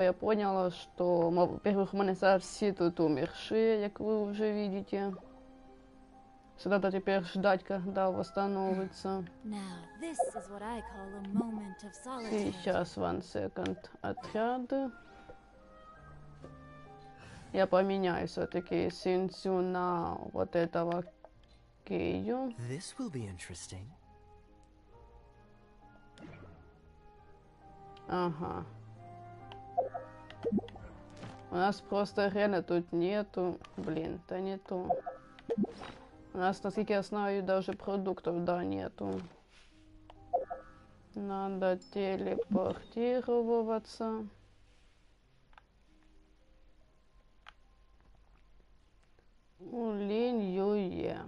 Я поняла, що, во-первых, у мене зараз всі тут умерші, як ви вже видите. Все надо теперь ждать, когда восстановится. Сейчас, one second. Отряды. Я поменяю все-таки Синцю на вот этого Кею. Ага. У нас просто реально тут нету. Блин, да не то. У нас, насколько я знаю, даже продуктов, да, нету. Надо телепортироваться. У Линь Юе.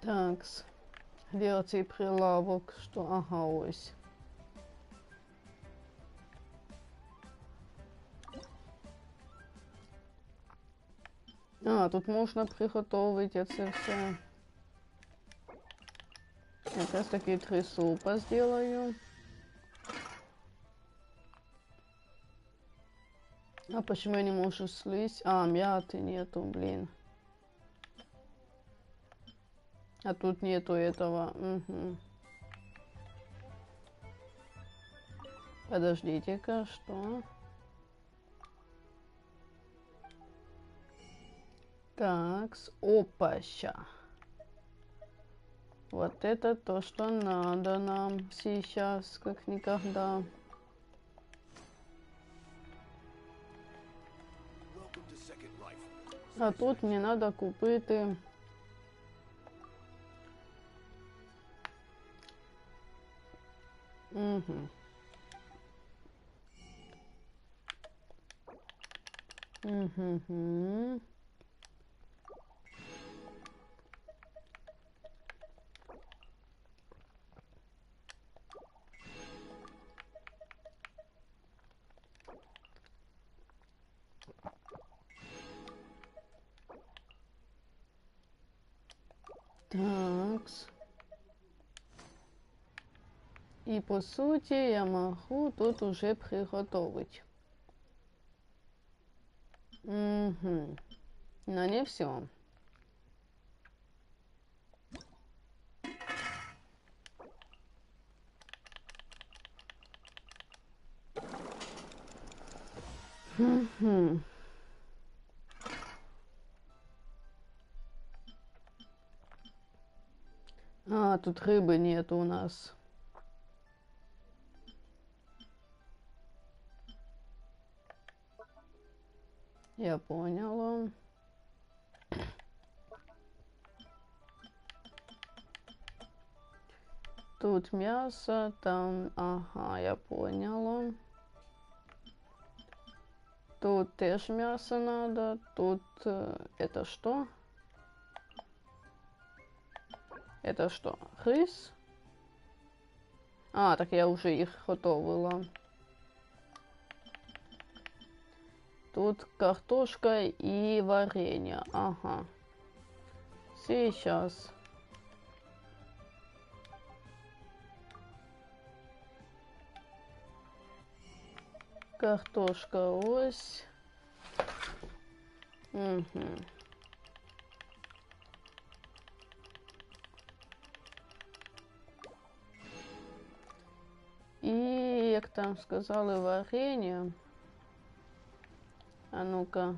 Такс. Где цей прилавок? Что? Ага, ось. А, тут можна приготувати це все. Якраз таки 3 супа сделаю. А почему я не могу слизь? А, мяты нету, блин. А тут нету этого. Угу. Подождите-ка, что? Так, опаща. Вот это то, что надо нам сейчас, как никогда. А тут мне надо купити. Угу. Угу. Такс. И по сути я могу тут уже приготовить. Угу. Но не все. Угу. А, тут рыбы нет у нас. Я поняла. Тут мясо, там... Ага, я поняла. Тут теж мясо надо. Тут... это что? Это что? Рис? А, так я уже их готовила. Тут картошка и варенье. Ага. Сейчас. Картошка ось. Угу. І, як там сказали, варенье. А ну-ка.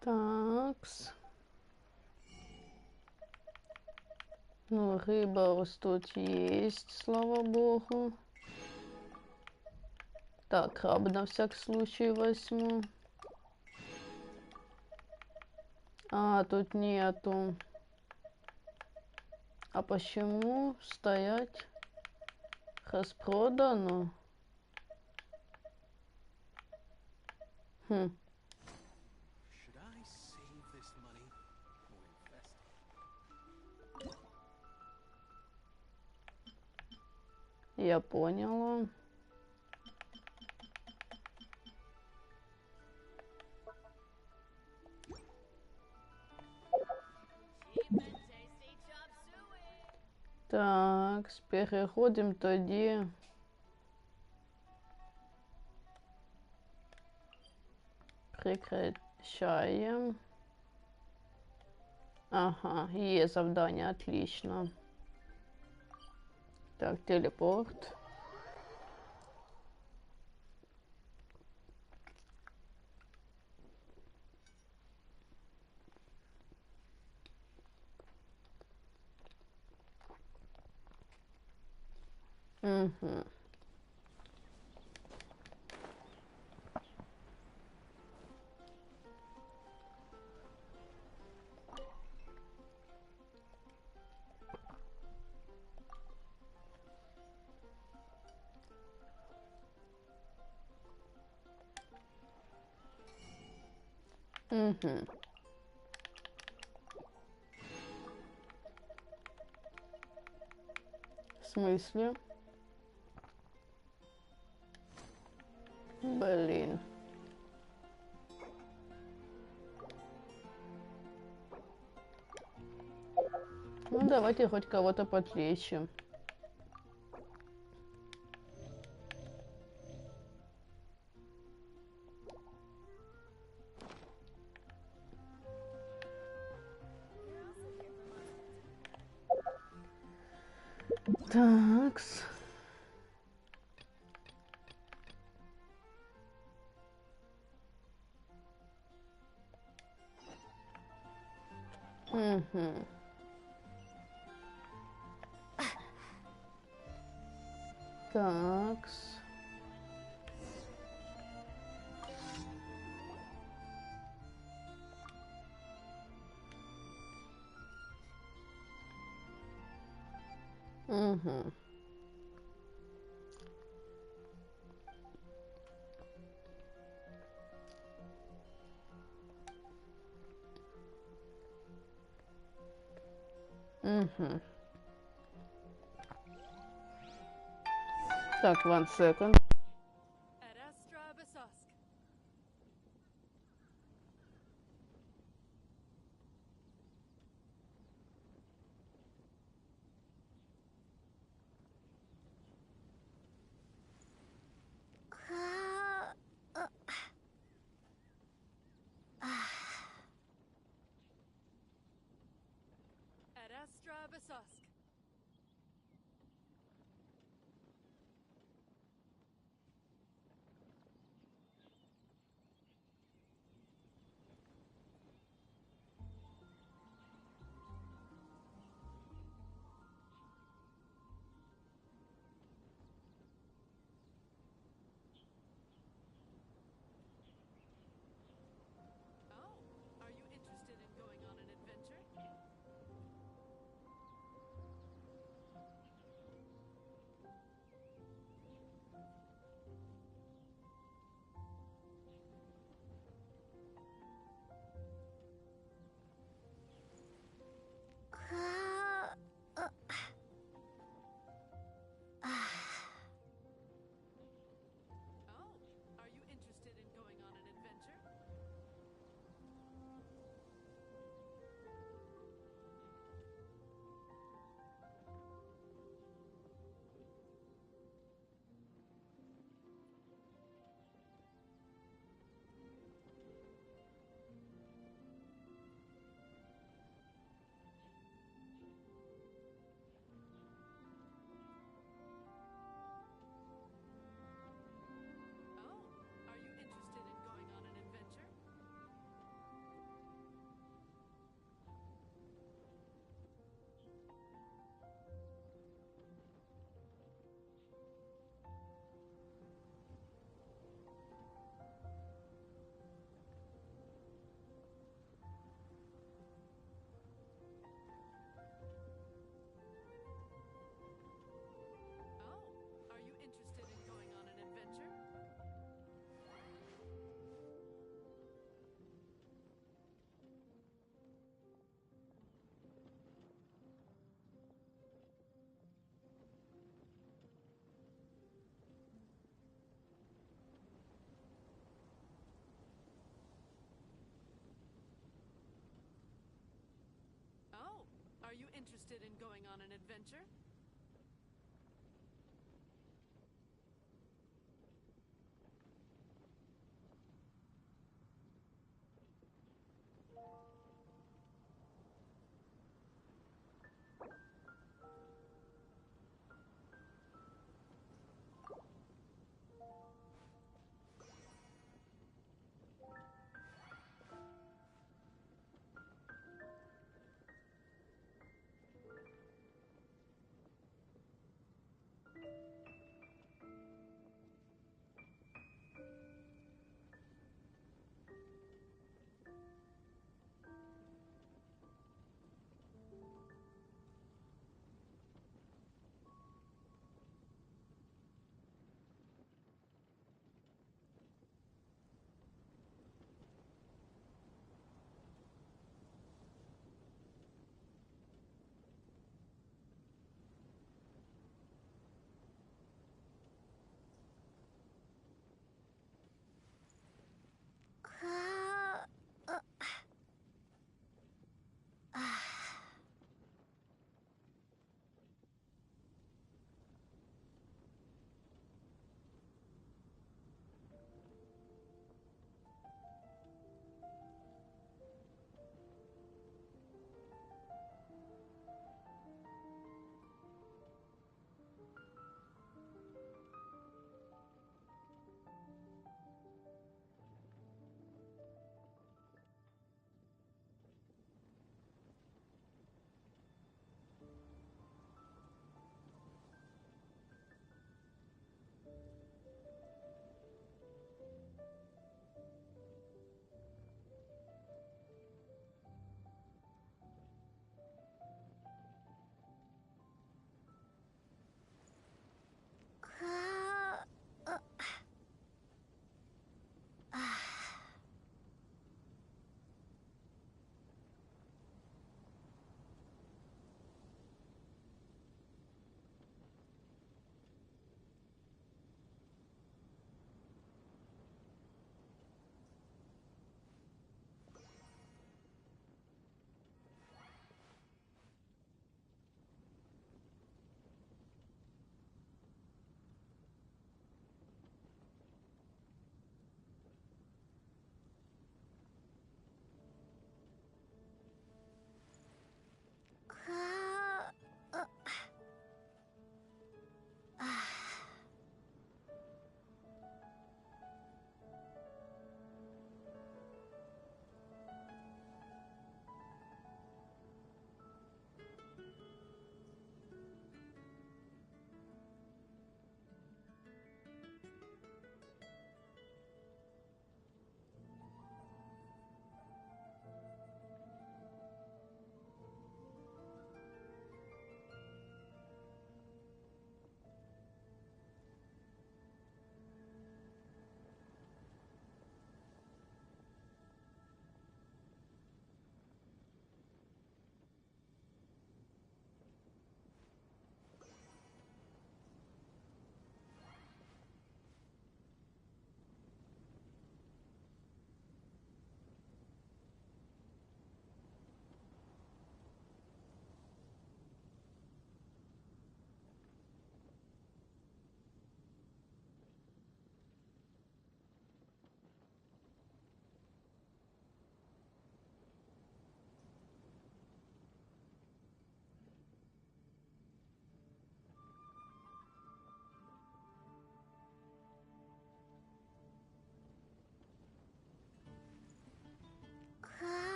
Такс. Ну, рыба вот тут есть, слава богу. Так, краб на всякий случай возьму. А, тут нету. А почему стоять? Распродано? Хм. Я поняла. Так, переходим тоді. Прекращаем. Ага, есть завдание, отлично. Так, телепорт. Угу. Угу. В смысле? Блин. Ну, давайте хоть кого-то подлечим. Такс. Угу. Такс. Угу. Угу. Так, one second. Going on an adventure?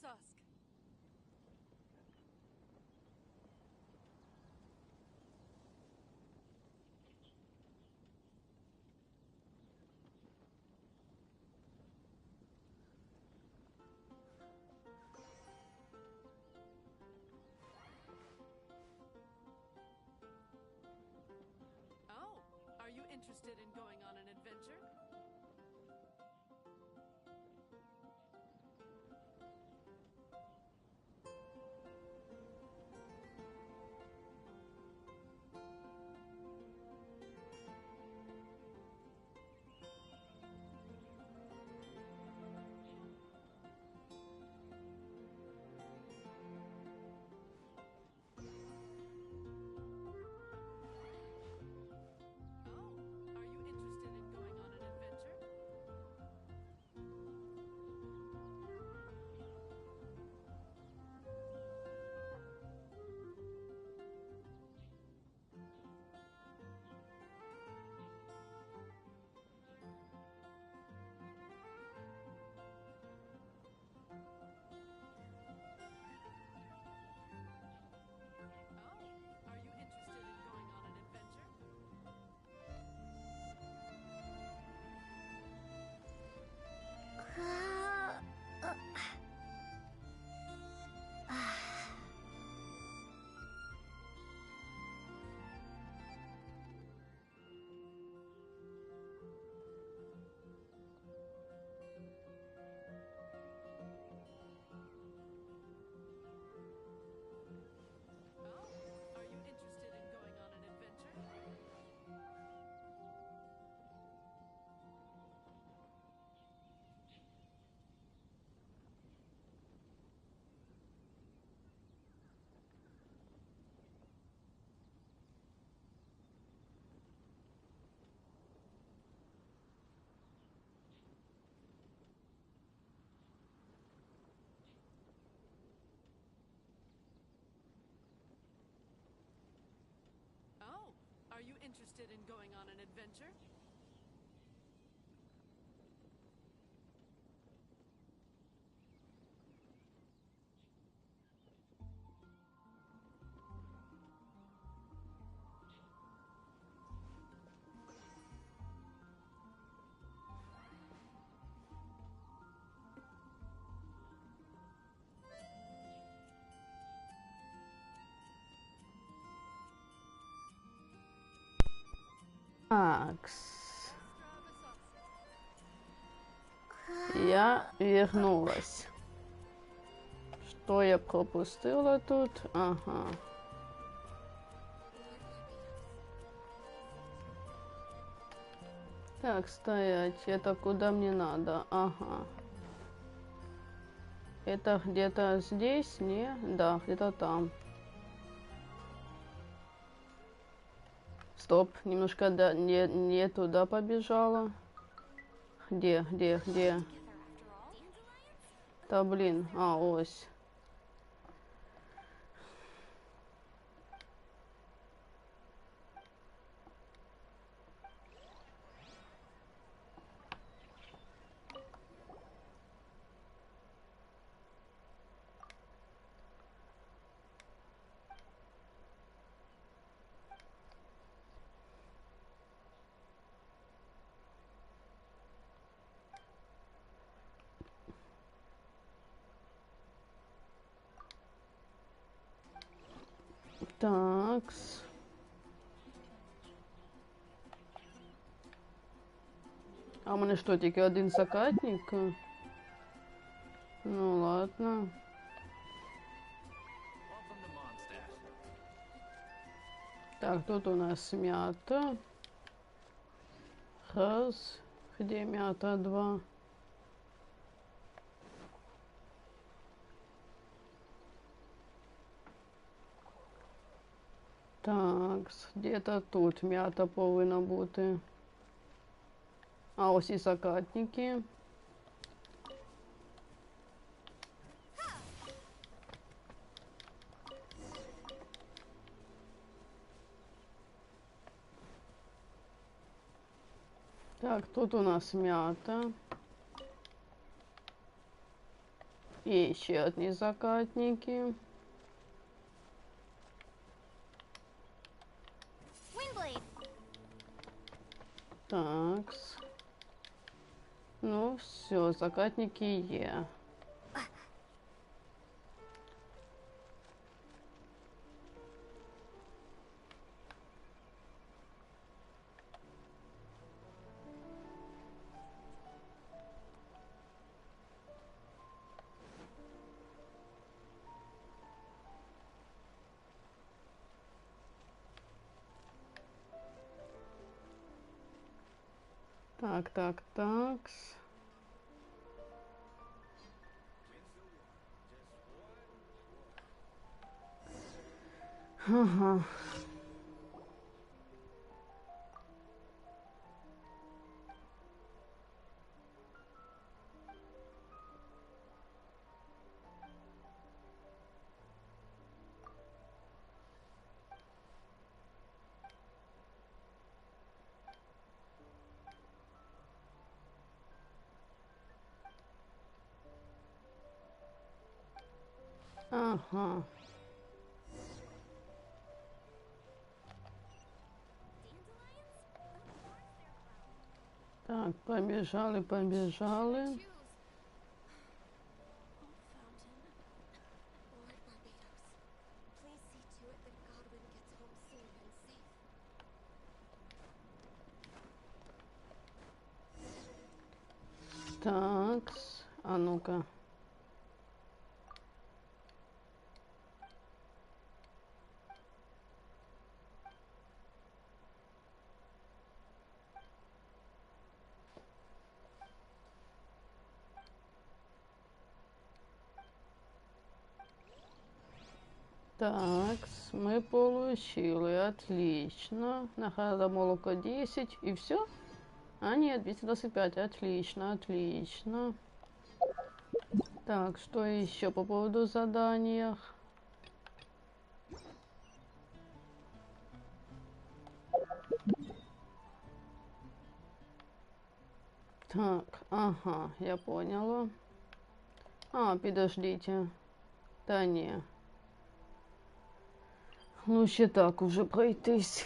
Oh, are you interested in going on an adventure? Oh, are you interested in going on an adventure? Такс. Я вернулась. Что я пропустила тут? Ага. Так, стоять. Это куда мне надо? Ага. Это где-то здесь? Не? Да, где-то там. Стоп, немножко не туда побежала. Где? Да блин, ось. Такс. А у мене що, тільки один закатник? Ну ладно. Так, тут у нас мята. Раз. Где мята? Два. Так, где-то тут мята повинна бути. А ось і закатники. Так, тут у нас мята. И еще одни закатники. Такс. Ну все, закатники Е. Так. Ага. Ага. Так, побежали. Такс. А ну-ка. Такс, мы получили. Отлично. Награда молоко 10. И все? А нет, 225. Отлично. Так, что еще по поводу заданий? Так, ага, я поняла. Подождите. Да не. Лучше так уже пройтись.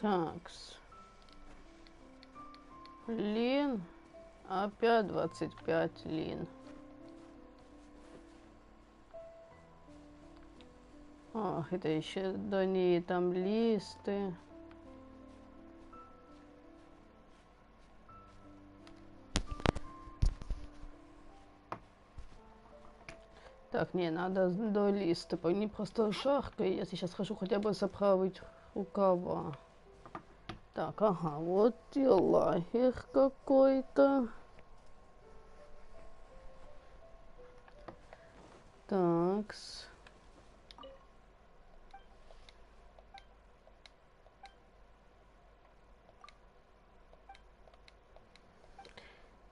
Такс. Лин. Опять 25 лин. Ах, это еще до ней там листы. Так, не, надо до листа. Мне просто жарко, и я сейчас хочу хотя бы заправить рукава. Так, ага, вот и лагерь какой-то. Такс.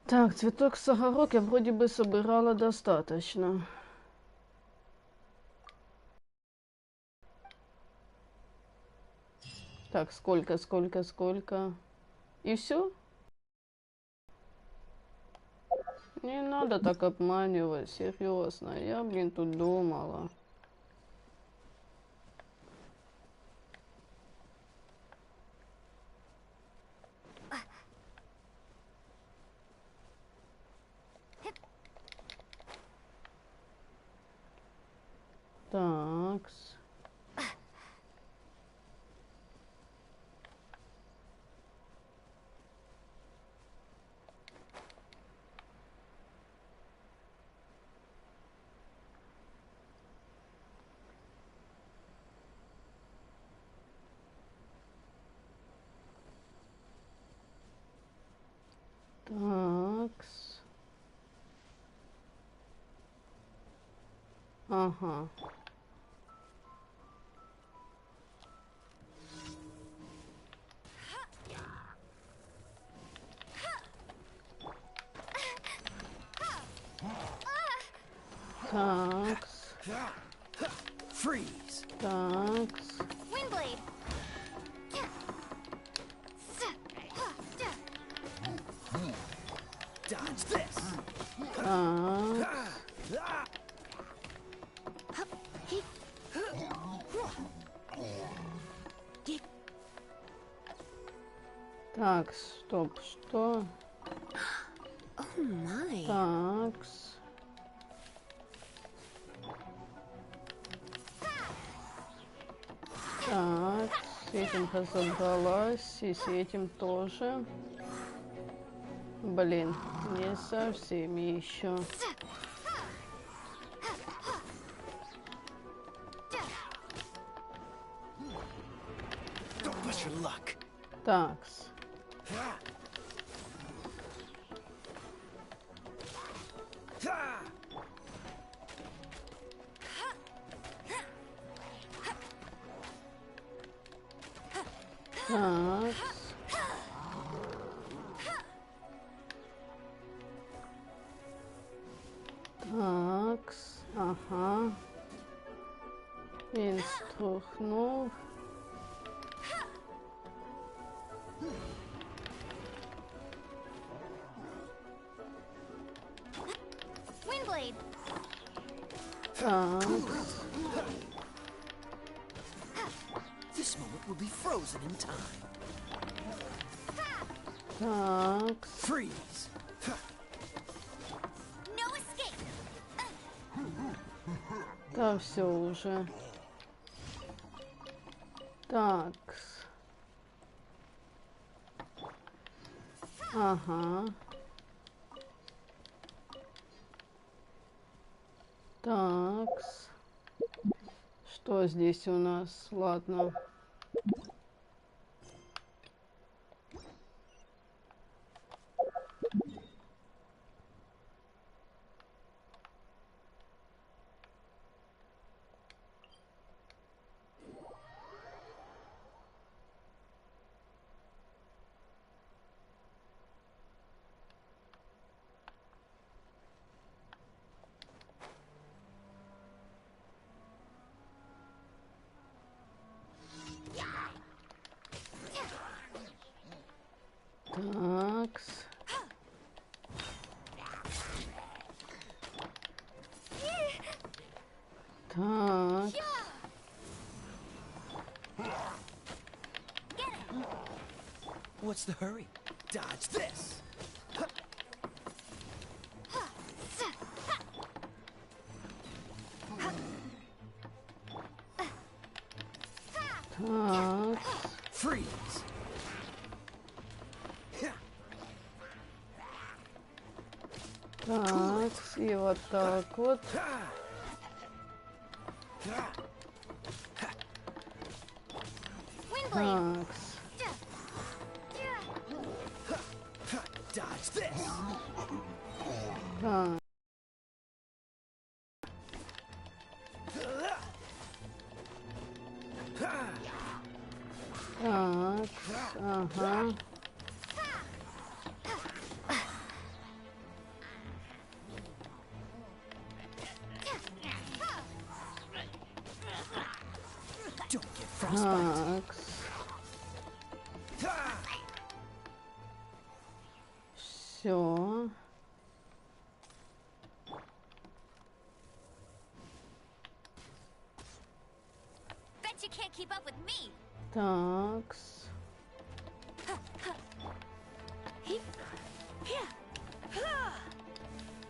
Так, цветок с огорок я вроде бы собирала достаточно. Так, сколько? И все? Не надо так обманывать, серьезно. Я, блин, тут думала. Такс. Ага. Такс. Freeze. Такс. Windblade. Dodge this. Такс. Так, стоп, что? Oh my. Такс. Так, с этим разобралась, и с этим тоже. Блин, не со всеми еще. Don't push your luck. Такс. Такс. Такс. Ага. Він струхнув. Windblade. Такс. This moment will be frozen in time. Такс. Freeze. No escape. Да, все уже. Такс. Ага. Такс. Что здесь у нас? Ладно. Такс. Так. What's the hurry? Dodge this. Так. Freeze. Так. И вот так вот. Windblade. Так. Dodge this. Так. Так. Ага. Don't get frostbite. Так. Все. Bet you can't keep up with me. Такс.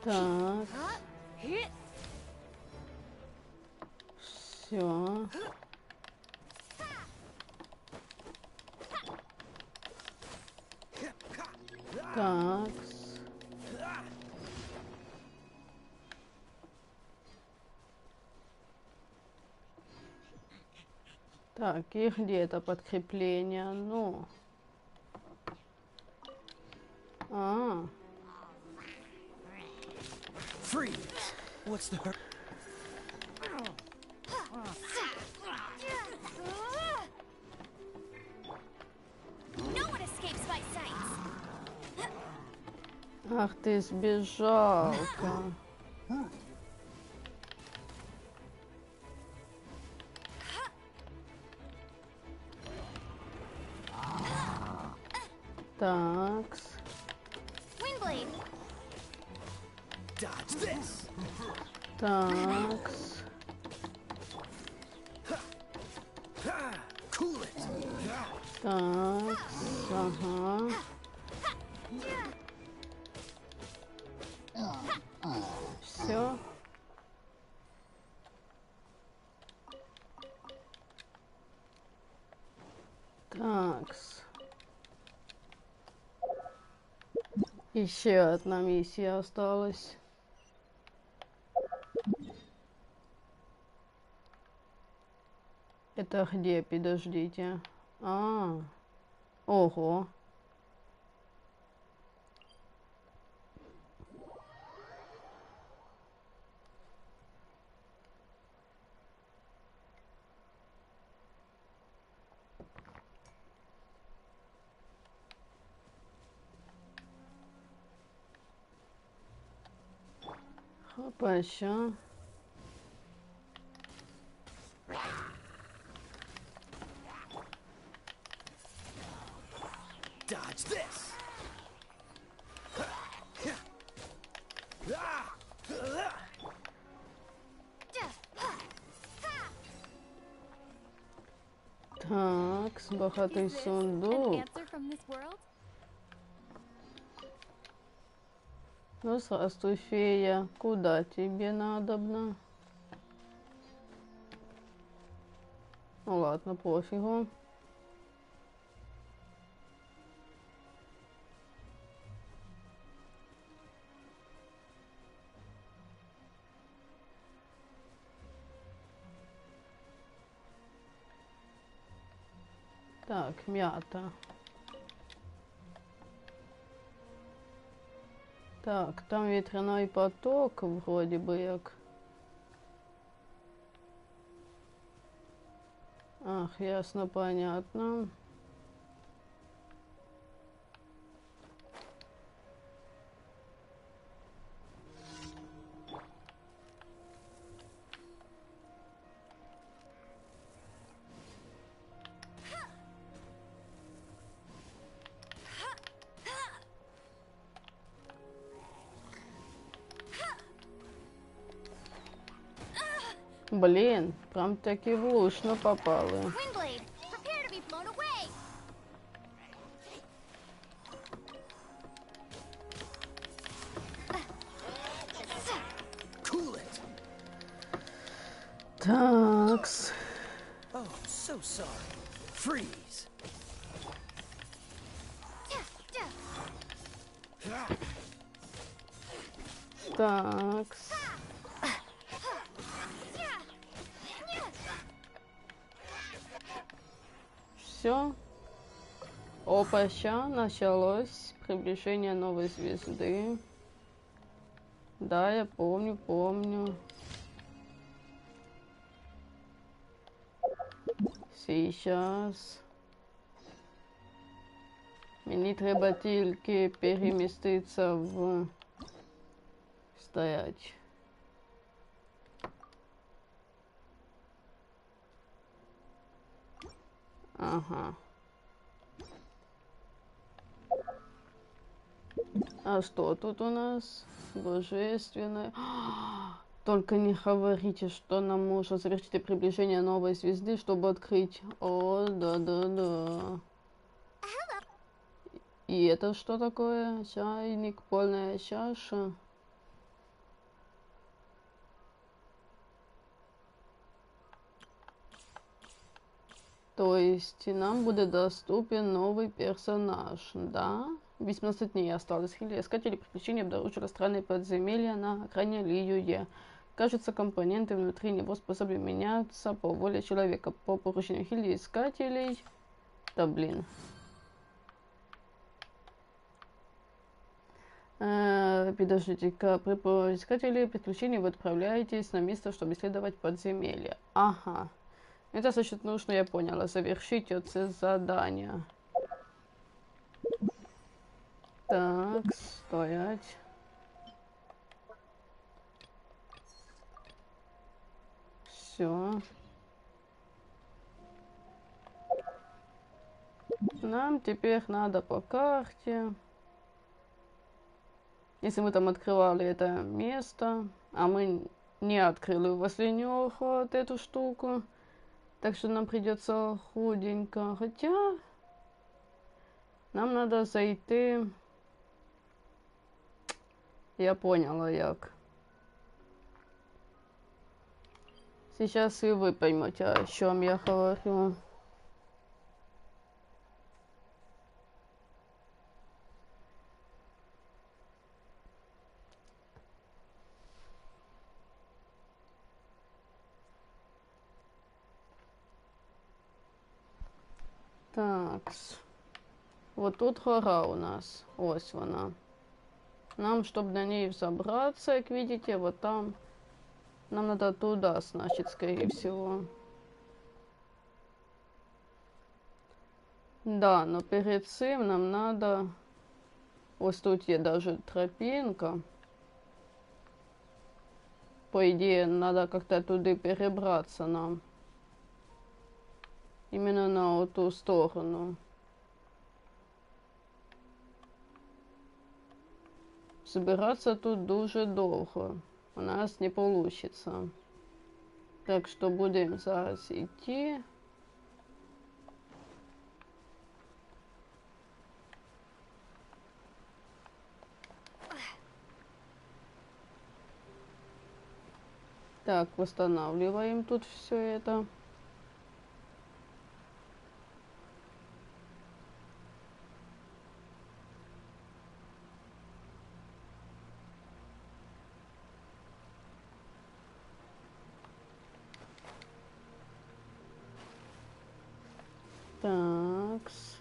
Так. Все. Такс. Так, и где это подкрепление? Ну. Freeze. What's the hurry? Ах ты, сбежал-ка. Такс. Windblade. Dodge this. Такс. Cool it. Такс. Ага. Все. Такс. Еще одна миссия осталась. Это где? Подождите. Ого. Опа, Dodge this. Так, богатый Is this an сундук. answer from this world? Ну, здравствуй, фея. Куда тебе надобно? Ну ладно, пофигу. Так, мята. Так, там ветряной поток вроде бы як. Ах, ясно, понятно. Блин, прям таки в лушно попали. Windblade, prepare to be blown away. Cool it. Такс. Oh, I'm so sorry. Freeze. Такс. Все. Опа, ща началось приближение новой звезды. Да, я помню. Сейчас. Мені треба тільки переміститися в... Стоять. Ага. А что тут у нас? Божественное. Только не говорите, что нам может завершить приближение новой звезды, чтобы открыть. О, да. И это что такое? Чайник, полная чаша. То есть нам будет доступен новый персонаж, да? 18 дней осталось. Искатели приключений обнаружили странные подземелья на окраине Лиюе. Кажется, компоненты внутри него способны меняться по воле человека. По поручению гильдии искателей. Да блин. Подождите-ка, при искателе приключений вы отправляетесь на место, чтобы исследовать подземелье. Ага. Это значит нужно, я поняла, завершить это задание. Так, стоять. Все. Нам теперь надо по карте. Если мы там открывали это место, а мы не открыли в последнюю вот эту штуку, так что нам придется худенько. Хотя нам надо зайти. Я поняла, як. Сейчас и вы поймете, о чем я говорю. Так. Вот тут гора у нас. Ось вона. Нам, чтобы на ней взобраться, как видите, вот там. Нам надо туда, значит, скорее всего. Да, но перед цим нам надо... Ось тут є даже тропинка. По идее, надо как-то туда перебраться нам. Именно на ту сторону. Собираться тут дуже довго. У нас не получится. Так что будем зараз идти. Так, восстанавливаем тут все это. Такс.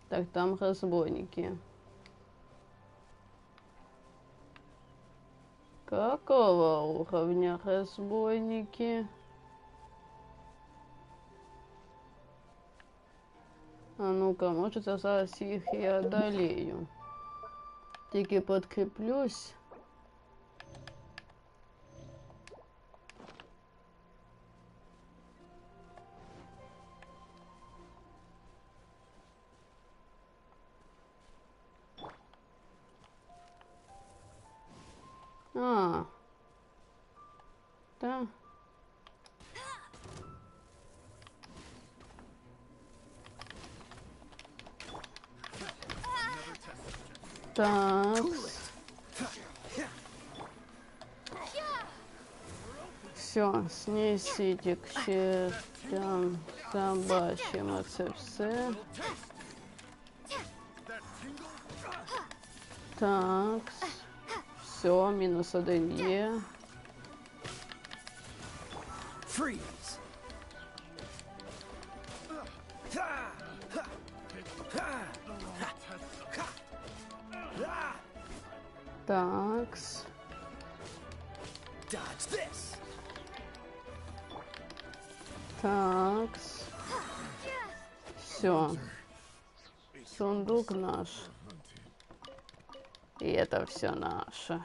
Так, там разбойники. Какого уровня разбойники? А ну-ка, может, я зараз їх і одолею. Тільки подкреплюсь. А. Да. Так. Все, снесите к чертям собачьим оце все. Так. Все, минус 1 є. Freeze. Такс. Dodge this. Такс. Все. Сундук наш. И это все наше.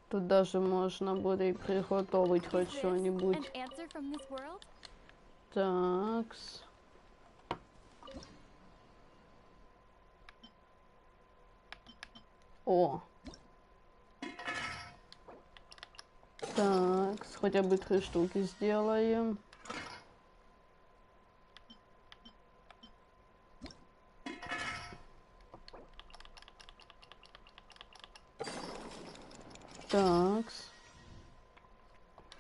Тут даже можно будет приготовить хоть что-нибудь. An answer from this world? Такс. О. Такс. Хотя бы 3 штуки сделаем. Такс.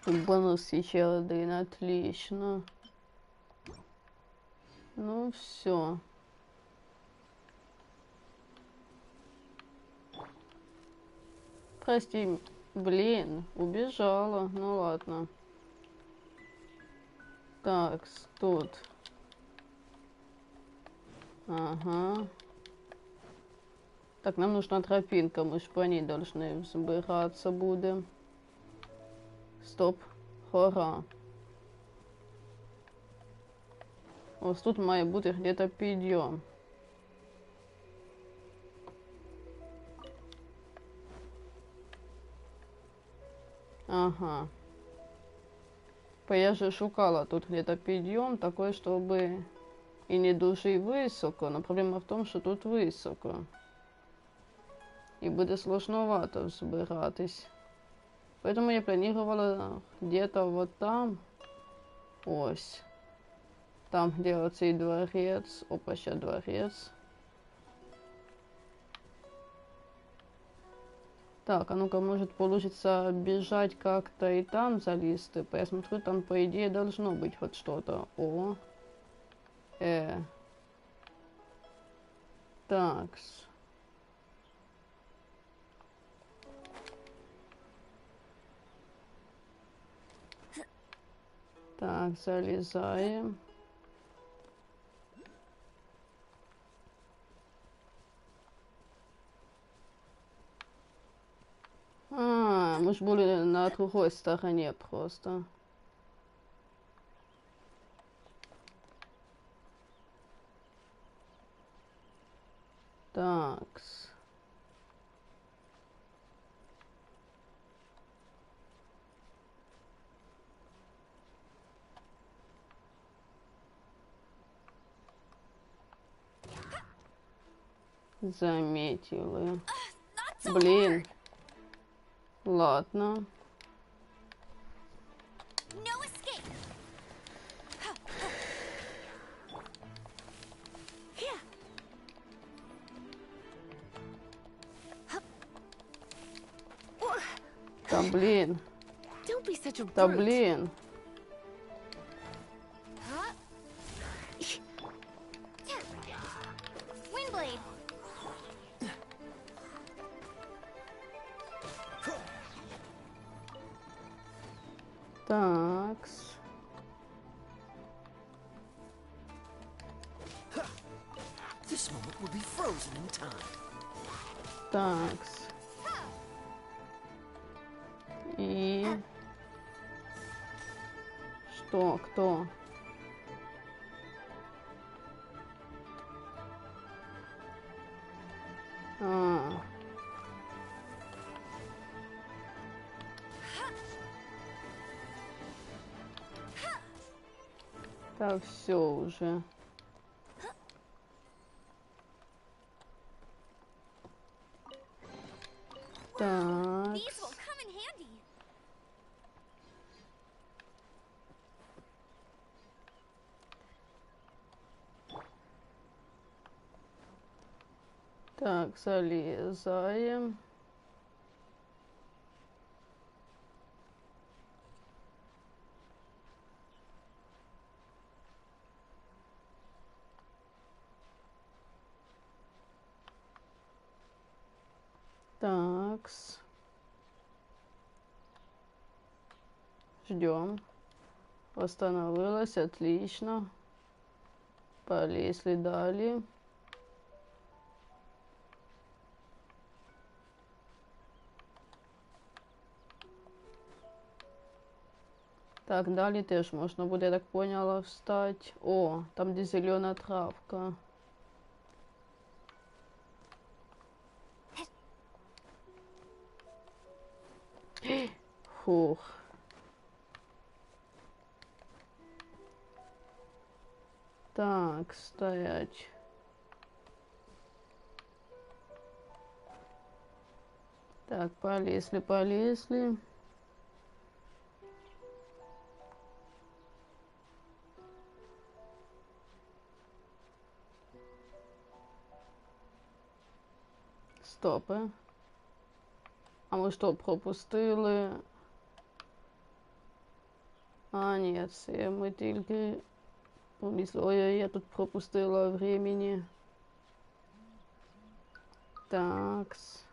Бонус еще 1, отлично. Ну все. Прости, блин, убежала. Ну ладно. Так, тут. Ага. Так, нам нужна тропинка, мы ж по ней должны взбираться будем. Стоп. Хора. Ось тут має бути где-то підйом. Ага. Я же шукала тут где-то підйом такой, чтобы и не дуже высоко. Но проблема в том, что тут высоко. И буде сложновато взбиратись. Поэтому я планировала где-то вот там. Ось. Там, где оцей дворец. Опа, ще дворец. Так, а ну-ка, может получится бежать как-то и там залезть. Я смотрю, там по идее должно быть хоть что-то. О. Такс. Так, залезаем. А, мы ж были на другой стороне просто. Такс. Заметила. Блин. Ладно. No escape. Да блин. Don't be such a Да brute. блин. Windblade. Такс. This moment will be frozen in time. Такс. И... Что? Кто? А. Так, все уже. Так. These will come in handy. Так, залезаем. Такс. Ждем. Восстановилась, отлично. Полезли далее. Так, далее теж можна буде, я так поняла, встать. О, там где зелена травка. Фух. Так, стоять. Так, полезли, полезли. Стопи. А ми що, пропустили? А, ні, це ми тільки помісли. Ой, я тут пропустила времени. Такс.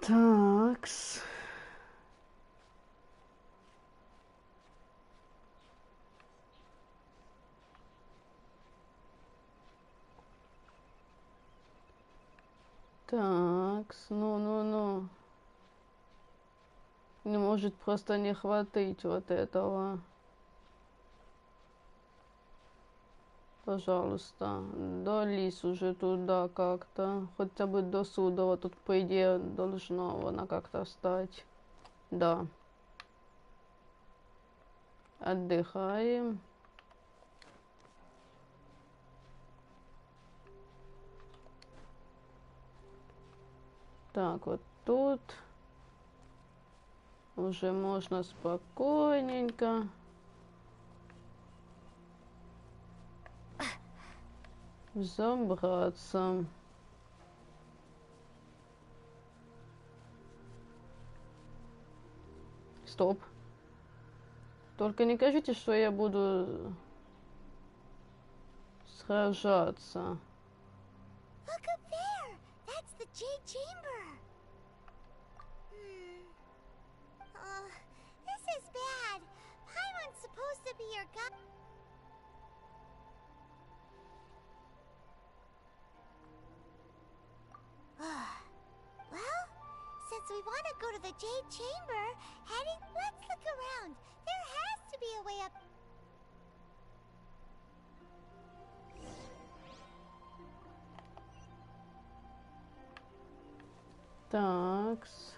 Такс. Такс, ну. Не может просто не хватить вот этого. Пожалуйста, долезь уже туда как-то. Хотя бы до суда. Тут, по идее, должно она как-то встать. Да. Отдыхаем. Так, вот тут уже можно спокойненько. Забраться. Стоп. Только не кажите, что я буду сражаться. Look up there! That's the Jade Chamber! Oh, this is bad. Paimon's supposed to be your guide. Well, since we want to go to the Jade Chamber, let's look around. There has to be a way up. Такс.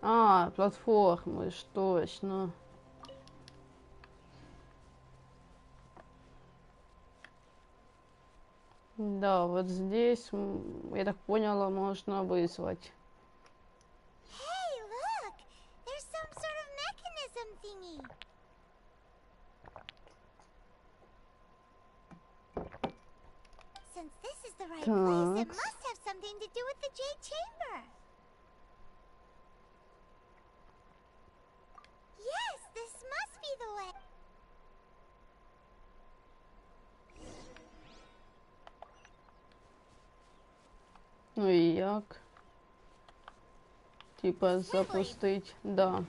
А, платформы, ж точно. Да, вот здесь, я так поняла, можно вызвать. Hey, look! There's some sort of mechanism thingy. Since this is the right place, it Такс. must have something to do with the Jade Chamber. Yes, this must be the way. Ну и як? Типа запустить, да.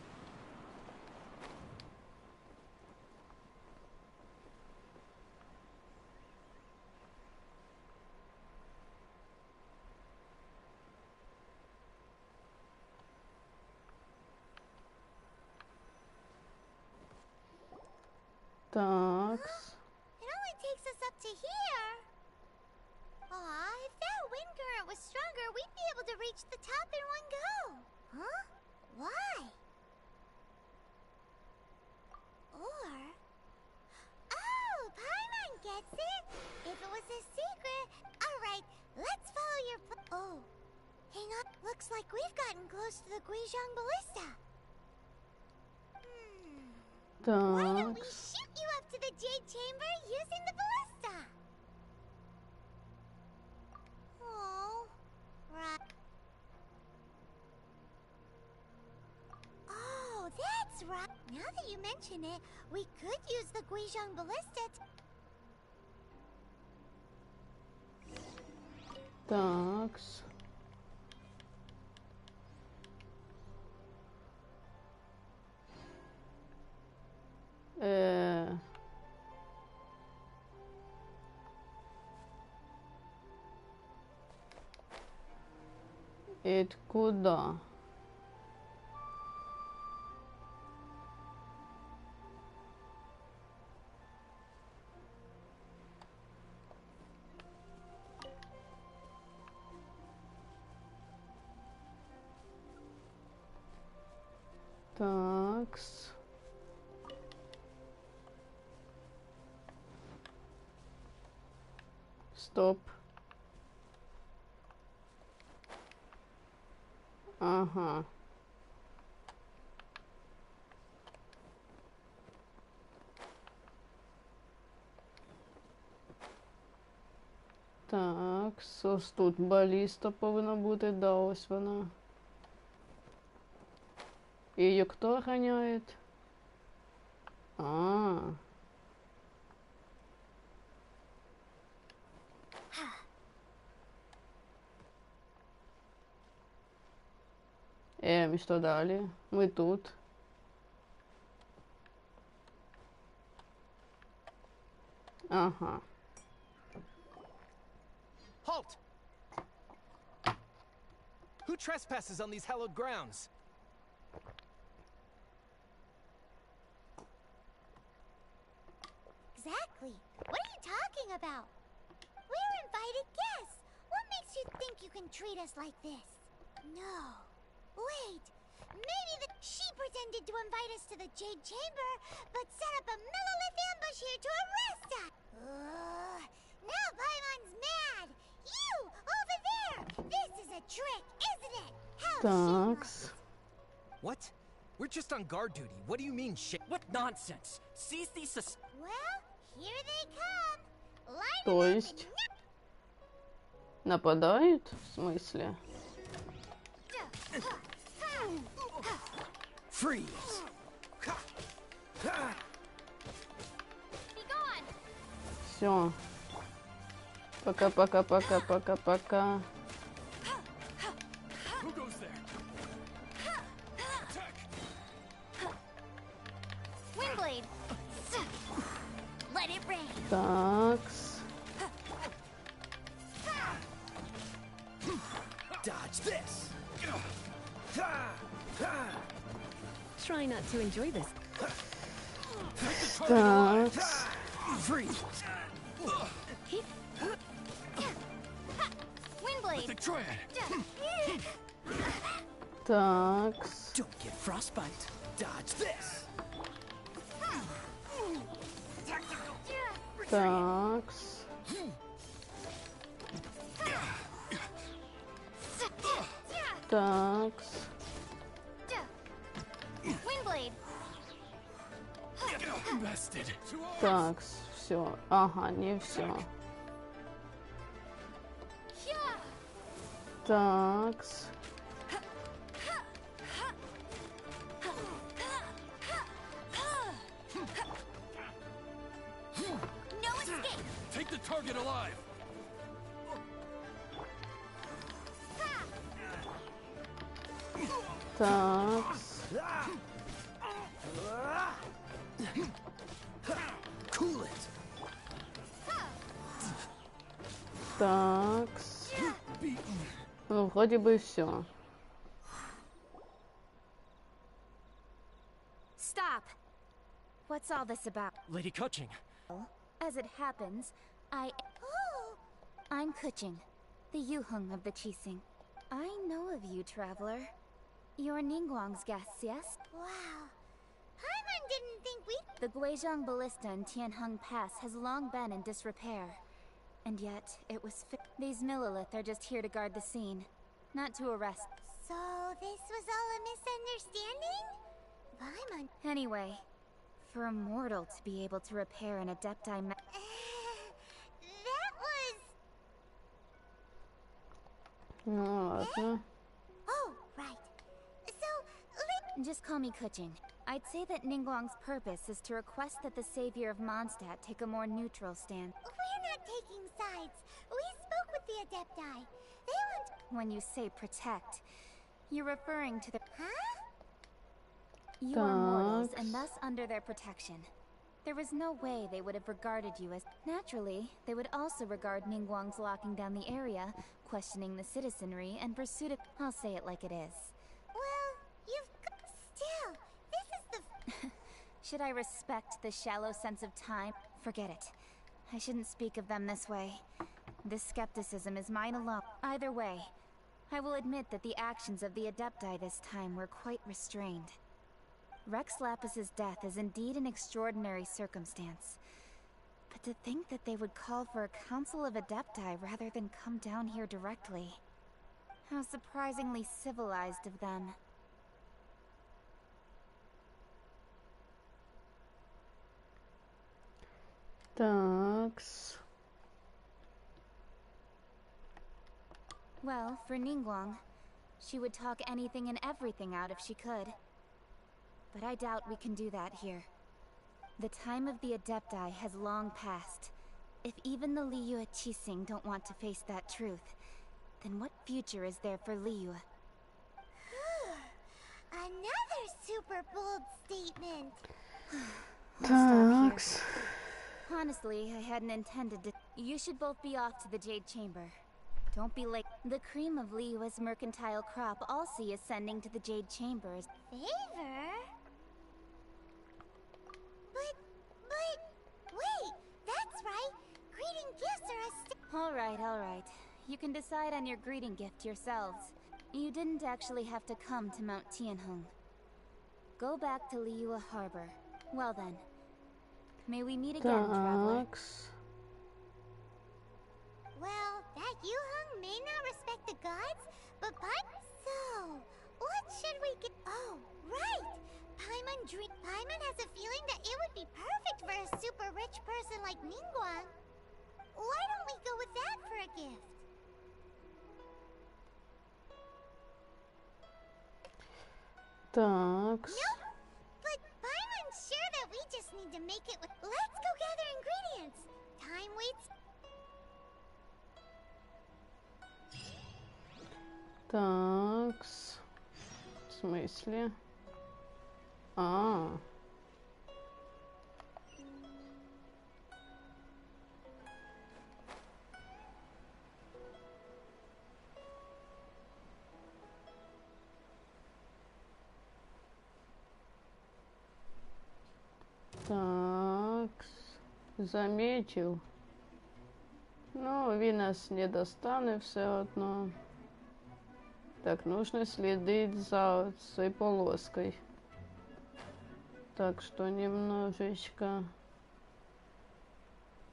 Такс. It only takes us up to here. Aw, if that wind current was stronger, we'd be able to reach the top in one go. Huh? Why? Or... Oh, Paimon gets it! If it was a secret... Alright, let's follow your... Oh, hang on. Looks like we've gotten close to the Guizhong Ballista. Why don't we Такс. shoot you up to the Jade Chamber using the ballista? Oh, right. Oh, that's right. Now that you mention it, we could use the Guizhong ballista. Такс. Это куда? Такс. Стоп. Ага. Так, ось тут баліста повинна бути, да, ось вона. Її хто ганяє? А. Что далее? Мы тут. Ага. Halt! Who trespasses on these hallowed grounds? Exactly. What are you talking about? We're invited guests. What makes you think you can treat us like this? No. Wait. Maybe she pretended to invite us to the Jade Chamber, but set up a Millilith ambush here to arrest us. Now Paimon's mad. You, over there. This is a trick, isn't it? How Такс. What? We're just on guard duty. What do you mean, shit? What nonsense! Seize these Well, here they come. Line То them up есть and нападают? В смысле? Freeze! be gone. Все. Пока-пока-пока-пока-пока. Who goes there? Attack! Windblade. Let it rain. Такс. Dodge this! Try not to enjoy this. Такс. Freeze! Windblade. The triad! Такс. Don't get frostbite. Dodge this! Такс. Такс. Windblade. Bested! Такс. Все. Ага, не все. Такс. No escape. Take the target alive! Такс. Cool it! Такс. Ну, вроде бы все. Stop! What's all this about? Lady Kuching, As it happens, I'm Kuching, the Yuhung of the Qixing. I know of you, traveler. You're Ningguang's guests, yes? Wow. Paimon didn't think we. The Guizhong Ballista in Tianheng Pass has long been in disrepair. And yet, it was These Millilith are just here to guard the scene, not to arrest. So this was all a misunderstanding? Paimon. Anyway, for a mortal to be able to repair an Adepti That was. Ну ладно. Oh, right. So, Just call me Kuching. I'd say that Ningguang's purpose is to request that the savior of Mondstadt take a more neutral stand. we're not taking sides. We spoke with the Adepti. They want. When you say protect, you're referring to the... Huh? You are mortals Thanks. and thus under their protection. There was no way they would have regarded you as... Naturally, they would also regard Ningguang's locking down the area, questioning the citizenry, and pursuit of... I'll say it like it is. Well, you've. Still, this is the. Should I respect the shallow sense of time? Forget it. I shouldn't speak of them this way. This skepticism is mine alone. Either way, I will admit that the actions of the Adepti this time were quite restrained. Rex Lapis's death is indeed an extraordinary circumstance. But to think that they would call for a council of Adepti rather than come down here directly. How surprisingly civilized of them. Такс. Well, for Ningguang, she would talk anything and everything out if she could. But I doubt we can do that here. The time of the Adepti has long passed. If even the Liyue Qixing don't want to face that truth, then what future is there for Liyue? super bold statement. Такс. Honestly, I hadn't intended to. You should both be off to the Jade Chamber. Don't be late. The cream of Liyue's mercantile crop I'll see ascending to the Jade Chambers. Favor? But, wait, that's right. Greeting gifts are a All right. You can decide on your greeting gift yourselves. You didn't actually have to come to Mount Tianheng. Go back to Liyue Harbor. Well then. May we meet again, traveler. Такс. Well, that Yuheng may not respect the gods, but So, what should we get? Oh, right! Paimon has a feeling that it would be perfect for a super rich person like Ningguang. Why don't we go with that for a gift? Такс. Nope. But Paimon's sure that we just need to make it with. Let's go gather ingredients. Time waits. Такс. В смысле? А. Такс. Заметил. Ну, він нас не достане все одно. Так, нужно следить за этой полоской. Так что немножечко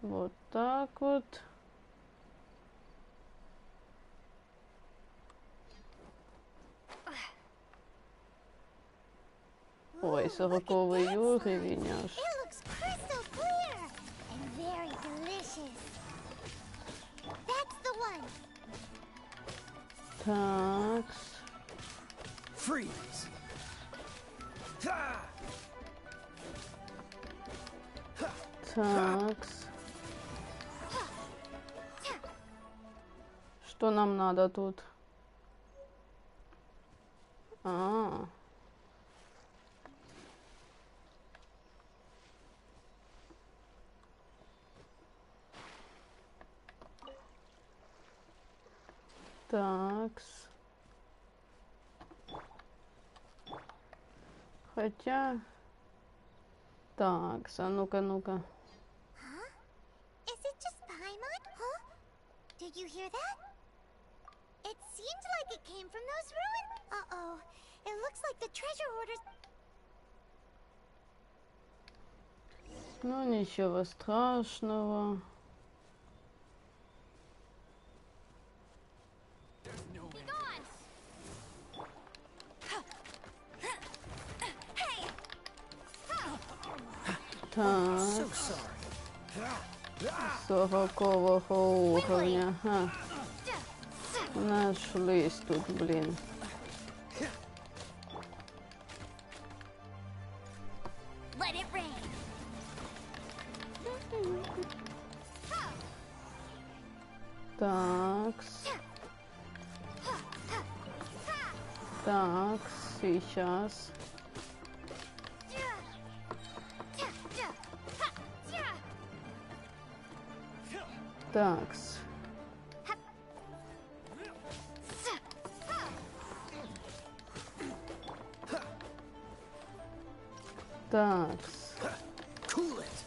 вот так вот. Ой, 40-й уровень аж. It looks crystal clear and very delicious. That's the one. Такс. Freeze! Ha! Такс. Что нам надо тут? А. Такс. Хотя... Такс, а ну-ка, ну-ка. Huh? Is it just Paimon? Huh? Did you hear that? It seemed like it came from those ruins. Uh-oh. It looks like the treasure hoarders... Ну, ничего страшного. Так, So sorry. 40-го уровня. Ага. Нашлись тут, блин. Let it rain. Такс. Такс, сейчас. Такс. Такс. Cool it.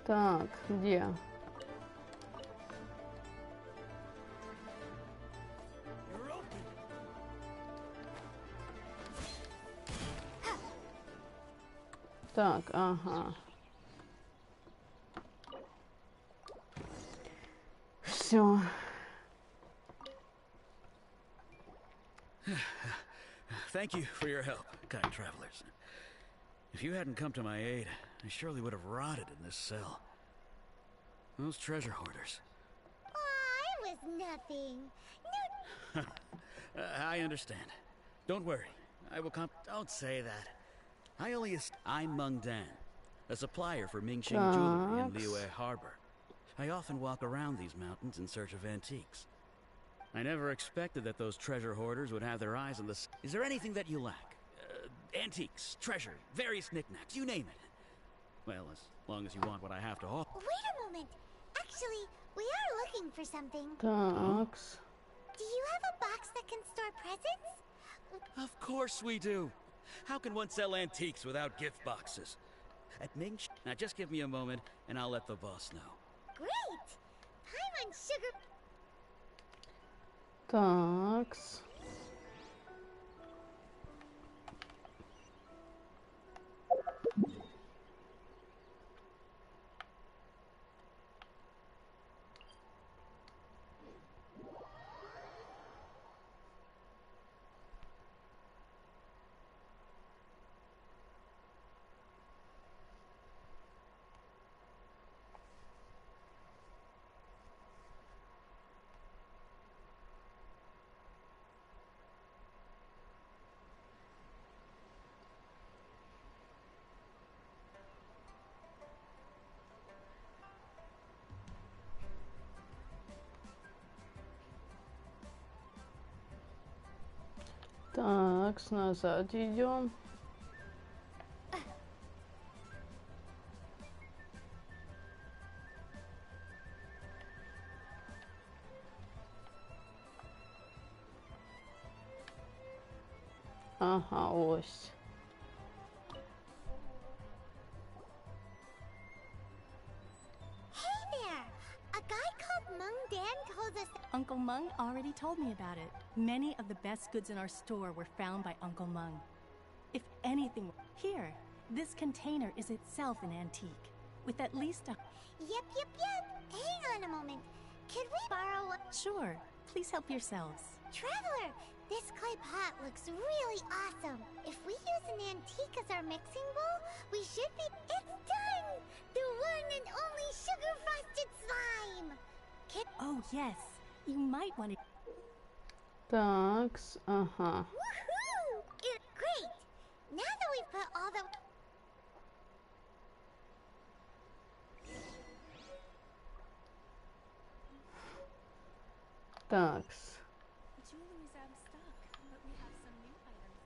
Так, где? You're open. Так, ага. Все. Thank you for your help, kind travelers. If you hadn't come to my aid, I surely would have rotted in this cell. Those treasure hoarders. Aw, it was nothing. No. I understand. Don't worry. I will come. Don't say that. I'm Meng Dan, a supplier for Mingxing jewelry in Thanks. Liyue Harbor. I often walk around these mountains in search of antiques. I never expected that those treasure hoarders would have their eyes on the... Is there anything that you lack? Antiques, treasure, various knickknacks, you name it. Well, as long as you want what I have to offer. Wait a moment. Actually, we are looking for something. Такс. Do you have a box that can store presents? Of course we do. How can one sell antiques without gift boxes? At Ming... Now just give me a moment and I'll let the boss know. Great! Paimon sugar... Такс. Такс, назад идем. Ага, ось. Hey there! A guy called Mung Dan told us... Uncle Mung already told me about it. Many of the best goods in our store were found by Uncle Mung. If anything... Here, this container is itself an antique, with at least a... Yep. Hang on a moment. Could we borrow a... Sure, please help yourselves. Traveler, this clay pot looks really awesome. If we use an antique as our mixing bowl, we should be... It's done! The one and only sugar-frosted slime! Oh, yes. You might want to... Такс, ага. Woohoo! Great! Now that we've put all the... Такс. Jewelry's out of stock, but we have some new items.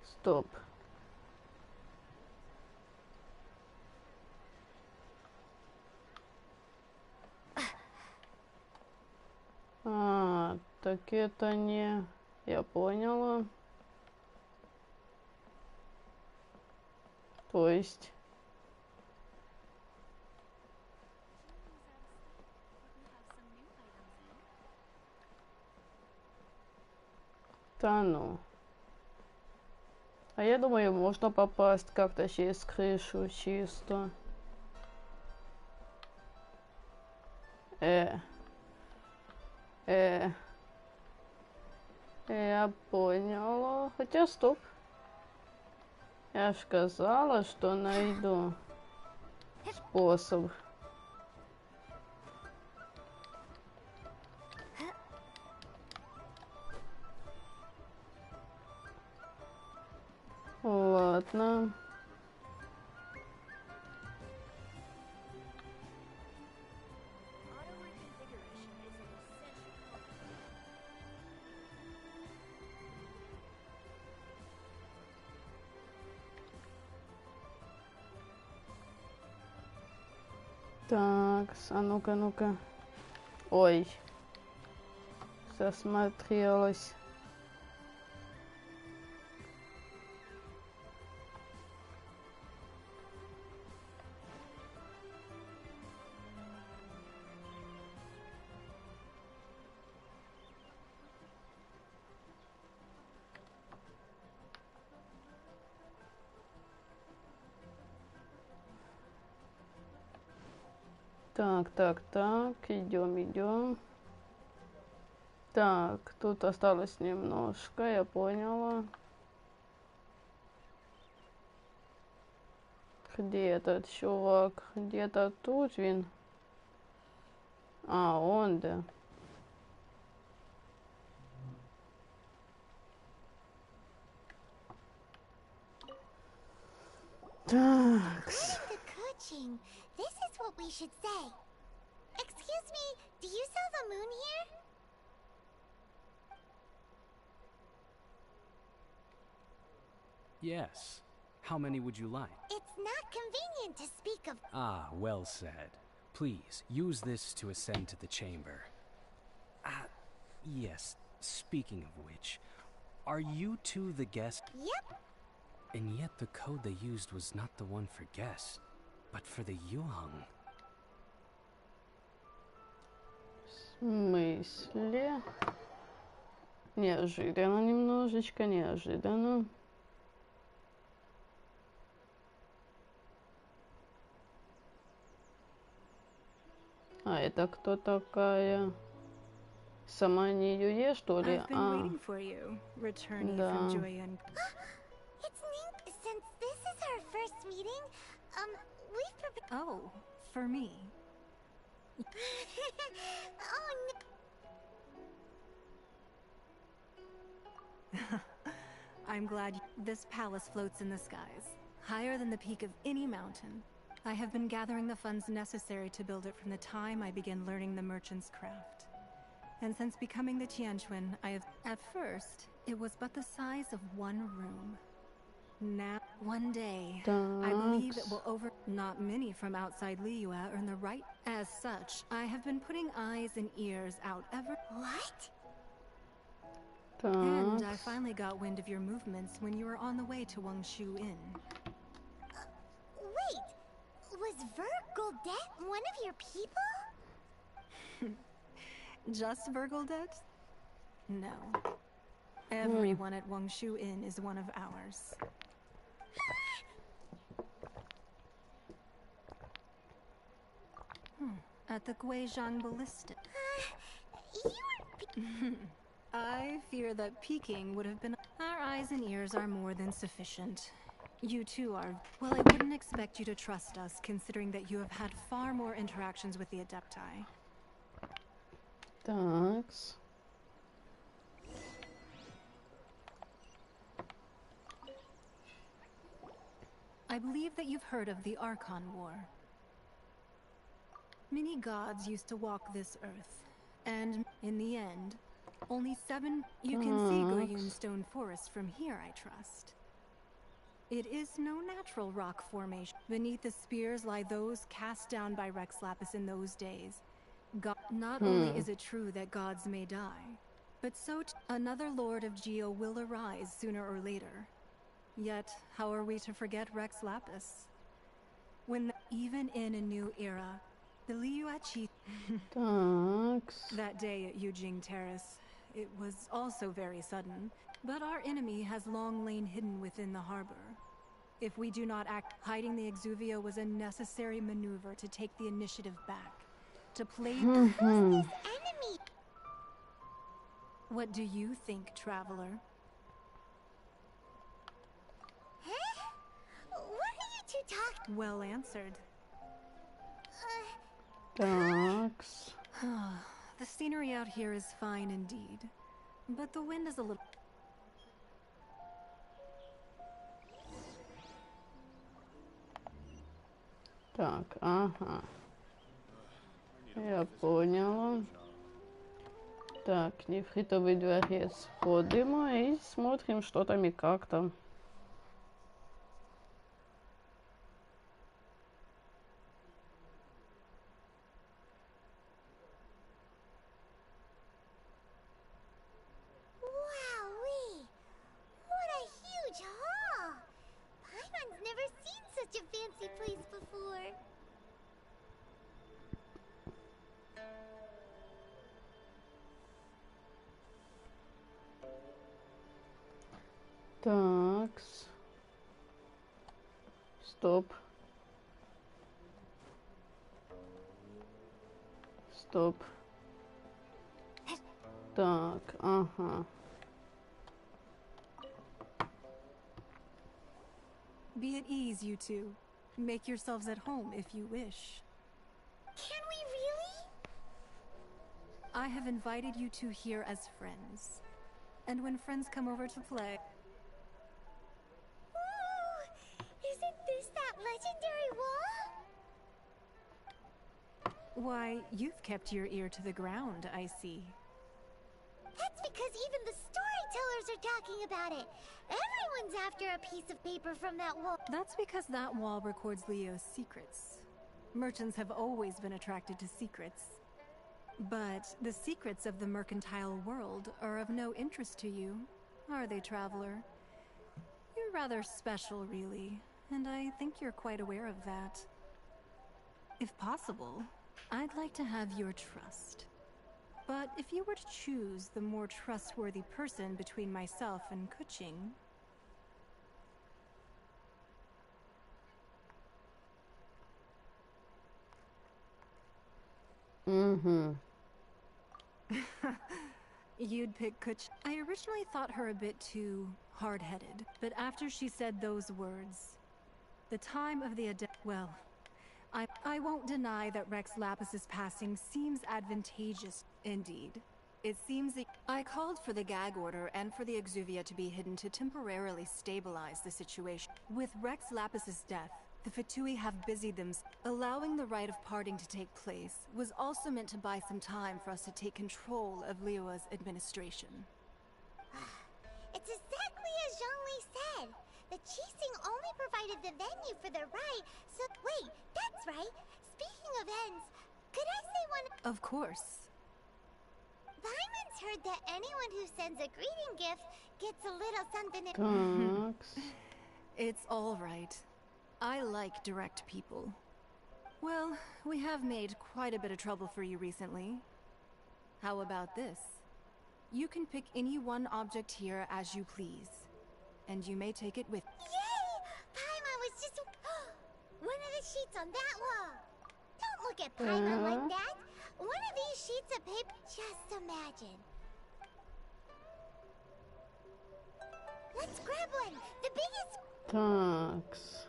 Стоп. А, так это не... Я поняла. То есть... Да ну. А я думаю, можно попасть как-то через крышу чисто. Я поняла. Хотя, стоп. Я ж сказала, что найду способ. Ладно. Так, а ну-ка, ну-ка. Ой. Засмотрелась. Так, идем. Так, тут осталось немножко, я поняла. Где этот чувак? Где-то тут він. А, он да. Так. The coaching. This is what we should say. Excuse me, do you sell the moon here? Yes. How many would you like? It's not convenient to speak of. Ah, well said. Please, use this to ascend to the chamber. Yes. Speaking of which, are you two the guest? Yep. And yet the code they used was not the one for guest, but for the Yuhang. В смысле? Неожиданно, немножечко неожиданно. А это кто такая? Сама не Юе, что ли? I've been waiting for you, returning Да. from Joyan. It's neat. Since this is our first meeting, we've prepared. Oh, for me. Oh no. I'm glad this palace floats in the skies, higher than the peak of any mountain. I have been gathering the funds necessary to build it from the time I began learning the merchant's craft. And since becoming the Tianquan, I have... At first, it was but the size of one room. Now, one day, I believe it will over... Not many from outside Liyue earn the right. As such, I have been putting eyes and ears out ever... What? And I finally got wind of your movements when you were on the way to Wangshu Inn. Wait, was Vergoldet one of your people? Just Vergoldet? No. Everyone at Wangshu Inn is one of ours. At the Guizhang Ballistic. You were... I fear that peeking would have been... Our eyes and ears are more than sufficient. You too are... Well, I wouldn't expect you to trust us, considering that you have had far more interactions with the Adepti. Такс. I believe that you've heard of the Archon War. Many gods used to walk this earth, and in the end, only 7... You can see Goyun Stone Forest from here, I trust. It is no natural rock formation. Beneath the spears lie those cast down by Rex Lapis in those days. Not only is it true that gods may die, but so another Lord of Geo will arise sooner or later. Yet, how are we to forget Rex Lapis? When even in a new era, the Liyue chief... Такс. That day at Yujing Terrace, it was also very sudden, but our enemy has long lain hidden within the harbor. If we do not act, hiding the Exuvia was a necessary maneuver to take the initiative back. To play... Who's this enemy? What do you think, traveler? Huh? What are you two talking? Well answered. Такс. The scenery out here is fine indeed, but the wind is a little... Так, ага. Я поняла. Так, нефритовый дворец. Ходимо и смотрим, что там и как там. Wowee! What a huge hall! Paimon's never seen such a fancy place before. Такс. Стоп. Стоп. Так, ага. Be at ease, you two. Make yourselves at home if you wish. Can we really? I have invited you two here as friends. And when friends come over to play... Ooh! Isn't this that legendary wall? Why, you've kept your ear to the ground, I see. That's because even the storytellers are talking about it. Everyone's after a piece of paper from that wall. That's because that wall records Leo's secrets. Merchants have always been attracted to secrets. But the secrets of the mercantile world are of no interest to you, are they, traveler? You're rather special, really, and I think you're quite aware of that. If possible, I'd like to have your trust. But if you were to choose the more trustworthy person between myself and Kuching... You'd pick Kuch. I originally thought her a bit too hard-headed, but after she said those words, the time of the well, I won't deny that Rex Lapis's passing seems advantageous indeed. It seems that I called for the gag order and for the exuvia to be hidden to temporarily stabilize the situation. With Rex Lapis's death, the Fatui have busied themselves. Allowing the rite of parting to take place was also meant to buy some time for us to take control of Liyue's administration. It's exactly as Zhongli said. The Qixing only provided the venue for the rite, so wait, that's right. Speaking of ends, could I say one? Of course. Vimon's heard that anyone who sends a greeting gift gets a little something in. It's all right. I like direct people. Well, we have made quite a bit of trouble for you recently. How about this? You can pick any one object here as you please, and you may take it with. Yay! Paimon was just one of the sheets on that wall. Don't look at Paimon like that. One of these sheets of paper. Just imagine. Let's grab one. The biggest. Thanks.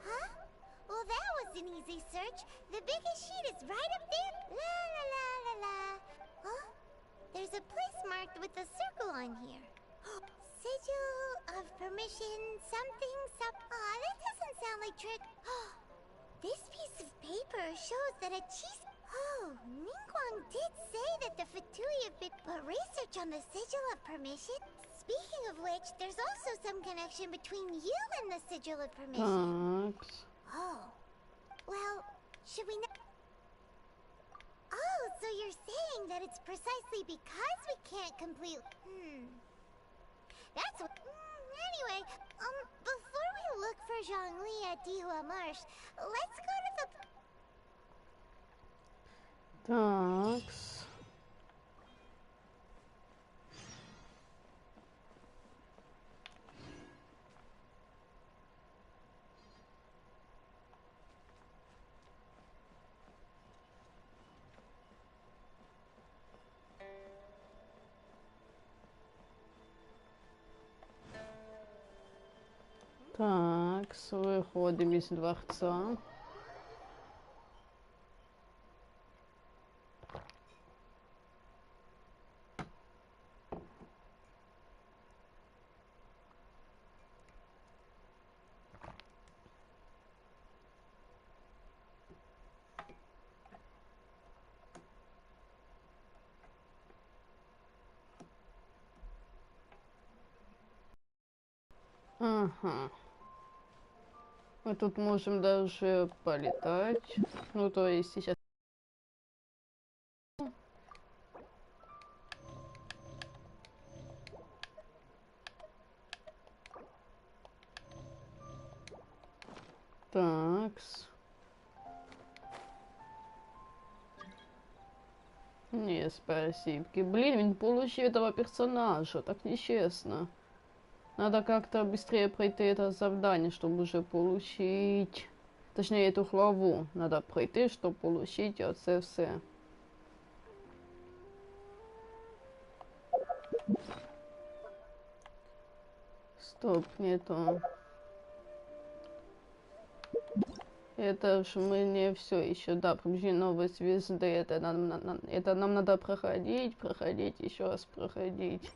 Huh? Well, that was an easy search. The biggest sheet is right up there. La la la la la. Huh? There's a place marked with a circle on here. Sigil of permission, something, Aw, that doesn't sound like trick. This piece of paper shows that a cheese. Oh, Ningguang did say that the Fatui have been. But research on the sigil of permission? Speaking of which, there's also some connection between you and the sigil of permission. Thanks. Oh. Well, should we Oh, so you're saying that it's precisely because we can't complete... That's what... Anyway, before we look for Zhongli at Dihua Marsh, let's go to the... Thanks. Так, виходимо із дворця. Ага. Мы тут можем даже полетать. Ну, то есть сейчас... Такс. Не, спасибо. Блин, він получил этого персонажа. Так нечестно. Надо как-то быстрее пройти это задание, чтобы уже получить... Точнее, эту главу надо пройти, чтобы получить оце все. Стоп, не то. Это ж мы не все еще, да, приближение новой звезды. Это нам надо проходить, еще раз проходить.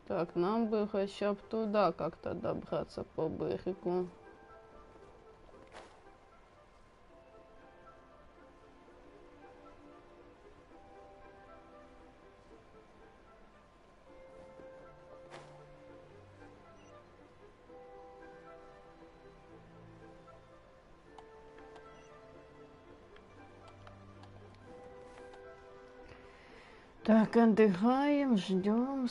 Так, нам бы хотя бы туда как-то добраться по берегу. Так, отдыхаем, ждем.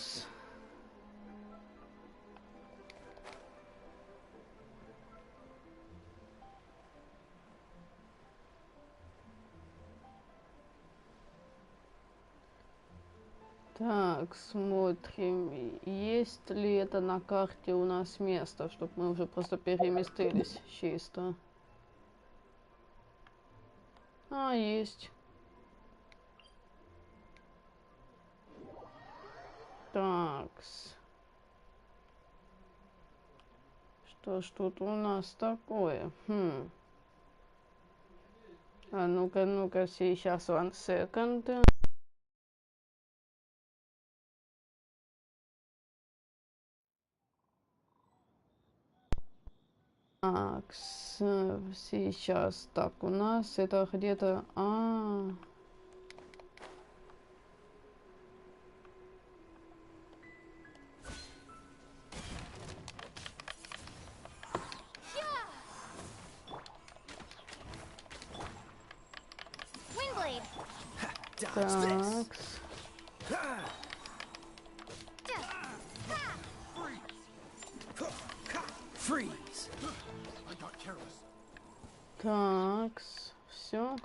Так, смотрим, есть ли это на карте у нас место, чтобы мы уже просто переместились чисто. А, есть. Такс. Что ж тут у нас такое? А ну-ка, ну-ка, сейчас one second. Так, сейчас так, у нас это где-то... Такс. Такс, все.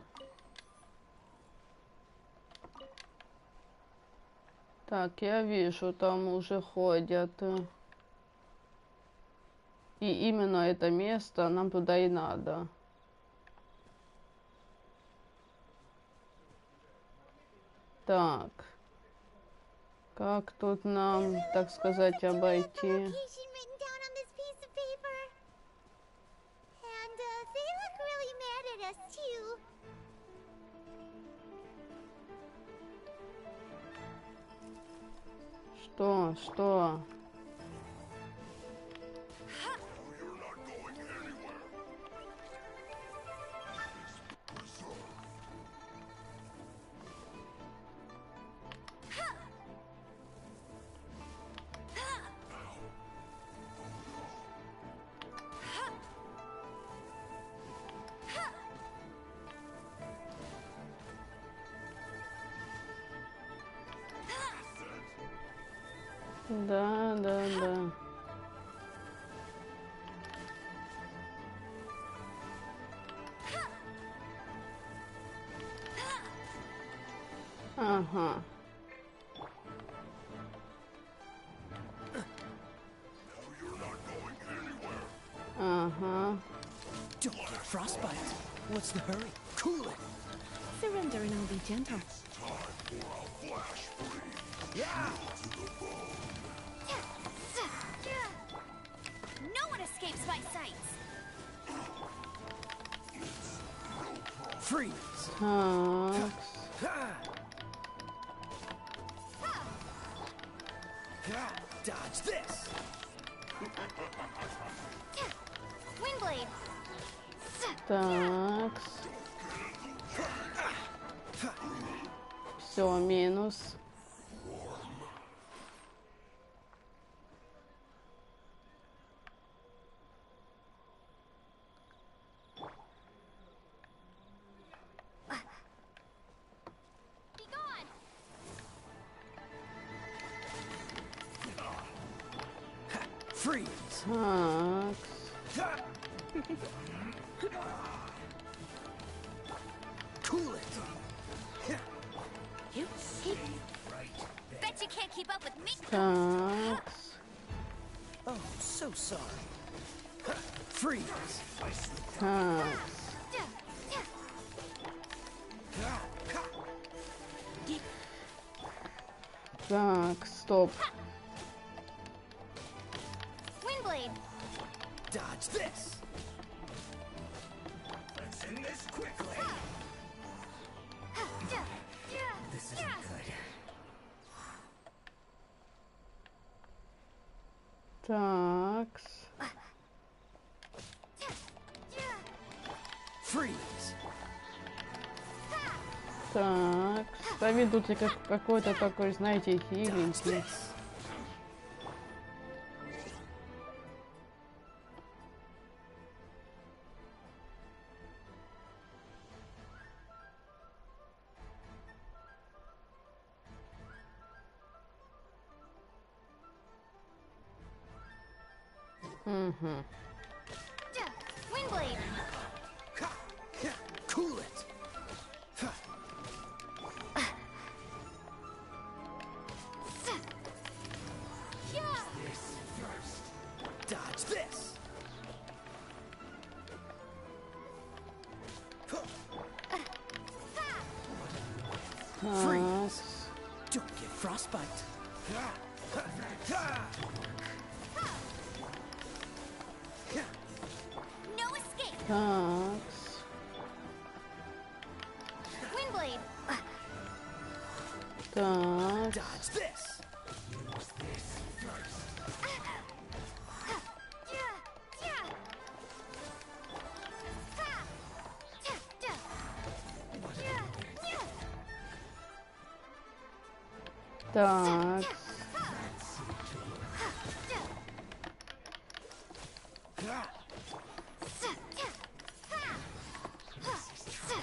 Так, я вижу, там уже ходят. И именно это место, нам туда и надо. Так. Как тут нам, так сказать, обойти? Что? Да. Ага. Ага. Don't get frostbite. What's the hurry? Cool it. Surrender and I'll be gentle. Yeah. No one escapes my sights. Freeze. Dodge this. Windblade. Так. Все, минус. Freeze. Так. Cool it. You bet you can't keep up with me. Так. Oh, so sorry. Freeze. Так. Так, стоп. Windblade. Dodge this. Let's end this quickly. This isn't good. Такс. Freeze. Так. Да ведут как какой-то такой, знаете, хиленький. Угу. Windblade. Cool it. Dodge this. Freeze. Don't get frostbite. No escape. Такс. Windblade. Так. Dodge this. Так.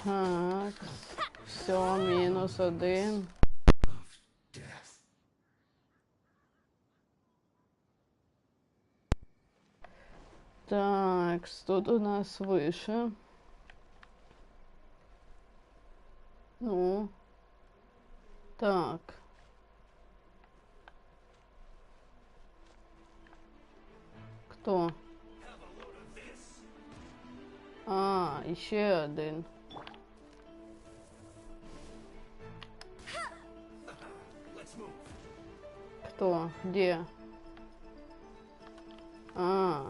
Так. Все, -1. Так, тут у нас выше. Ну. Так. Кто? А, еще один. Кто? Где? А.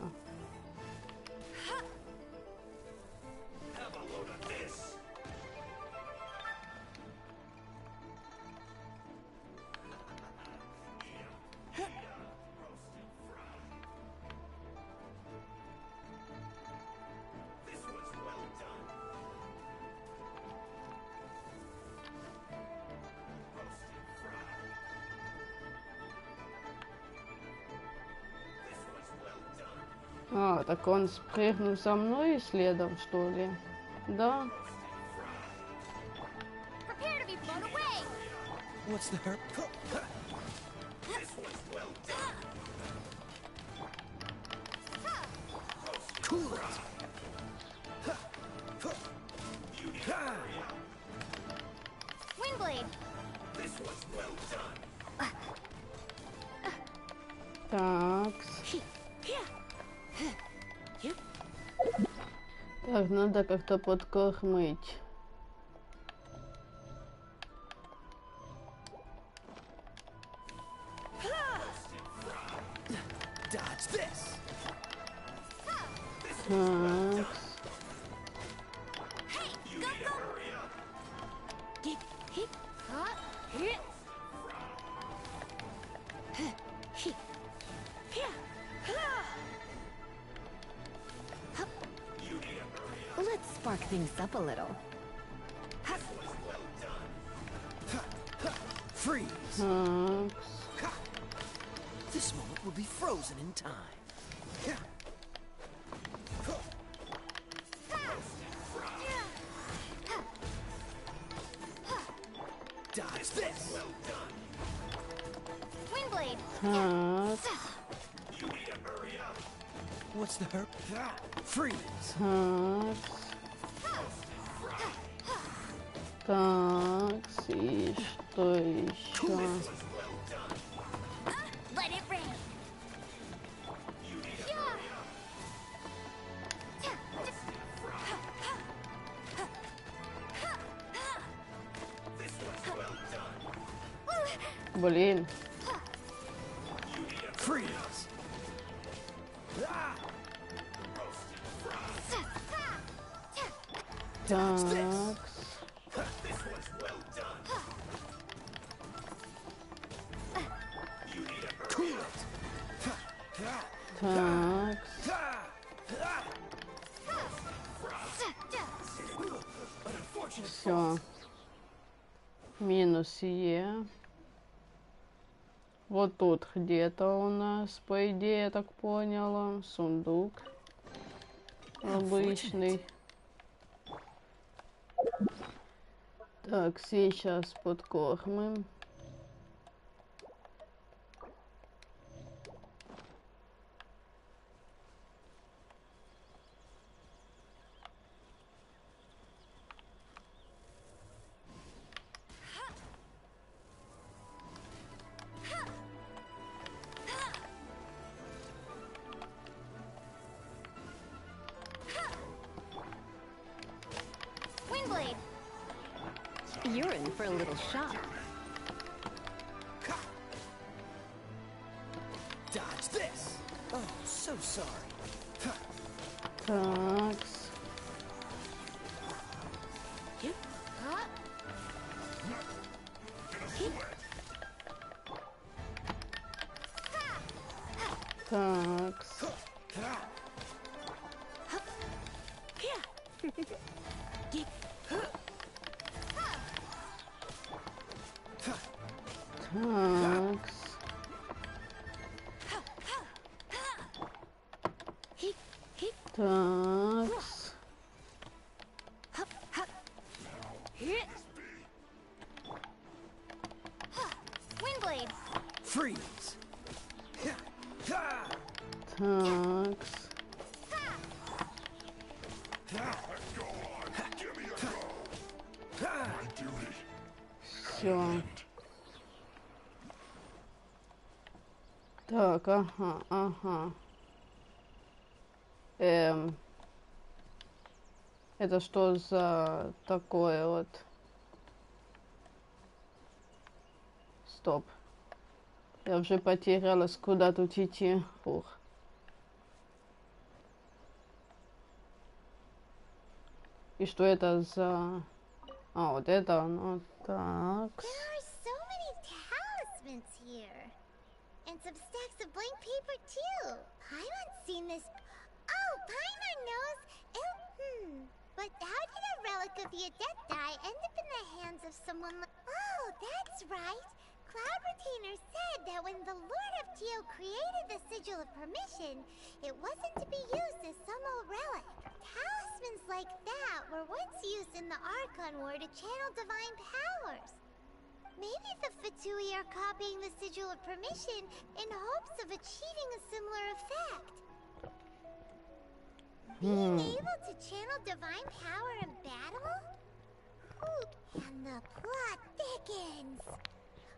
А, так он спрыгнул со мной следом, что ли? Да? Prepare to be blown away. What's the hurt? Cool it. Windblade. Такс. Так, надо как-то подкормить. Dodge this. Такс. Let's spark things up a little. Freeze. Такс. This moment will be frozen in time. Dodge this. Windblade. Такс. What's the hurt? Freeze. Такс. Такс. И что еще? Let it rain. Блин. Freeze. Такс. Cool it. Так. Все. Минус Е. Вот тут где-то у нас, по идее, я так поняла, сундук обычный. Так, сейчас подкормим. You're in for a little shock. Dodge this. Oh, so sorry. Такс. Такс. Такс. Такс. Windblade. Freeze. Такс. Все. Так, ага, ага. Это что за такое вот? Стоп. Я уже потерялась, куда тут идти. Фух. И что это за... А, вот это оно. Так. There are so many talismans here. And some stacks of blank paper too. Paimon's seen this. Oh, Paimon knows. But how did a relic of the Adepti end up in the hands of someone like... Oh, that's right. Cloud Retainer said that when the Lord of Geo created the Sigil of Permission, it wasn't to be used as some old relic. Talismans like that were once used in the Archon War to channel divine powers. Maybe the Fatui are copying the Sigil of Permission in hopes of achieving a similar effect. Being able to channel divine power in battle? Ooh, and the plot thickens.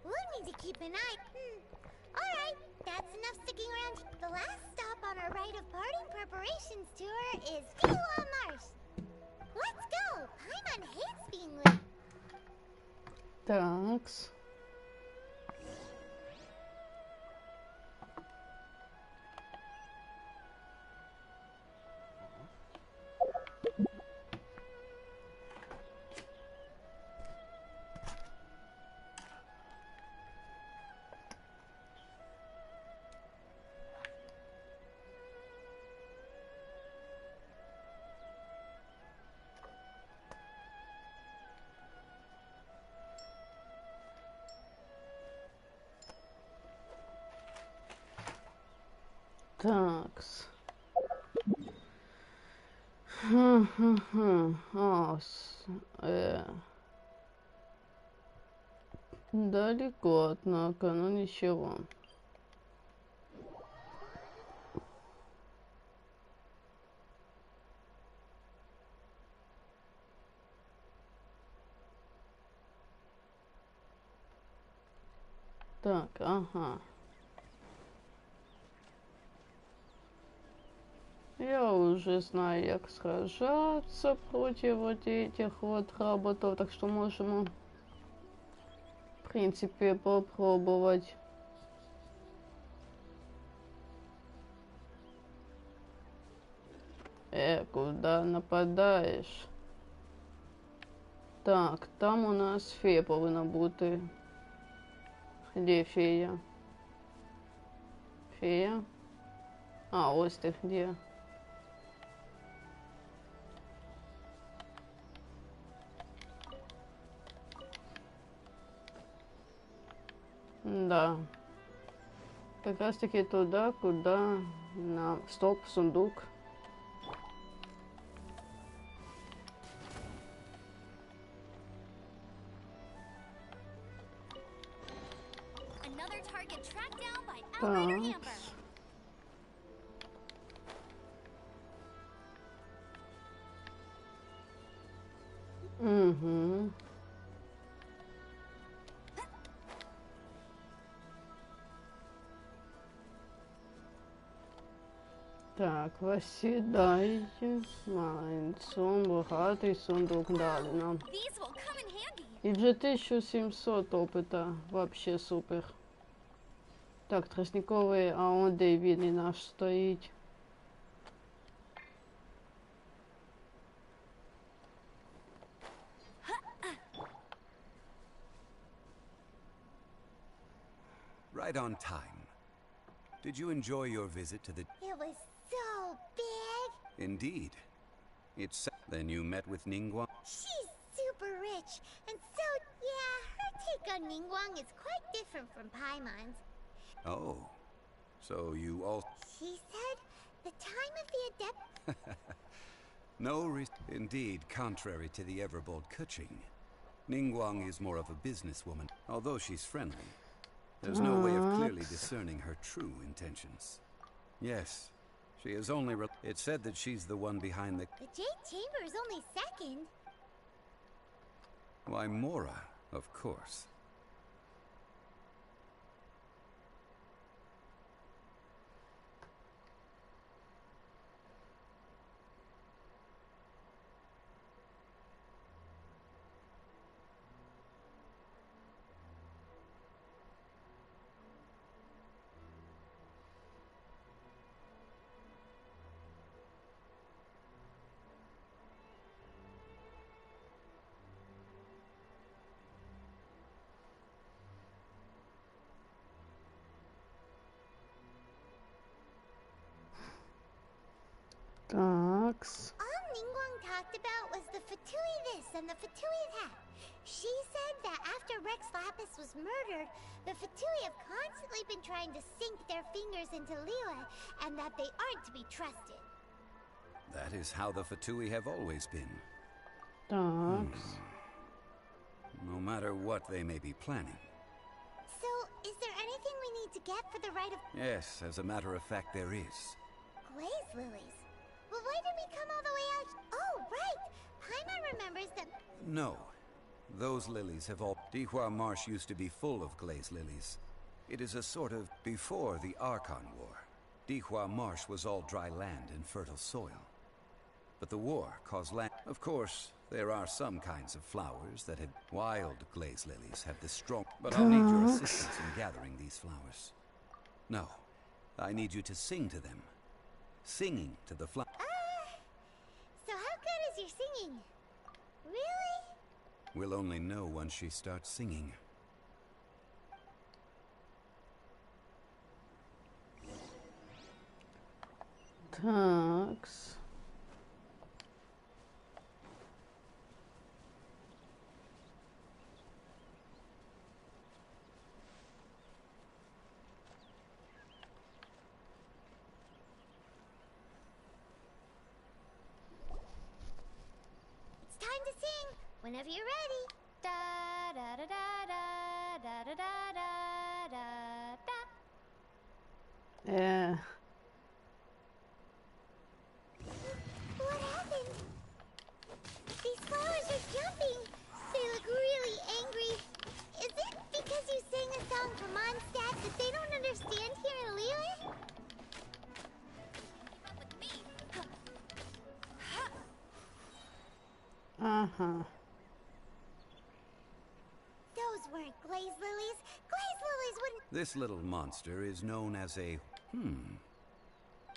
We'll need to keep an eye. Alright, that's enough sticking around. The last stop on our rite of parting preparations tour is Viwa Marsh. Let's go! Paimon hates being late. Такс. Такс. Далеко, однако, но ничего. Так, ага. Я уже знаю, как сражаться против вот этих вот роботов, так что можем, в принципе, попробовать. Куда нападаешь? Так, там у нас фея повинна бути. Где фея? Фея? А, ось ти где? Да. Как раз таки туда, куда нам... Стоп, сундук. Another target tracked down by Так. Outrider Amber. Угу. Так, восседайте. Майнцом, богатий сундук дали нам. These will come in handy. І вже 1700 опыта. Вообще супер. Так, тростниковий, а он де він наш стоїть. Right on time. Did you enjoy your visit to the... It was so big. Indeed. It's... Then you met with Ningguang? She's super rich, and so, yeah, her take on Ningguang is quite different from Paimon's. Oh. So you all... She said the time of the adept... No Indeed, contrary to the ever-bold Kuching, Ningguang is more of a businesswoman, although she's friendly. There's no way of clearly discerning her true intentions. Yes, she is only... It's said that she's the one behind the... The Jade Chamber is only second. Why, Mora, of course. Такс. All Ningguang talked about was the Fatui this and the Fatui that. She said that after Rex Lapis was murdered, the Fatui have constantly been trying to sink their fingers into Liyue, and that they aren't to be trusted. That is how the Fatui have always been. Такс. No matter what they may be planning. So, is there anything we need to get for the rite of Yes, as a matter of fact, there is. glaze lilies? Well, why did we come all the way out? Oh, right! Paimon remembers that... No. Those lilies have all... Dihua Marsh used to be full of glaze lilies. It is a sort of... Before the Archon War, Dihua Marsh was all dry land and fertile soil. But the war caused land... Of course, there are some kinds of flowers that have... Wild glaze lilies have the strong... But I'll need your assistance in gathering these flowers. No, I need you to sing to them. Singing to the flower... So how good is your singing? Really? We'll only know once she starts singing. Такс. It's time to sing. Whenever you're ready. Da da da da da da da da da da. What happened? These flowers are jumping. They look really angry. Is it because you sang a song for Mondstadt that they don't understand here in Liyue? Ага. Those weren't glaze lilies. Glaze lilies wouldn't... This little monster is known as a...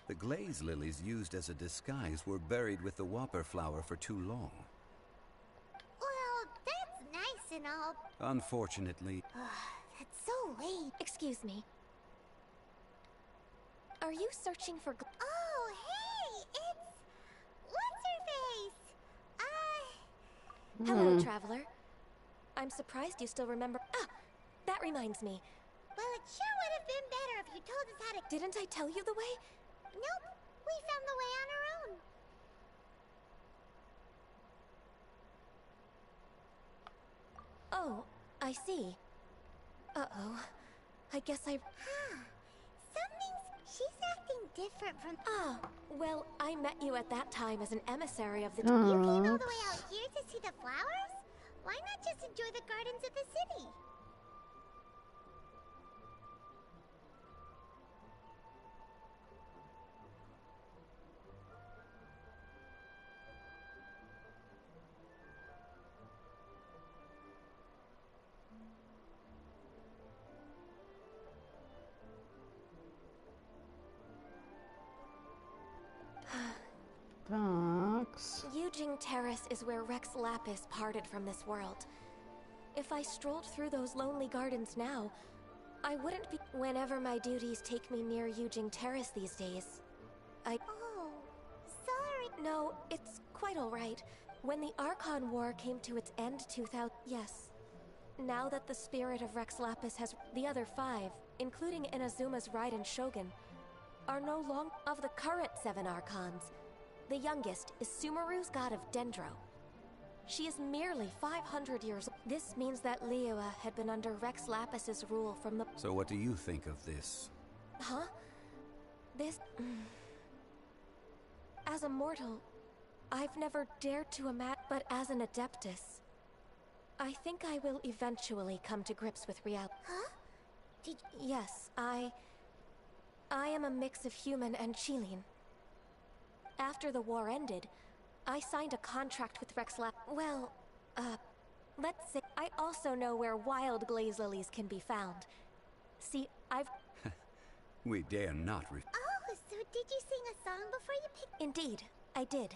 The glaze lilies used as a disguise were buried with the whopper flower for too long. Well, that's nice and all. Unfortunately... That's so late. Excuse me. Are you searching for? Oh, hey, it's what's her face? Hello, traveler. I'm surprised you still remember. Ah, that reminds me. Well, it sure would have been better if you told us how to. Didn't I tell you the way? Nope, we found the way on our own. Oh, I see. Uh-oh. I guess I... She's acting different from... Ah, well, I met you at that time as an emissary of the... You came all the way out here to see the flowers? Why not just enjoy the gardens of the city? Yujing Terrace is where Rex Lapis parted from this world. If I strolled through those lonely gardens now, I wouldn't be... Whenever my duties take me near Yujing Terrace these days, I... Oh, sorry. No, it's quite alright. When the Archon War came to its end 2000... Yes. Now that the spirit of Rex Lapis has... The other 5, including Inazuma's Raiden Shogun, are no longer... Of the current 7 Archons, the youngest is Sumeru's god of Dendro. She is merely 500 years old. This means that Liyue had been under Rex Lapis's rule from the... So what do you think of this? Huh? This... As a mortal, I've never dared to imagine... But as an Adeptus, I think I will eventually come to grips with reality. Huh? Yes, I am a mix of human and Qilin. After the war ended, I signed a contract with Rex Lap. Well, let's say I also know where wild glaze lilies can be found. See, I've... We dare not Oh, so did you sing a song before you picked... Indeed, I did.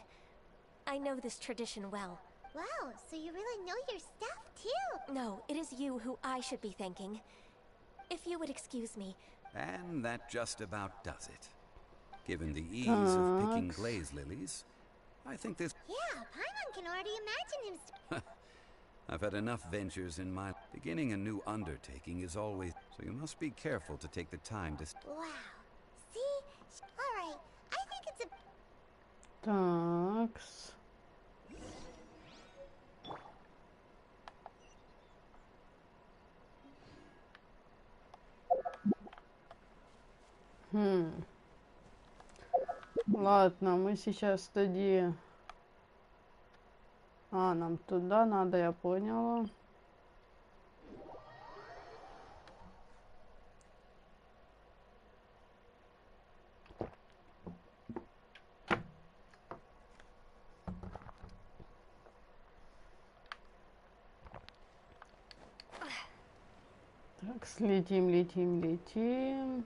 I know this tradition well. Wow, so you really know your stuff, too. No, it is you who I should be thanking. If you would excuse me. And that just about does it. Given the ease of picking glaze lilies, I think this... Yeah, Paimon can already imagine him... I've had enough ventures in my... Beginning a new undertaking is always... So you must be careful to take the time to... Wow. See? Alright, I think it's a... Такс. Ладно, мы сейчас в стадии... А, нам туда надо, я поняла. Так, летим, летим, летим.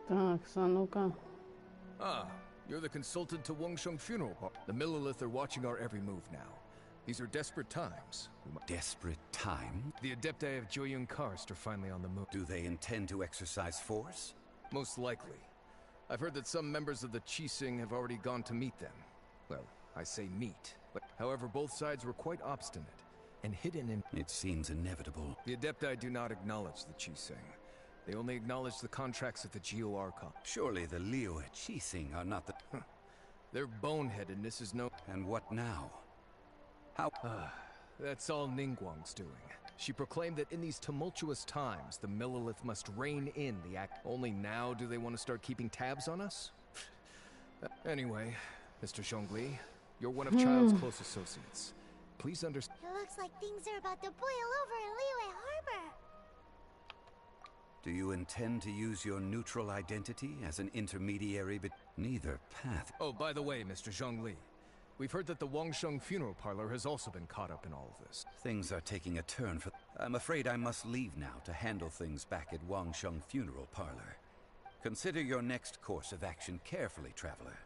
Так, а ну-ка. Ah, you're the consultant to Wangsheng funeral. The Millilith are watching our every move now. These are desperate times. Desperate time? The Adepti of Joyun Karst are finally on the move. Do they intend to exercise force? Most likely. I've heard that some members of the Qixing have already gone to meet them. Well, I say meet. But however, both sides were quite obstinate and hidden in... It seems inevitable. The Adepti do not acknowledge the Qixing. They only acknowledge the contracts of the Geo Archon. Surely the Liyue Qixing are not the... Their boneheadedness is no... And what now? How... That's all Ningguang's doing. She proclaimed that in these tumultuous times, the Millilith must rein in the act. Only now do they want to start keeping tabs on us? Anyway, Mr. Zhongli, you're one of Child's close associates. Please understand... It looks like things are about to boil over in Liyue Harbor. Do you intend to use your neutral identity as an intermediary but neither path? Oh, by the way, Mr. Zhongli, We've heard that the Wangsheng funeral parlor has also been caught up in all of this. Things are taking a turn for... I'm afraid I must leave now to handle things back at Wangsheng funeral parlor. Consider your next course of action carefully, traveler.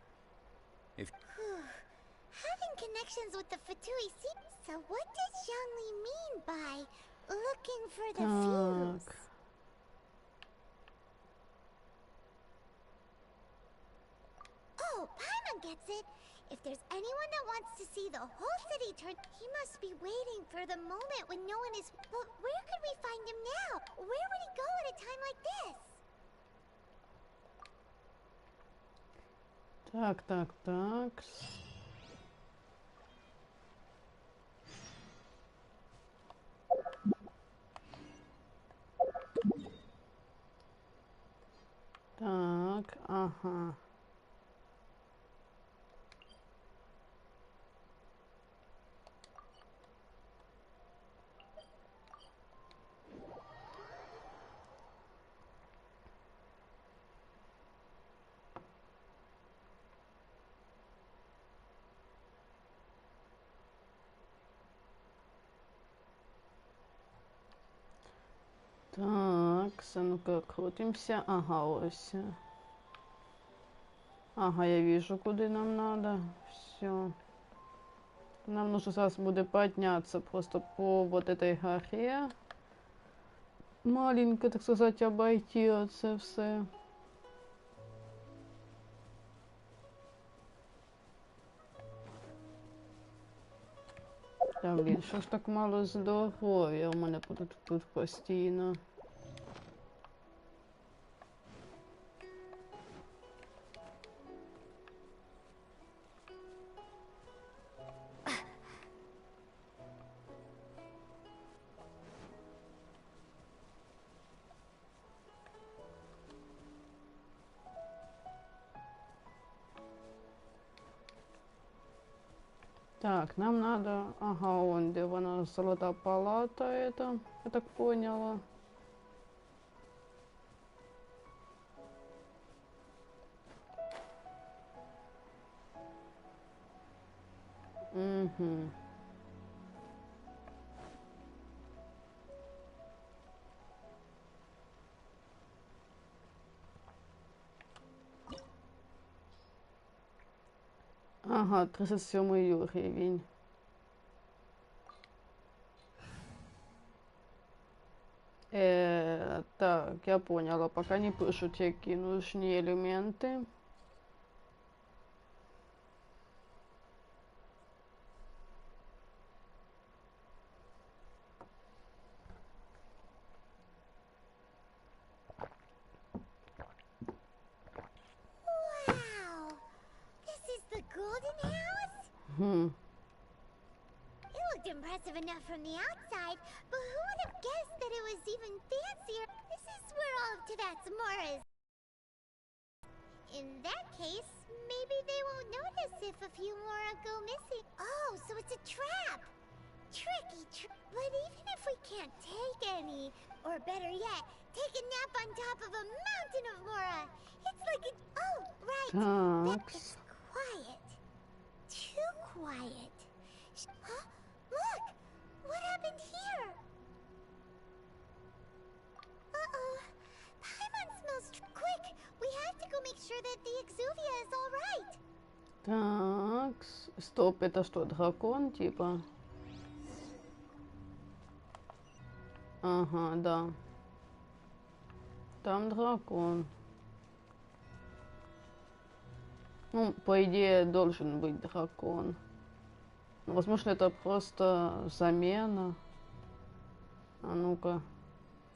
If... Having connections with the Fatui seems... So what does Zhangli mean by looking for the fuse? Oh, Paimon gets it. If there's anyone that wants to see the whole city turn, he must be waiting for the moment when no one is... But where could we find him now? Where would he go at a time like this? Так. Так, ага. Так, ну-ка, крутимся. Ага, ось. Ага, я вижу, куда нам надо. Все. Нам нужно сейчас будет подняться просто по вот этой горе. Маленько, так сказать, обойти оце все. Та, блін, що ж так мало здоров'я у мене тут постійно. Так, нам надо... Ага, вон, где вона, золотая палата это, я так поняла. Угу. Ага, 37 рівень. Так, я поняла. Пока не пишут, які нужні елементи. Wow! This is the Golden House? It looked impressive enough from the outside, but who would have guessed that it was even fancier? This is where all of Tibet's Mora is. In that case, maybe they won't notice if a few Mora go missing. Oh, so it's a trap! Tricky. But even if we can't take any, or better yet, take a nap on top of a mountain of Mora, it's like a... Oh, right. It's quiet. Too quiet. Huh? Look! What happened here? Uh-oh. Paimon smells... Quick! We have to go make sure that the Exuvia is all right. Так, стоп, это что, дракон, типа? Ага, да. Там дракон. Ну, по идее, должен быть дракон. Возможно, это просто замена. А ну-ка.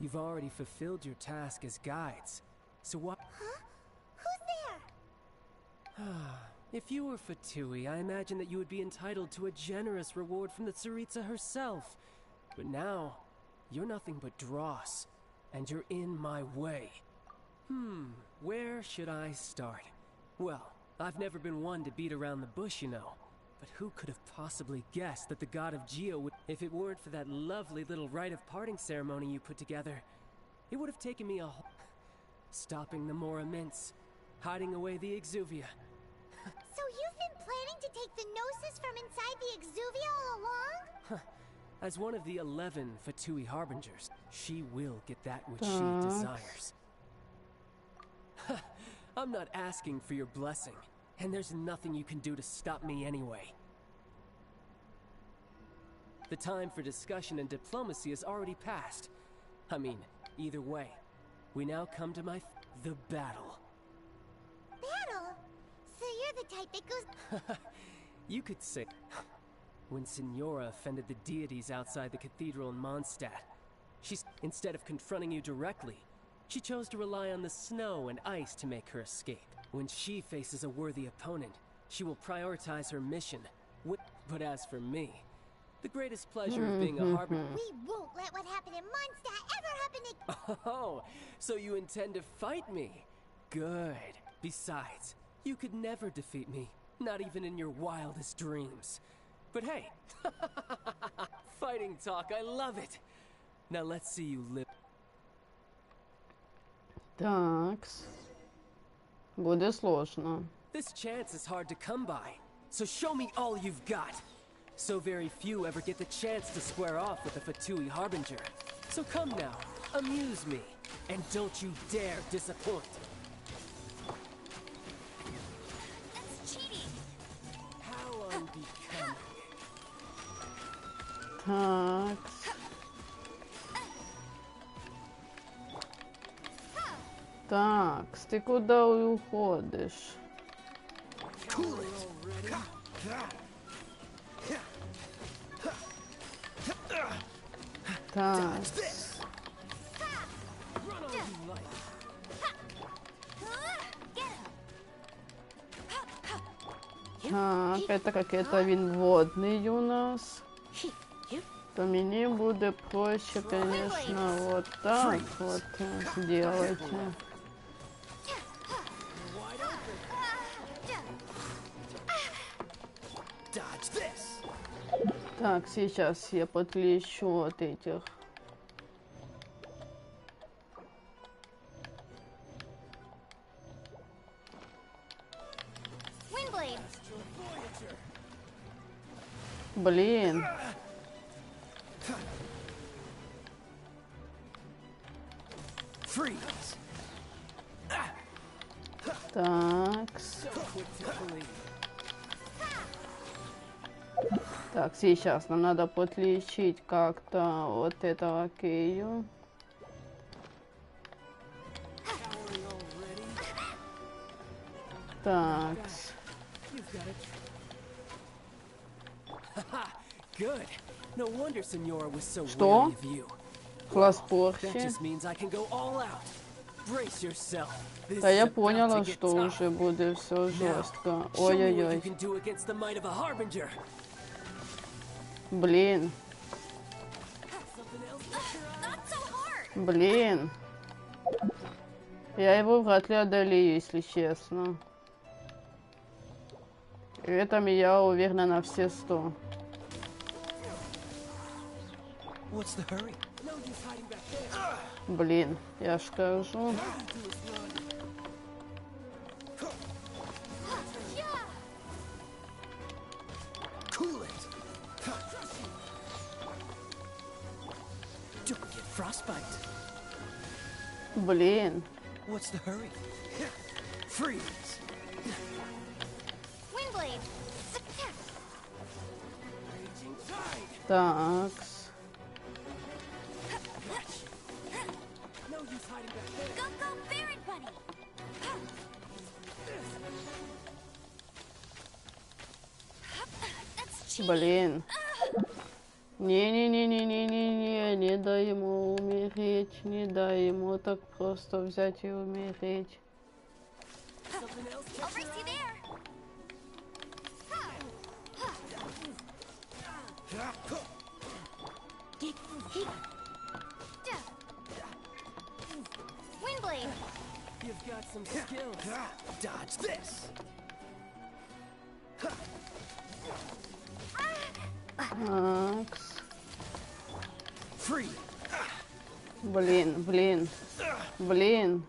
You've already fulfilled your task as guides. So what? Huh? Who's there? If you were Fatui, I imagine that you would be entitled to a generous reward from the Tsaritsa herself. But now, you're nothing but dross, and you're in my way. Where should I start? Well, I've never been one to beat around the bush, you know. But who could have possibly guessed that the god of Geo would... If it weren't for that lovely little rite of parting ceremony you put together, it would have taken me a whole... Stopping the Mora Mints, hiding away the Exuvia. So you've been planning to take the gnosis from inside the Exuvia all along? As one of the 11 Fatui Harbingers, she will get that which she desires. I'm not asking for your blessing, and there's nothing you can do to stop me anyway. The time for discussion and diplomacy has already passed. I mean, either way, we now come to the battle. Battle? So you're the type that goes... You could say... When Signora offended the deities outside the cathedral in Mondstadt, instead of confronting you directly, she chose to rely on the snow and ice to make her escape. When she faces a worthy opponent, she will prioritize her mission. But as for me, the greatest pleasure of being a harbinger... We won't let what happened in Mondstadt ever happen again! Oh, so you intend to fight me? Good. Besides, you could never defeat me, not even in your wildest dreams. But hey, fighting talk, I love it. Now let's see you live. Такс. Буде сложно. This chance is hard to come by, so show me all you've got. So very few ever get the chance to square off with a Fatui Harbinger. So come now, amuse me, and don't you dare disappoint. That's cheating. How unbecoming. Такс. Такс, ты куда уходишь? Так. Так, это какой-то він водний у нас. То мені буде проще, конечно, вот так вот делать. Так, сейчас я подлечу от этих. Блин. Такс. Так, сейчас нам надо подлечить как-то вот этого Кею. Так. Что? Класс порчи. Да я поняла, что уже будет все жестко. Ой-ой-ой. Блин. Блин. Я его вряд ли одолею, если честно. И в этом я уверена на все 100. Блин, я ж скажу. Блин. Такс. Блин. Не-не-не-не-не-не-не, не дай ему умереть, не дай ему так просто взять и умереть. Такс. Блин, блин, блин.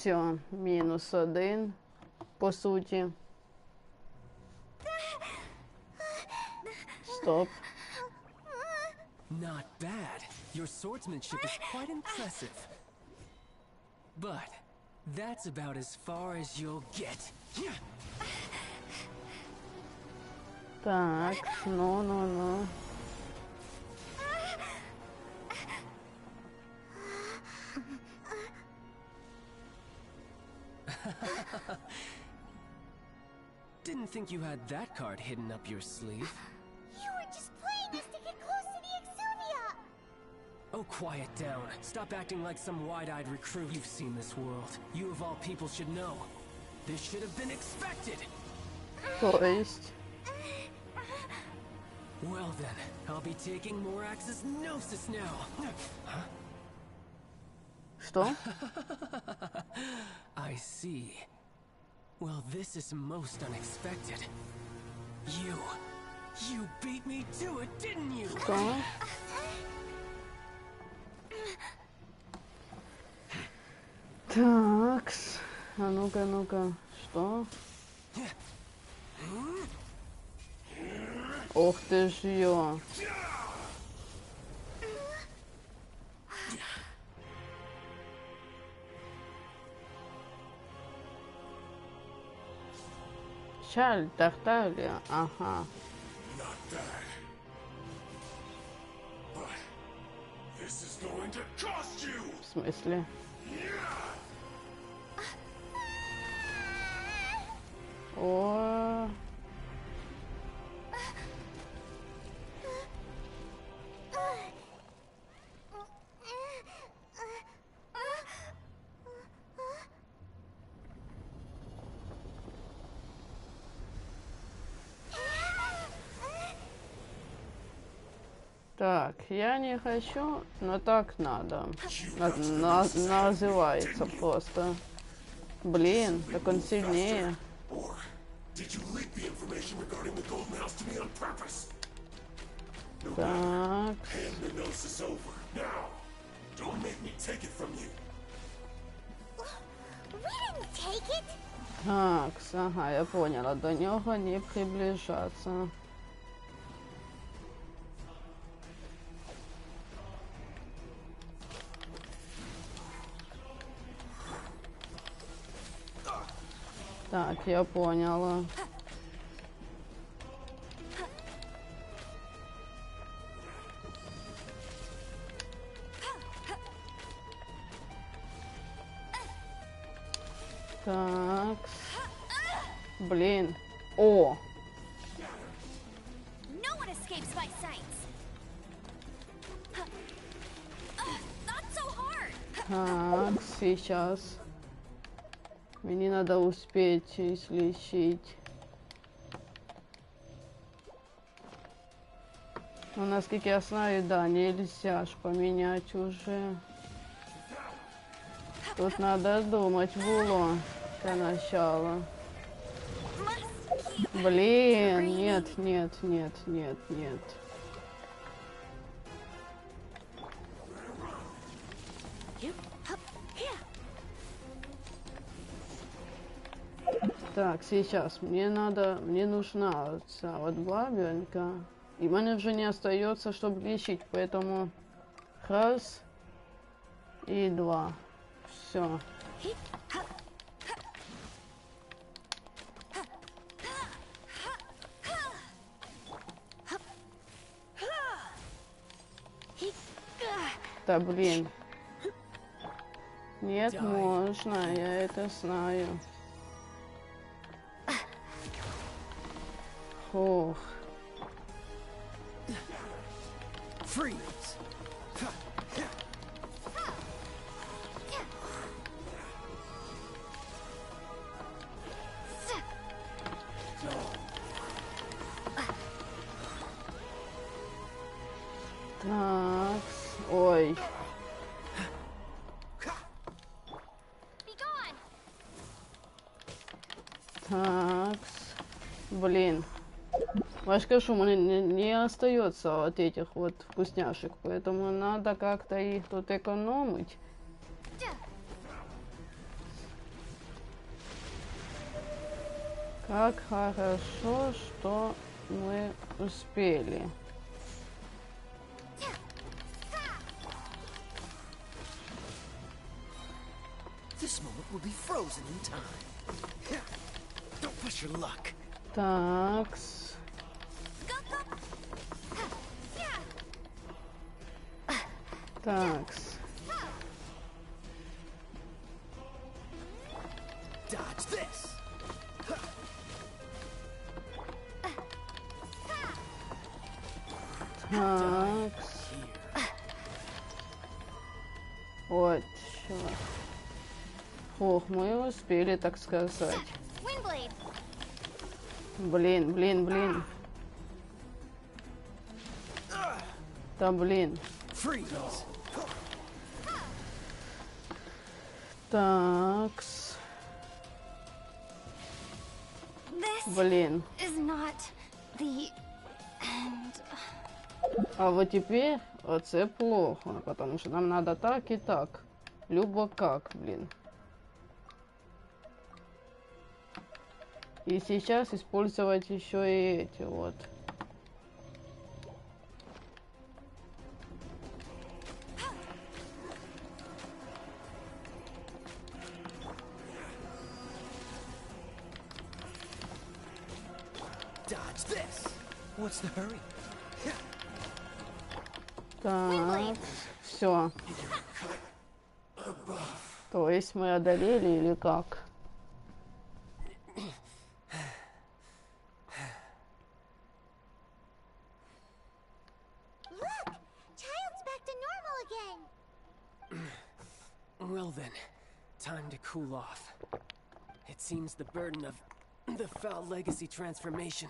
все, -1, по сути. Стоп. Not bad. Your swordsmanship is quite impressive. But that's about as far as you'll get. Так, ну. Didn't think you had that card hidden up your sleeve. You were just playing this to get close to the Exuvia! Oh, quiet down. Stop acting like some wide-eyed recruit. You've seen this world. You of all people should know. This should have been expected. То есть... Well then, I'll be taking Morax's gnosis now. Huh? Что? I see. Well, this is most unexpected. You beat me to it, didn't you? Что? Такс. А ну-ка. Что? Ох ты ж ё. Шаль, Тарталья, ага. В смысле? О. Так, я не хочу, но так надо. Называется просто. Блин, так он сильнее. Так. Так, ага, я поняла. До него не приближаться. Так, я поняла. Так. Блин. О! Так, сейчас. Мне надо успеть излечить. Но, насколько я знаю, да, нельзя ж поменять уже. Тут надо думать было для начала. Блин, нет. Так, сейчас мне нужна вот бабенка. И мне уже не остается, чтобы лечить, поэтому раз и два. Все. Да блин. Нет, можно, я это знаю. Ох. Так, ой. Так, блин. Я скажу, мне не остается вот этих вот вкусняшек, поэтому надо как-то их тут экономить. Как хорошо, что мы успели. This moment will be frozen in time. Don't push your luck. Такс. Такс. Dodge this. Такс. Вот, чё. Ох, мы успели, так сказать. Блин. Да блин. Такс. Блин. А вот теперь оце плохо, потому что нам надо так и так. Любо как, блин. И сейчас использовать еще и эти вот. What's the hurry? Так, все. То есть мы одолели или как? Well then, time to cool off. It seems the burden of the foul legacy transformation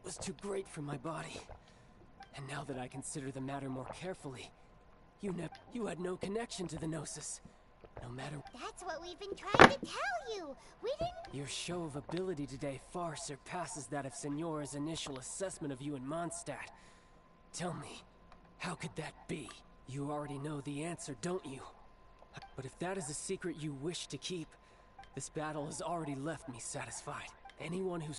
was too great for my body. And now that I consider the matter more carefully, you had no connection to the Gnosis. No matter... That's what we've been trying to tell you! We didn't... Your show of ability today far surpasses that of Senora's initial assessment of you in Mondstadt. Tell me, how could that be? You already know the answer, don't you? But if that is a secret you wish to keep, this battle has already left me satisfied. Anyone who's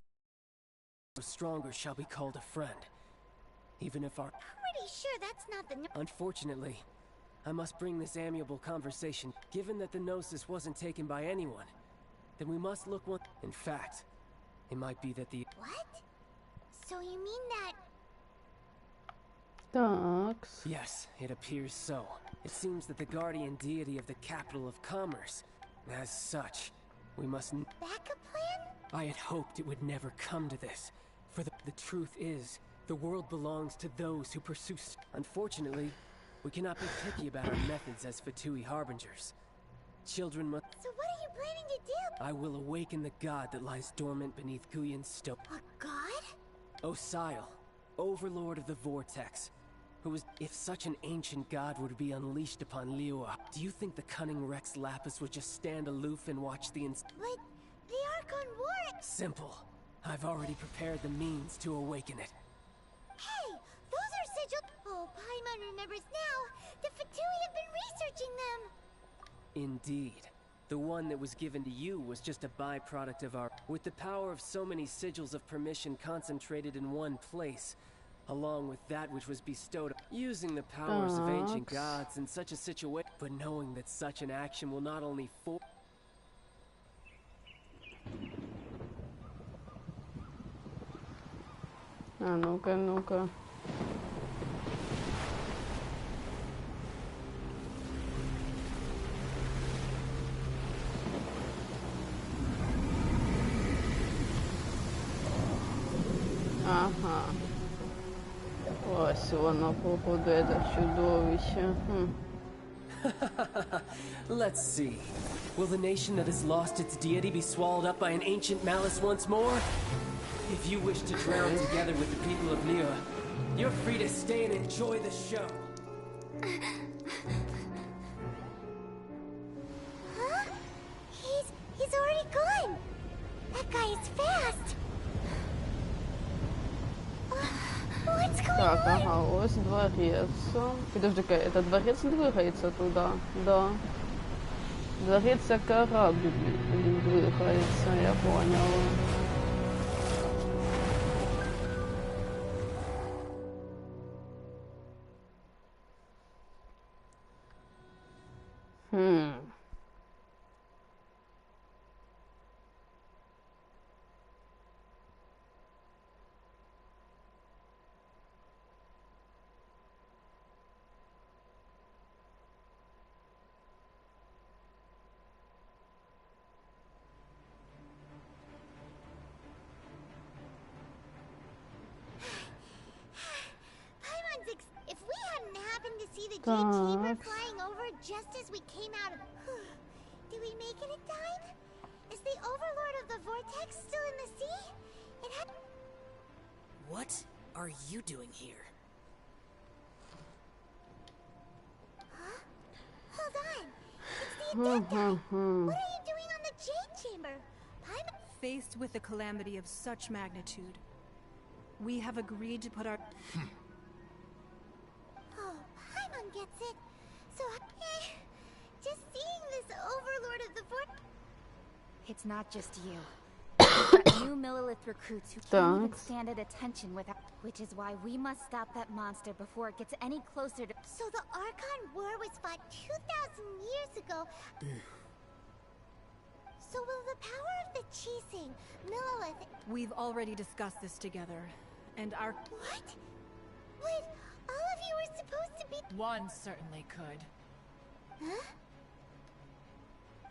stronger shall be called a friend. Even if our... Pretty sure that's not the... Unfortunately, I must bring this amiable conversation. Given that the Gnosis wasn't taken by anyone, then we must look one... In fact, it might be that the... What? So you mean that... Thanks. Yes, it appears so. It seems that the guardian deity of the capital of commerce. As such, we must... Backup plan? I had hoped it would never come to this. For the truth is, the world belongs to those who pursue... Unfortunately, we cannot be picky about our methods as Fatui harbingers. Children must... So what are you planning to do? I will awaken the god that lies dormant beneath Guyan's stone. A god? Osial, overlord of the vortex. Who was... If such an ancient god were to be unleashed upon Liyue, do you think the cunning Rex Lapis would just stand aloof and watch the But the Archon War... Simple. I've already prepared the means to awaken it. Hey! Those are sigils... Oh, Paimon remembers now! The Fatui have been researching them! Indeed. The one that was given to you was just a byproduct of our... With the power of so many sigils of permission concentrated in one place, along with that which was bestowed... Using the powers of ancient gods in such a situation... But knowing that such an action will not only for... А ну-ка, ну-ка. Ага. Ось воно, походу, это чудовище. Let's see. Will the nation that has lost its deity be swallowed up by an ancient malice once more? If you wish to drown together with the people of Liyue, you're free to stay and enjoy the show. Huh? He's already gone! That guy is fast! What's going Так, on? ага, ось дворец. Подожди-ка, это дворец двигается туда? Да. Дворец корабль двигается, я понял. see the G-Chamber flying over just as we came out of... Did we make it in time? Is the Overlord of the Vortex still in the sea? It had... What are you doing here? Huh? Hold on. It's the Adepti. What are you doing on the J-Chamber? Faced with a calamity of such magnitude, we have agreed to put our... Oh, Paimon gets it. So, just seeing this Overlord of the Vortex... It's not just you. We've got new Millilith recruits who can't even stand at attention without... Which is why we must stop that monster before it gets any closer to... So the Archon War was fought 2,000 years ago. So will the power of the Chising, Millilith... We've already discussed this together, and our... What? Wait, all of you were supposed to be... One certainly could. Huh?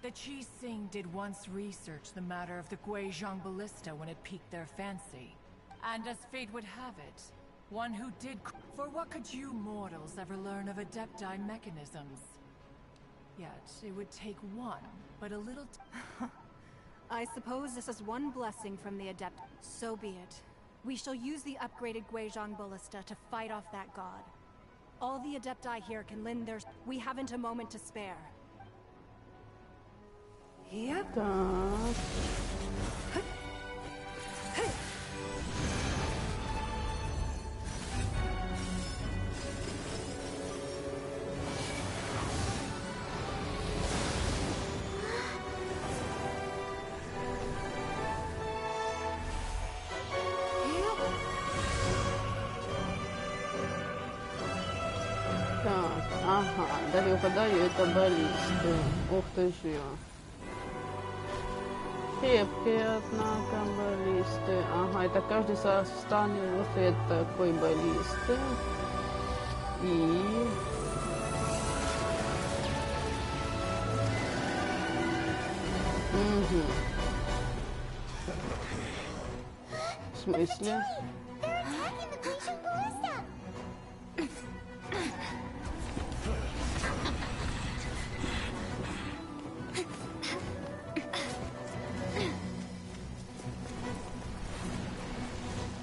The Qi-Sing did once research the matter of the Guizhong Ballista when it piqued their fancy. And as fate would have it, one who did... For what could you mortals ever learn of Adepti mechanisms? Yet, it would take one, but a little... I suppose this is one blessing from the Adept. So be it. We shall use the upgraded Guizhong Ballista to fight off that god. All the Adepti here can lend their... We haven't a moment to spare. Yep. Так, ага, дали угадаю, это баллисты. Ух ты ж я. Крепкие, однако, баллисты. Ага, это каждый состав вот такой баллисты. И... Угу. В смысле?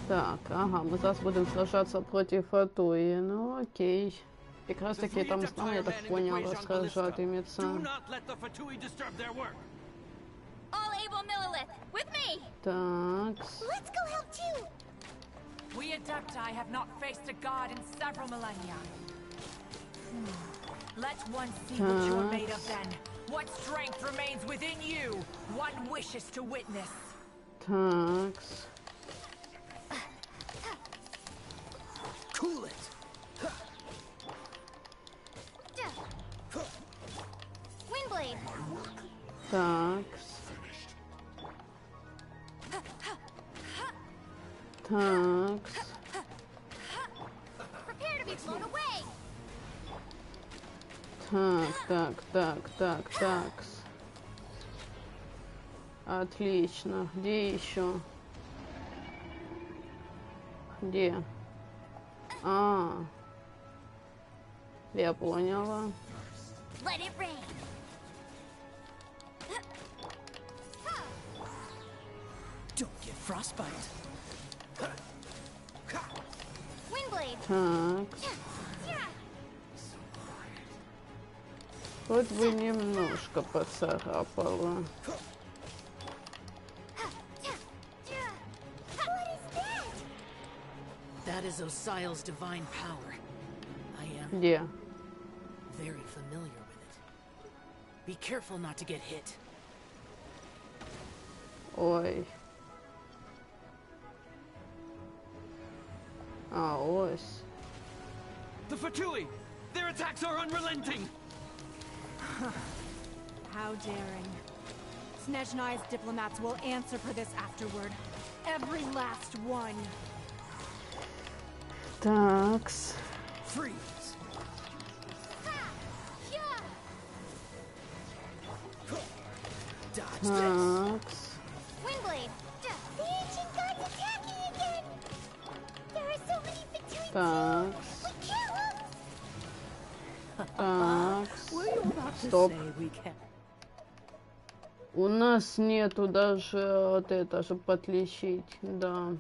Так, ага, мы зараз будем сражаться против Атуи. Ну окей. Как раз таки там с нами, я так понял, сражатимется. Так. We Adepti have not faced a god in several millennia. Let one see what you are made of then. What strength remains within you. One wishes to witness. Такс. Cool it. Windblade. Такс. Такс. Prepare to be blown away. Так. Отлично. Где еще? Где? А, я поняла. Let it rain. Don't get frostbite. Windblade. Так. Хоть бы немножко поцарапала. That is Osial's divine power. I am Где? very familiar with it. Be careful not to get hit. Ой. А, ось. The Fatui! Their attacks are unrelenting! How daring. Snezhnai's diplomats will answer for this afterward. Every last one. Такс. Freeze. Dodge this. Такс. Windblade. The ancient god's attacking again! There are so many Fatui Такс. We can't lose! Так, стоп. У нас нету даже вот это, чтобы отличить, да.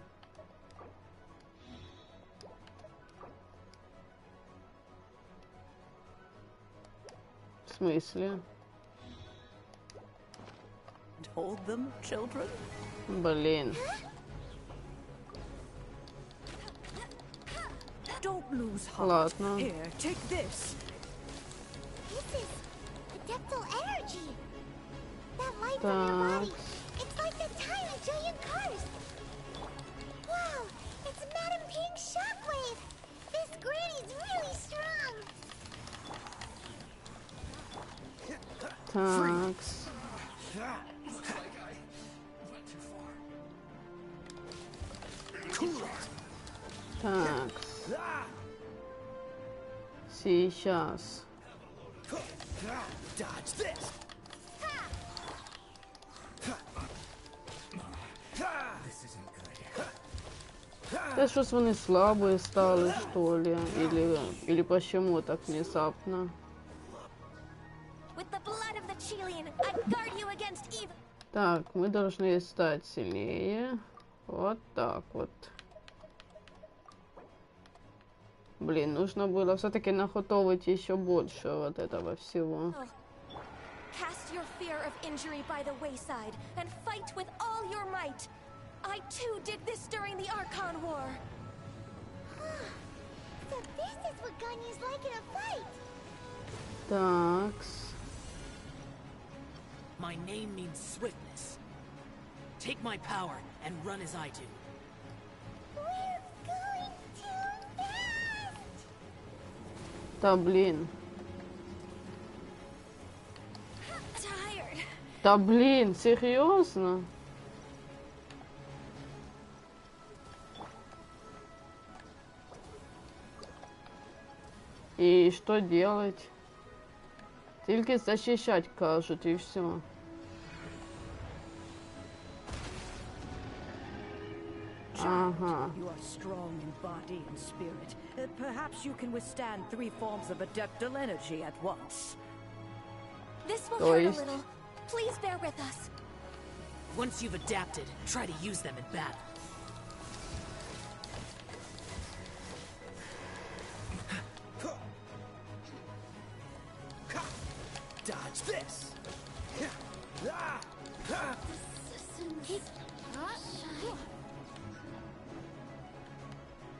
В смысле? Блин. Ладно. This is adeptal energy. That light from your body. It's like the tiny giant cars. Wow, it's Madam Pink's shockwave. This granny's really strong. Такс. Такс. Сейчас. Это что-то они слабые стали, что ли? Или почему так внезапно? Так, мы должны стать сильнее. Вот так вот. Блин, нужно было все-таки наготовить еще больше вот этого всего. Cast your fear of injury by the wayside and fight with all your might. I too did this during the Archon War. So this is what Ganya's like in a fight. Такс. My name means swiftness. Take my power and run as I do. We're going too fast. Да блин. Tired. Да блин, серьезно? И что делать? Только защищать кажут, и все. Ага. You are strong in body and spirit. Perhaps you can withstand 3 forms of adeptal energy at once. This will hurt a little. Please bear with us. Once you've adapted, try to use them in battle. Dodge this!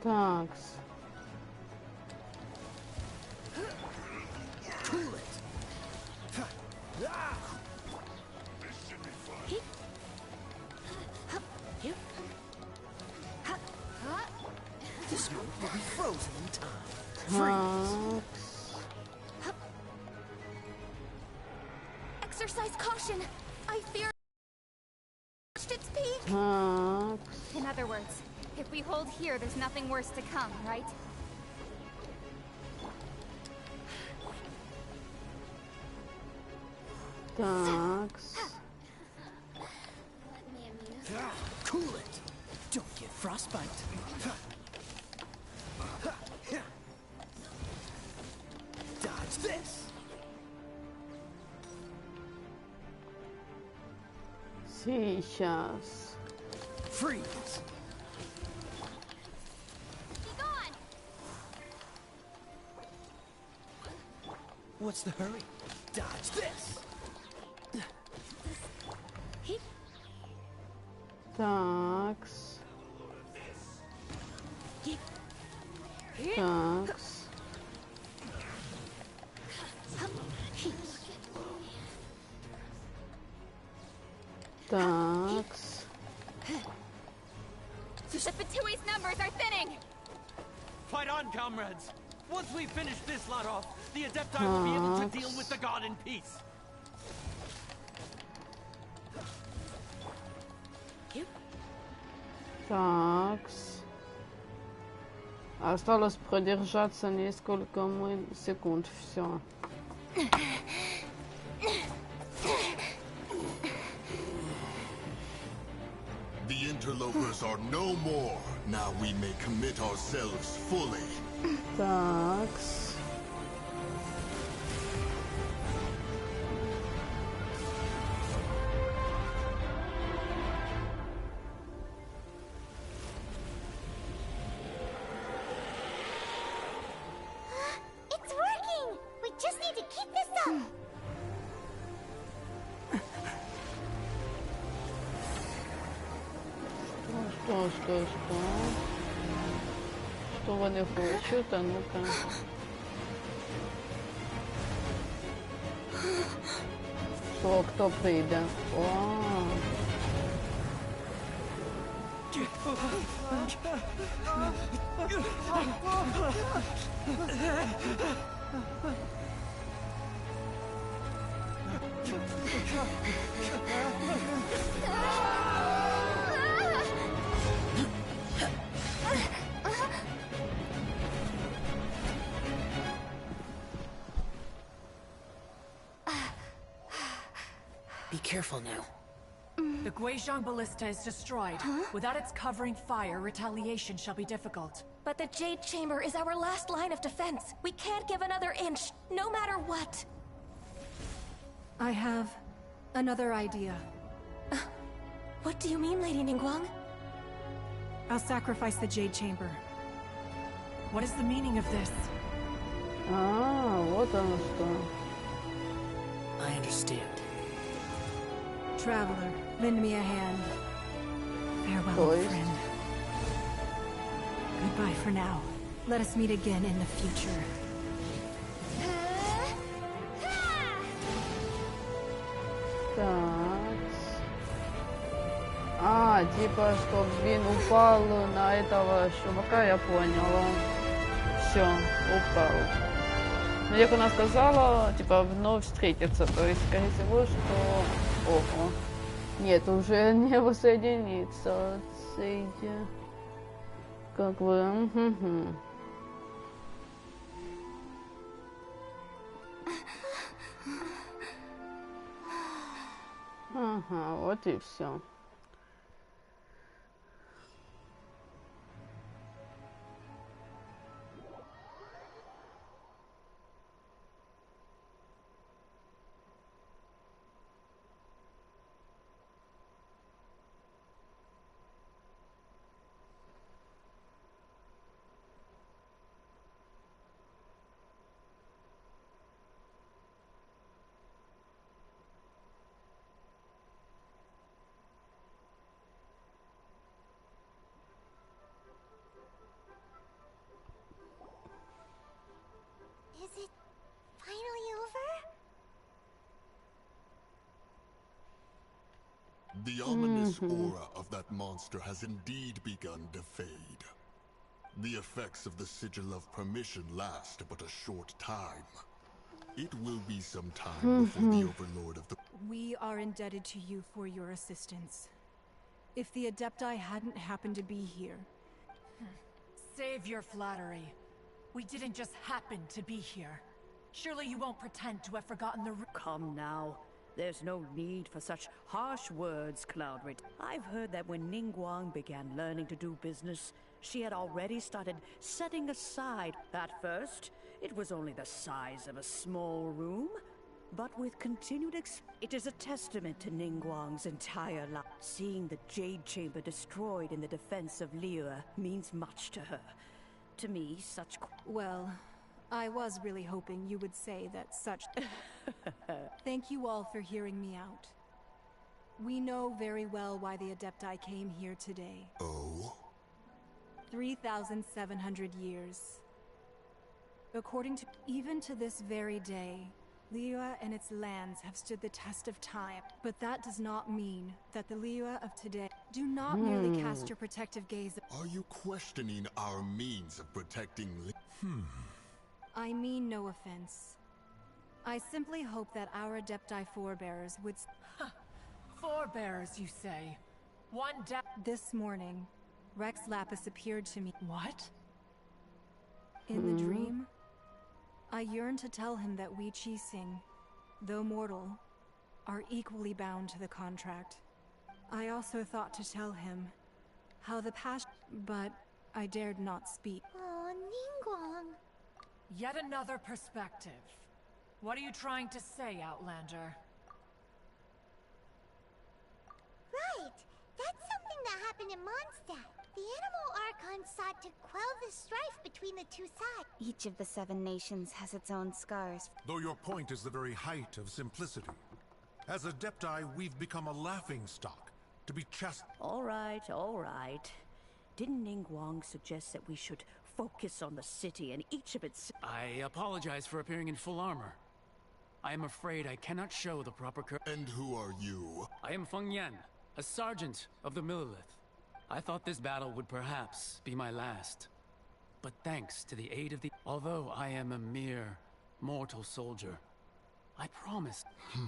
Такс. Cool it! This one will be frozen in time. Exercise caution. I fear its peak. In other words, if we hold here, there's nothing worse to come, right? Такс. Cool it! Don't get frostbite. Dodge this! Сейчас. Freeze! What's the hurry? Dodge this! Такс. Такс. Такс. The Fatui's numbers are thinning! Fight on, comrades! Once we finish this lot off, the Adepti will be able to deal with the god in peace. Такс. Осталось продержаться несколько секунд. Все. The interlopers are no more. Now we may commit ourselves fully. Такс. что? Что вони хочуть? А ну-ка. Що, хто прийде? О. Be careful now. The Guizhong Ballista is destroyed. Without its covering fire, retaliation shall be difficult. But the Jade Chamber is our last line of defense. We can't give another inch, no matter what. I have another idea. What do you mean, Lady Ningguang? I'll sacrifice the Jade Chamber. What is the meaning of this? Вот оно что. I understand. Traveler, lend me a hand. Farewell, old friend. Goodbye for now. Let us meet again in the future. Так. Типа, чтоб Вин упал на этого чувака, я поняла. Все, упал. Но как она сказала, типа, вновь встретиться. То есть, скорее всего, что... Ого. Нет, уже не воссоединиться. Отсейди. Как бы... Ага, вот и все. Is it finally over? The ominous aura of that monster has indeed begun to fade. The effects of the sigil of permission last but a short time. It will be some time before the overlord of the... We are indebted to you for your assistance. If the Adepti hadn't happened to be here... Save your flattery. We didn't just happen to be here. Surely you won't pretend to have forgotten the... Come now. There's no need for such harsh words, Cloudred. I've heard that when Ningguang began learning to do business, she had already started setting aside. At first, it was only the size of a small room, but with continued it is a testament to Ningguang's entire life. Seeing the Jade Chamber destroyed in the defense of Liyue means much to her. To me, such... Well, I was really hoping you would say that such... Thank you all for hearing me out. We know very well why the Adepti came here today. Oh? 3,700 years. According to... Even to this very day, Liyue and its lands have stood the test of time. But that does not mean that the Liyue of today... Do not merely cast your protective gaze... Are you questioning our means of protecting I mean no offense. I simply hope that our Adepti forebears would... Forebears, you say? One This morning, Rex Lapis appeared to me. What? In the dream, I yearned to tell him that we Qixing, though mortal, are equally bound to the contract. I also thought to tell him how the past... But I dared not speak. Oh, Ningguang. Yet another perspective. What are you trying to say, Outlander? Right. That's something that happened in Mondstadt. The Animal Archon sought to quell the strife between the two sides. Each of the 7 nations has its own scars. Though your point is the very height of simplicity. As Adepti, we've become a laughingstock, to be chastised. All right, all right. Didn't Ningguang suggest that we should focus on the city and each of its... I apologize for appearing in full armor. I am afraid I cannot show the proper And who are you? I am Feng Yan, a sergeant of the Millilith. I thought this battle would perhaps be my last. But thanks to the aid of the... Although I am a mere mortal soldier, I promise... Huh?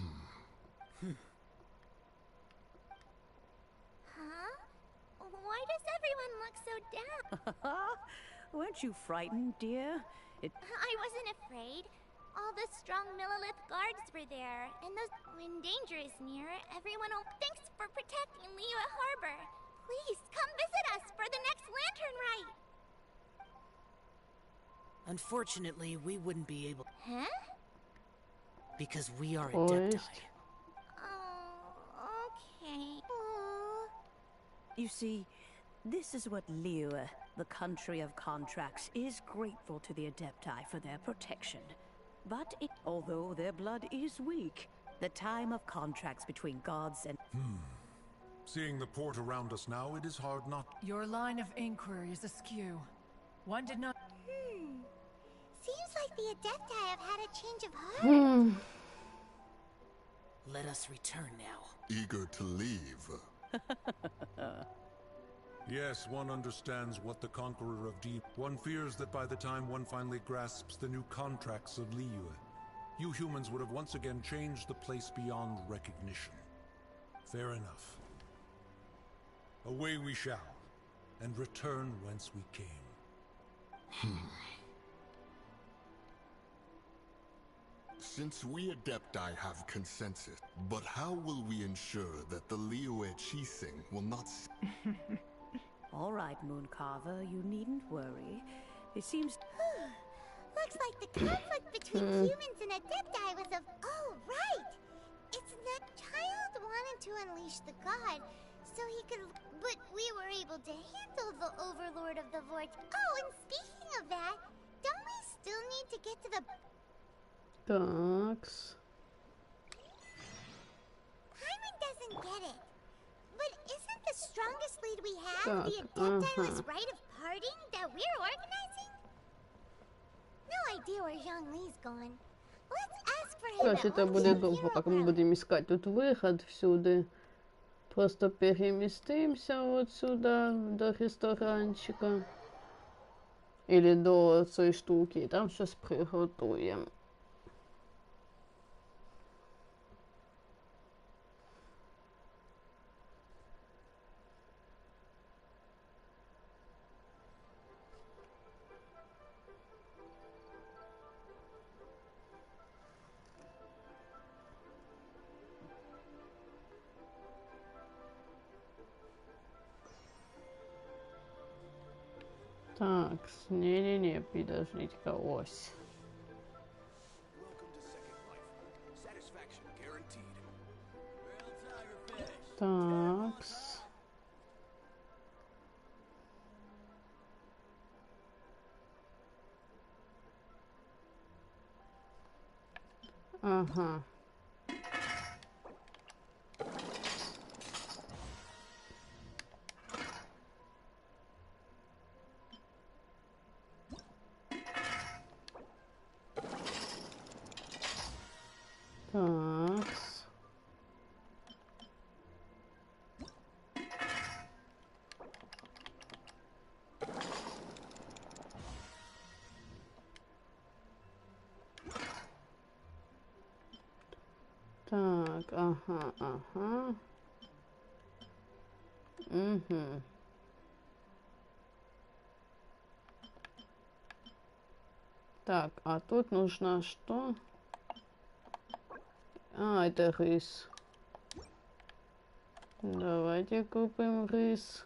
Why does everyone look so down? Weren't you frightened, dear? I wasn't afraid. All the strong Millilith guards were there, and when danger is near, everyone thanks for protecting Liyue Harbor. Please, come visit us for the next lantern rite. Unfortunately, we wouldn't be able... Huh? Because we are Adepti. Oh, okay. You see, this is what Liyue, the country of contracts, is grateful to the Adepti for their protection. But although their blood is weak, the time of contracts between gods and... Seeing the port around us now, it is hard not... Your line of inquiry is askew. One did not... Seems like the Adepti have had a change of heart. Let us return now. Eager to leave. Yes, one understands what the Conqueror of Deep... One fears that by the time one finally grasps the new contracts of Liyue, you humans would have once again changed the place beyond recognition. Fair enough. Away we shall, and return whence we came. Since we Adepti have consensus, but how will we ensure that the Liyue Qixing will not... All right, Mooncarver, you needn't worry. It seems... Looks like the conflict between humans and Adepti was of... Oh, right! It's that child wanted to unleash the god, so he could... But we were able to handle the Overlord of the Vortex. Oh, and speaking of that, don't we still need to get to the... Thanks. Hyman doesn't get it. But isn't the strongest lead we have the Adepti-less rite of parting that we're organizing? No idea where Zhongli's gone. Let's ask for him. Короче, это будет долго, как мы будем искать тут выход всюду. Просто переместимся вот сюда, до ресторанчика. Или до той штуки, и там сейчас приготовим. Так, не-не-не, подождите-ка, ось. Такс. Ага. Такс. Так, ага. Угу. Так, а тут нужно что? А, это рис. Давайте купим рис.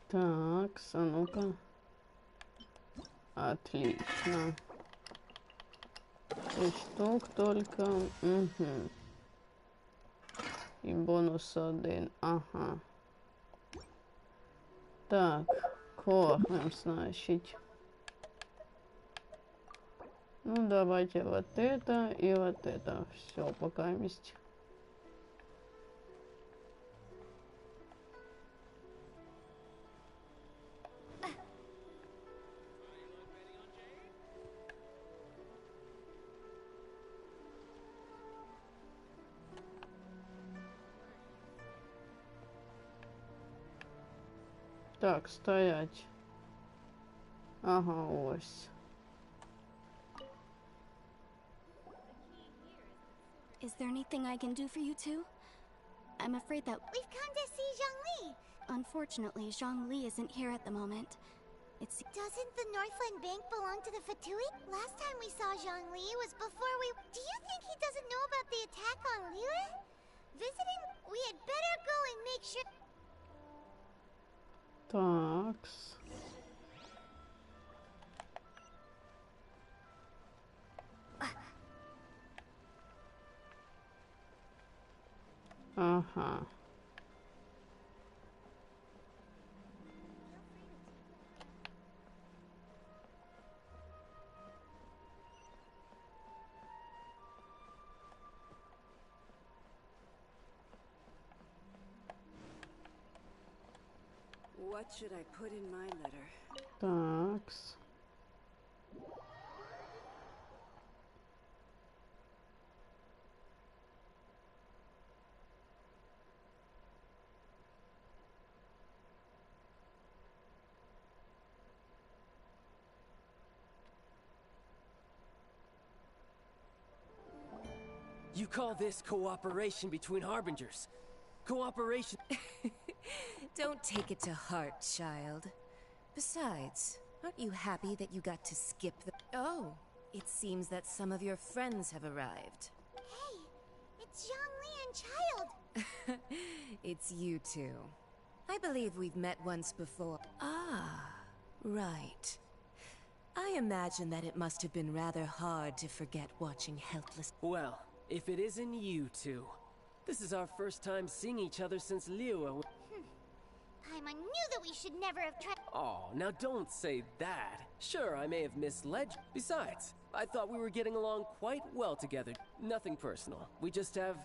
Так, а ну-ка. Отлично. 6 штук только. Угу. І бонус 1. Ага. Так, кормим, значит. Ну, давайте вот это и вот это. Все, пока вместе. Так, стоять. Ага, ось. Is there anything I can do for you two? I'm afraid that we've come to see Zhongli. Unfortunately, Zhongli isn't here at the moment. Doesn't the Northland Bank belong to the Fatui? Last time we saw Zhongli was before we... Do you think he doesn't know about the attack on Liyue? Visiting? We had better go and make sure... Такс. Ага. What should I put in my letter? Такс. You call this cooperation between harbingers? Cooperation... Don't take it to heart, child. Besides, aren't you happy that you got to skip the... Oh, it seems that some of your friends have arrived. Hey, it's Zhongli and Child. It's you two. I believe we've met once before. Ah, right. I imagine that it must have been rather hard to forget watching helpless... Well, if it isn't you two. This is our first time seeing each other since Liyue... I knew that we should never have tried... Oh, now don't say that. Sure, I may have misled you. Besides, I thought we were getting along quite well together. Nothing personal. We just have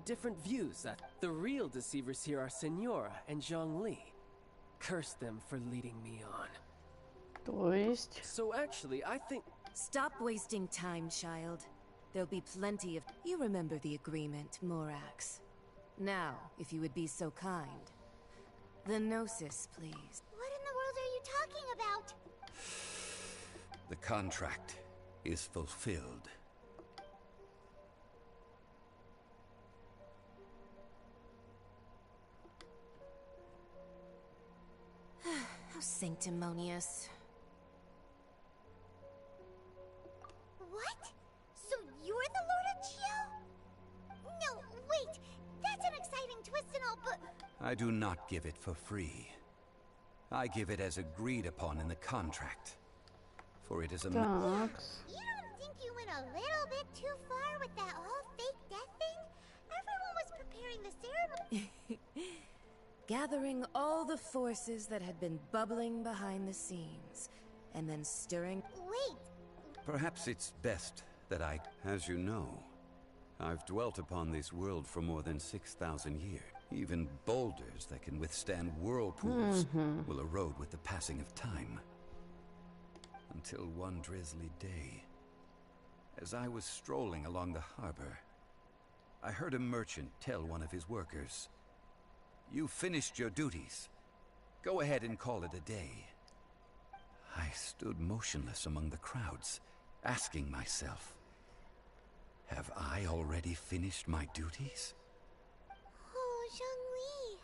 different views. The real deceivers here are Senora and Zhongli. Curse them for leading me on. То есть... So actually, I think... Stop wasting time, child. There'll be plenty of... You remember the agreement, Morax. Now, if you would be so kind. The Gnosis, please. What in the world are you talking about? The contract is fulfilled. How sanctimonious. What? So you're the Lord of Geo? No, wait. That's an exciting twist and all, but... I do not give it for free. I give it as agreed upon in the contract. For it is a... You don't think you went a little bit too far with that whole fake death thing? Everyone was preparing the ceremony. Gathering all the forces that had been bubbling behind the scenes, and then stirring... Wait! Perhaps it's best that I... As you know, I've dwelt upon this world for more than 6,000 years. Even boulders that can withstand whirlpools will erode with the passing of time. Until one drizzly day, as I was strolling along the harbor, I heard a merchant tell one of his workers, "You finished your duties. Go ahead and call it a day." I stood motionless among the crowds, asking myself, have I already finished my duties? Oh, Zhongli.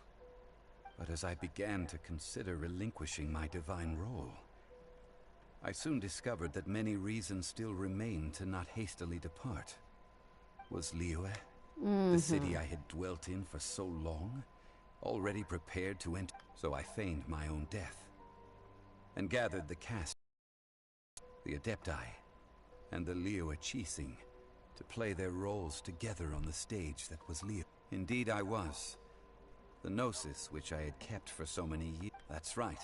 But as I began to consider relinquishing my divine role, I soon discovered that many reasons still remained to not hastily depart. Was Liyue, the city I had dwelt in for so long, already prepared to enter? So I feigned my own death, and gathered the cast, the Adepti, and the Liyue Chising, to play their roles together on the stage that was Liyue. Indeed I was. The Gnosis, which I had kept for so many years. That's right.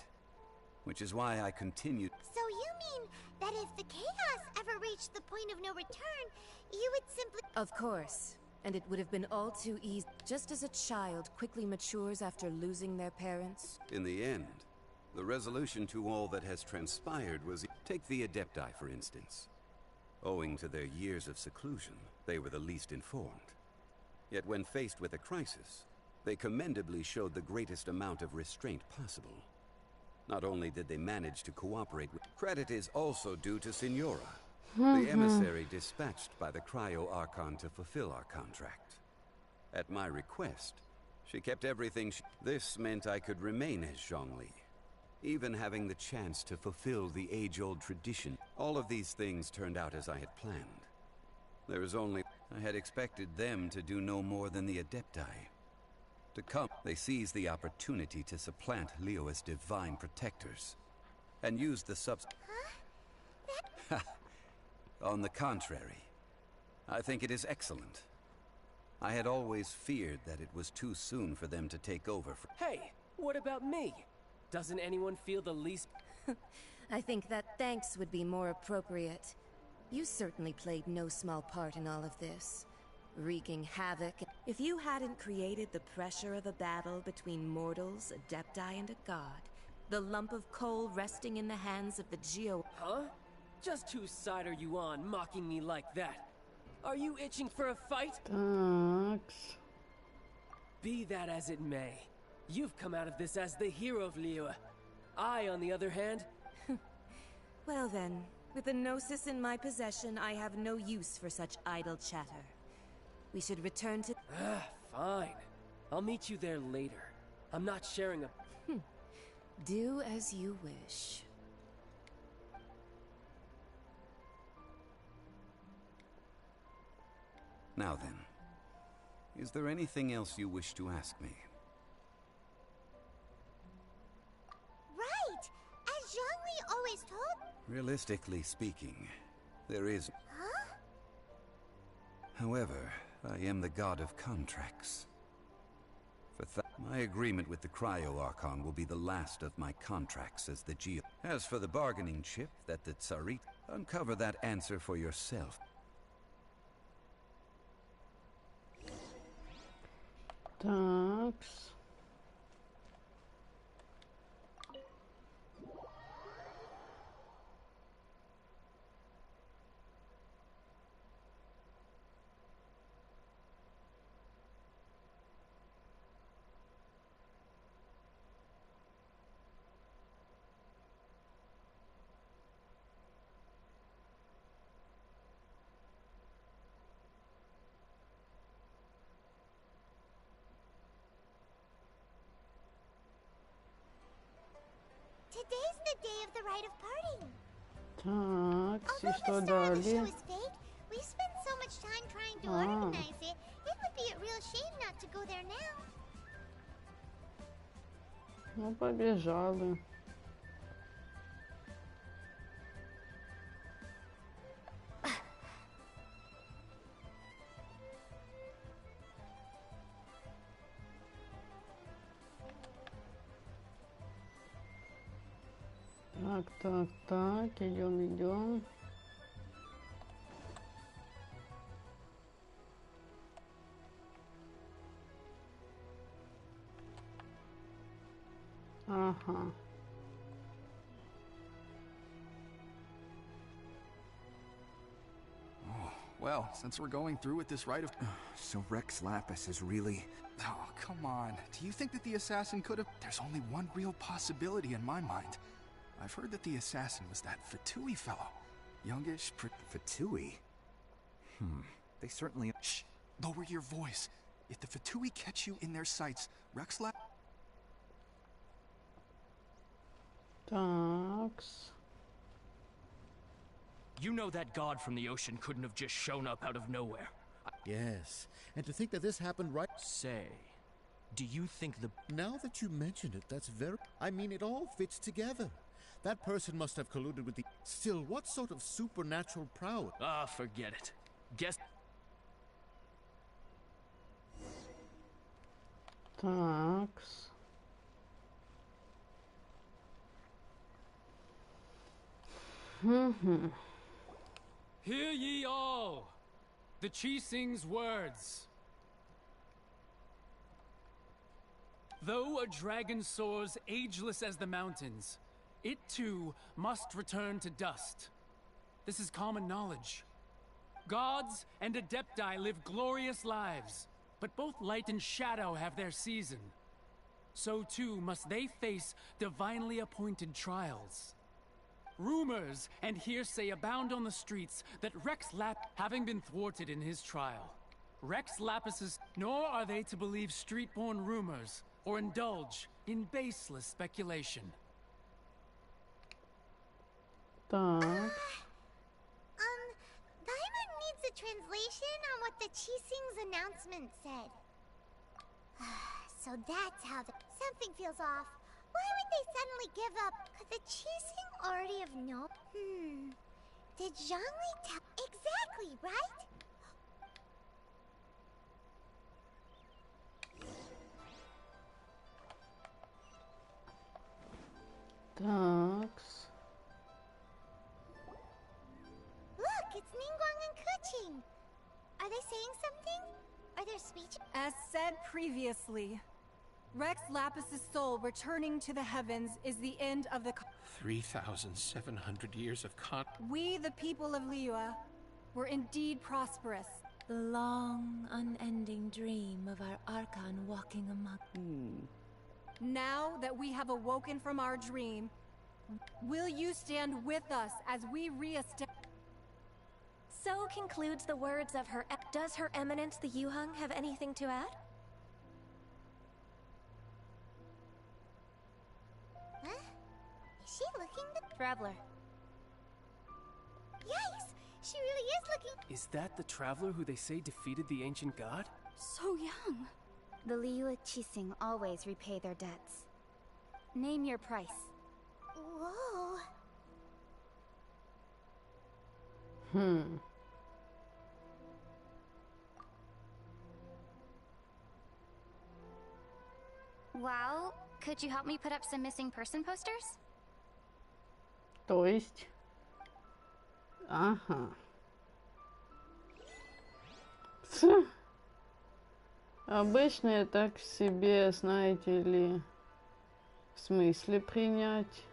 Which is why I continued. So you mean that if the chaos ever reached the point of no return, you would simply... Of course. And it would have been all too easy. Just as a child quickly matures after losing their parents. In the end, the resolution to all that has transpired was... Take the Adepti, for instance. Owing to their years of seclusion, they were the least informed. Yet when faced with a crisis, they commendably showed the greatest amount of restraint possible. Not only did they manage to cooperate with... Credit is also due to Signora, the emissary dispatched by the Cryo Archon to fulfill our contract. At my request, she kept everything This meant I could remain as Zhongli, even having the chance to fulfill the age-old tradition. All of these things turned out as I had planned. There is only... I had expected them to do no more than the Adepti. To come, they seized the opportunity to supplant Leo as divine protectors, and used the On the contrary, I think it is excellent. I had always feared that it was too soon for them to take over. Hey, what about me? Doesn't anyone feel the least... I think that thanks would be more appropriate. You certainly played no small part in all of this, wreaking havoc. If you hadn't created the pressure of a battle between mortals, Adepti, and a god, the lump of coal resting in the hands of the Geo... Huh? Just whose side are you on, mocking me like that? Are you itching for a fight? Thanks. Be that as it may, you've come out of this as the hero of Liyue. I, on the other hand... Well then, with the Gnosis in my possession, I have no use for such idle chatter. We should return to... Fine. I'll meet you there later. I'm not sharing a... Do as you wish. Now then, is there anything else you wish to ask me? Right! As Zhongli always told... Realistically speaking, there is... Huh? However, I am the god of contracts. My agreement with the Cryo Archon will be the last of my contracts as the Geo. As for the bargaining chip that the Tsarit... Uncover that answer for yourself. Thanks. Today's the day of the rite of parting. Так, и Although что the star of the show далее? is fake, we spent so much time trying to organize it. It would be a real shame not to go there now. Ну, побежали. Так, идем. Ага. Well, since we're going through with this rite of... So Rex Lapis is really... Oh, come on. Do you think that the assassin could have... There's only one real possibility in my mind. I've heard that the assassin was that Fatui fellow. Youngish, Fatui? They certainly... Shh! Lower your voice. If the Fatui catch you in their sights, Rex Lapis... Такс. You know that god from the ocean couldn't have just shown up out of nowhere. Yes, and to think that this happened right... Say, do you think the... Now that you mention it, that's very... I mean, it all fits together. That person must have colluded with the... Still, what sort of supernatural prowess? Forget it. Guess... Такс. Hear ye all, the Chi sings words. Though a dragon soars ageless as the mountains, it too must return to dust. This is common knowledge. Gods and adepti live glorious lives, but both light and shadow have their season. So too must they face divinely appointed trials. Rumors and hearsay abound on the streets that Rex having been thwarted in his trial. Rex Lapis's, nor are they to believe street-born rumors or indulge in baseless speculation. Так. Diamond needs a translation on what the Chising's announcement said. So that's how something feels off. Why would they suddenly give up? Could the Chising already have known? Did Zhongli tell? Exactly, right? Такс. Look, it's Ningguang and Kuching. Are they saying something? Are their speech? As said previously, Rex Lapis's soul returning to the heavens is the end of the 3,700 years of We, the people of Liyue, were indeed prosperous. The long, unending dream of our Archon walking among... Now that we have awoken from our dream, will you stand with us as we re-establish... So concludes the words of her... Does Her Eminence the Yuheng have anything to add? Huh? Is she looking the... Traveler. Yikes! She really is looking... Is that the traveler who they say defeated the ancient god? So young. The Liyue Qixing always repay their debts. Name your price. Whoa. Wow, could you help me put up some missing person posters? То есть... Ага. Обычно я так себе, знаете ли, в смысле принять.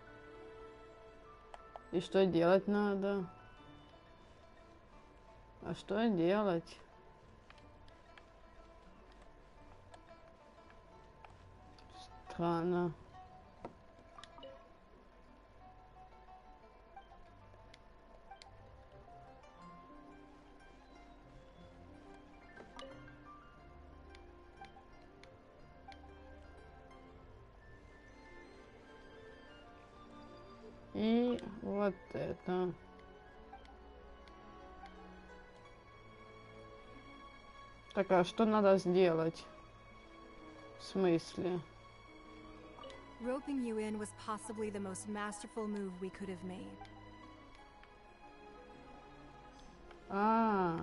И что делать надо? А что делать? Странно. И вот это. Так, а что надо сделать? В смысле? Roping you in was possibly the most masterful move we could have made. А,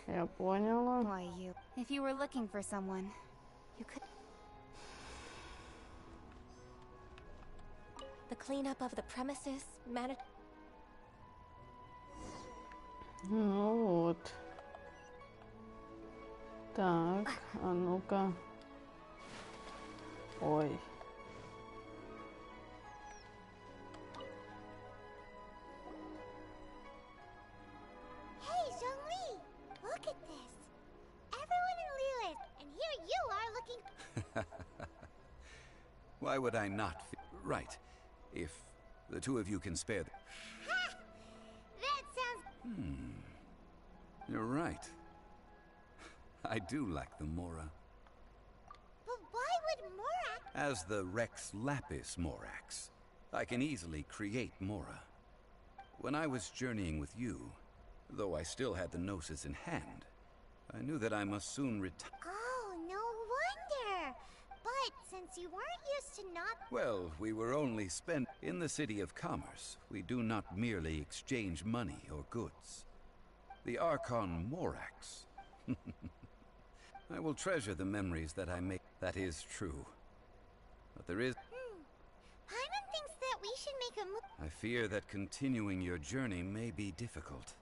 я поняла. Why you? If you were looking for someone, you could... The cleanup of the premises, Ну вот. Так, а ну-ка. Ой. Hey, Zhongli! Look at this! Everyone in Liyue, and here you are looking... Why would I not? Right. If the two of you can spare the... Ha! That sounds... You're right. I do lack the Mora. But why would Morak... As the Rex Lapis Morax, I can easily create Mora. When I was journeying with you, though I still had the Gnosis in hand, I knew that I must soon retire. Oh, no wonder! But since you weren't used to not... Well, we were only spent in the city of commerce. We do not merely exchange money or goods. The Archon Morax. I will treasure the memories that I make. That is true. But there is... Paimon thinks that we should make a move. I fear that continuing your journey may be difficult.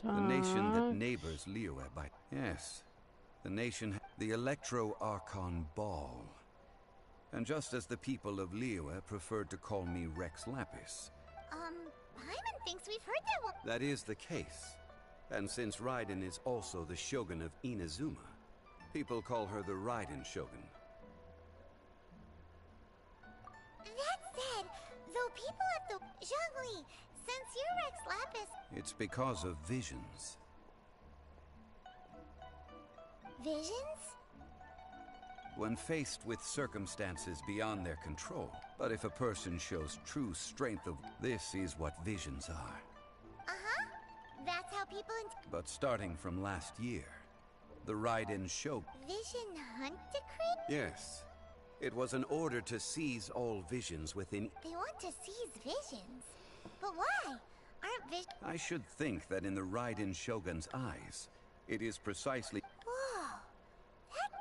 The nation that neighbors Liyue by... Yes. The nation... The Electro-Archon Ball. And just as the people of Liyue preferred to call me Rex Lapis. Paimon thinks we've heard that one. That is the case. And since Raiden is also the Shogun of Inazuma, people call her the Raiden Shogun. That said, though people at the... Zhongli, since you're Rex Lapis... It's because of visions. Visions? When faced with circumstances beyond their control. But if a person shows true strength of... This is what visions are. Uh-huh. That's how people But starting from last year, the Raiden Shogun... Vision Hunt Decree? Yes. It was an order to seize all visions within... They want to seize visions? But why? Aren't visions... I should think that in the Raiden Shogun's eyes, it is precisely... Whoa!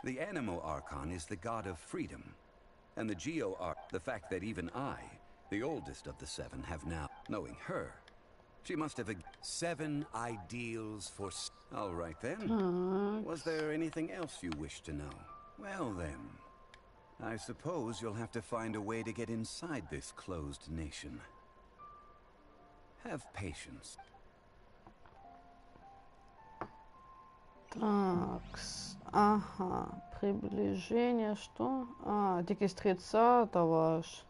The Animo Archon is the god of freedom. And the Geo Archon... The fact that even I, the oldest of the seven, have now... Knowing her... She must have 7 ideals for... All right then. Was there anything else you wish to know? Well then, I suppose you'll have to find a way to get inside this closed nation. Have patience. Такс. Ага. Приближение, что? Дикий с 30-го аж.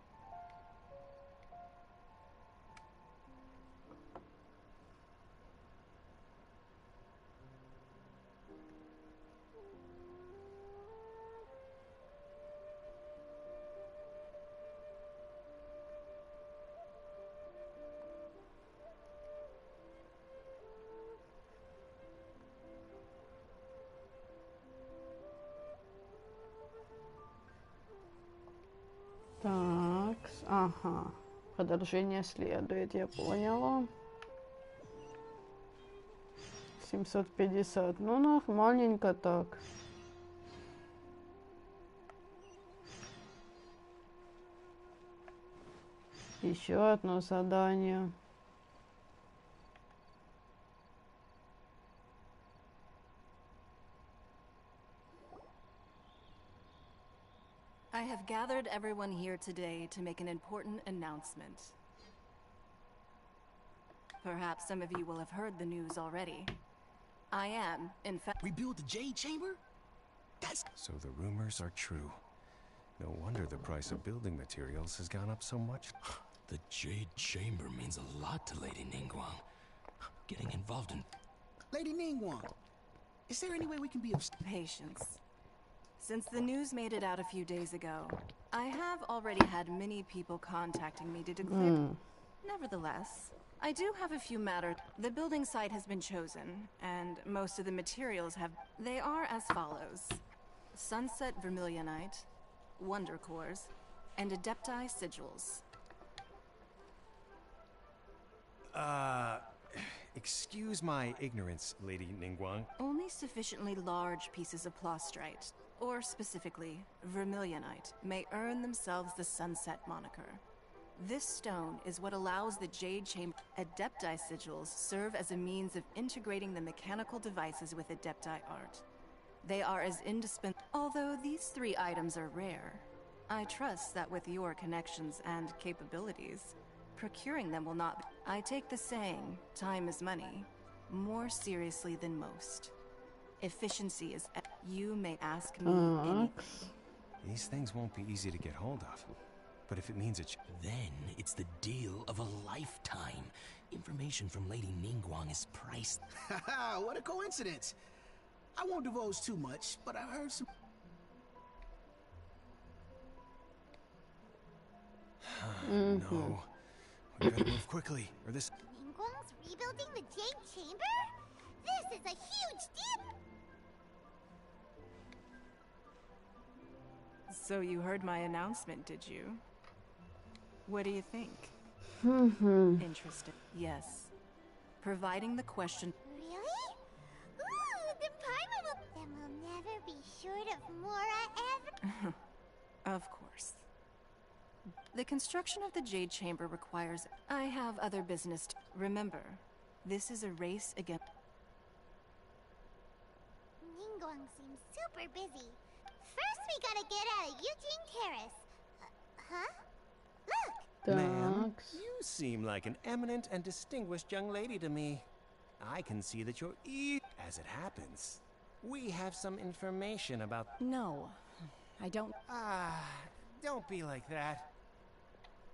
Так, ага. Продолжение следует, я поняла. 750. Ну, нормальненько так. Еще одно задание. I have gathered everyone here today to make an important announcement. Perhaps some of you will have heard the news already. I am, in fact— Rebuild the Jade Chamber? That's— So the rumors are true. No wonder the price of building materials has gone up so much. The Jade Chamber means a lot to Lady Ningguang. Getting involved in— Lady Ningguang, is there any way we can be of— Patience. Since the news made it out a few days ago, I have already had many people contacting me to declare— Nevertheless, I do have a few matters. The building site has been chosen, and most of the materials have— They are as follows. Sunset Vermilionite, Wonder Cores, and Adepti Sigils. Excuse my ignorance, Lady Ningguang. Only sufficiently large pieces of Plostrite, or specifically, Vermilionite, may earn themselves the Sunset moniker. This stone is what allows the Jade Chamber— Adepti Sigils serve as a means of integrating the mechanical devices with Adepti art. They are as indispensable— Although these 3 items are rare, I trust that with your connections and capabilities, procuring them will not— I take the saying, time is money, more seriously than most. Efficiency is— You may ask me anything. These things won't be easy to get hold of. But if it means it's— Then it's the deal of a lifetime. Information from Lady Ningguang is priced. Haha, what a coincidence. I won't divulge too much, but I heard some— No. We gotta move quickly, or this— Ningguang's rebuilding the Jade Chamber? This is a huge deal! So you heard my announcement, did you? What do you think? Interested? Yes. Providing the question— Really? Ooh, then Paimon will— Then we'll never Mora ever? Of course. The construction of the Jade Chamber requires... I have other business to... Remember, this is a race against... Ningguang seems super busy. First we gotta get out of Eugene Terrace. Huh? Look! Ma'am, you seem like an eminent and distinguished young lady to me. I can see that you're as it happens. We have some information about... No, I don't... Don't be like that.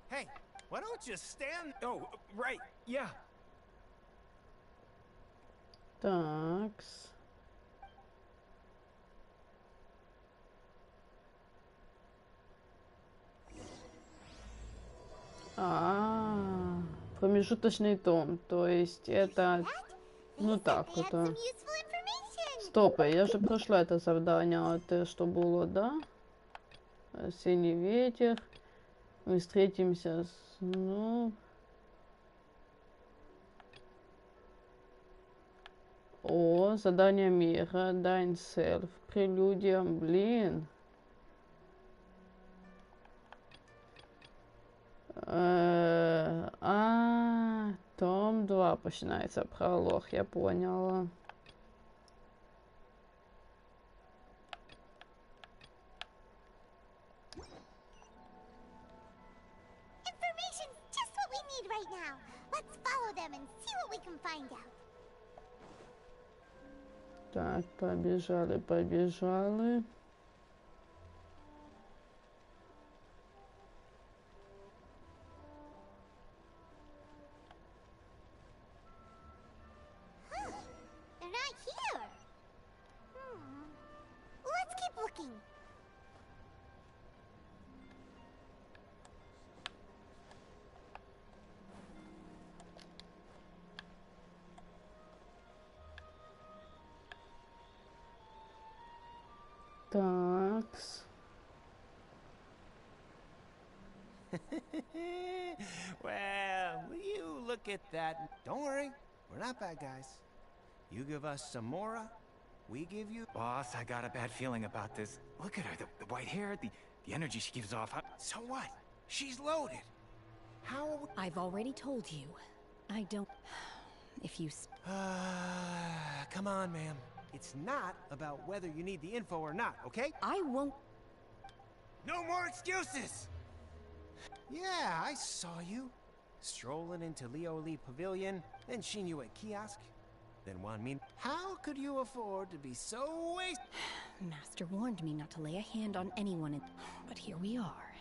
Hey, why don't you stand... Oh, right, yeah. Такс. Промежуточный том, то есть это, ну так, это... Стоп, я же прошла это задание, а это что было, да? Синий ветер. Мы встретимся с... Ну... О, задание мира, Dine Self, прелюдия, блин. Том 2 починається пролог, я поняла. Information's just what we need right now. Let's follow them and see what we can find out. Так, побежали, побежали. They're not here. Let's keep looking. Такс. Well, will you look at that? Don't worry, we're not bad guys. You give us some Mora, we give you... Boss, I got a bad feeling about this. Look at her, the white hair, the energy she gives off. So what? She's loaded. How... I've already told you. I don't... If you... Come on, ma'am. It's not about whether you need the info or not, okay? I won't... No more excuses! Yeah, I saw you. Strolling into Leo Lee Pavilion, then seen you at kiosk. Then one mean... How could you afford to be so wasted? Master warned me not to lay a hand on anyone, but here we are.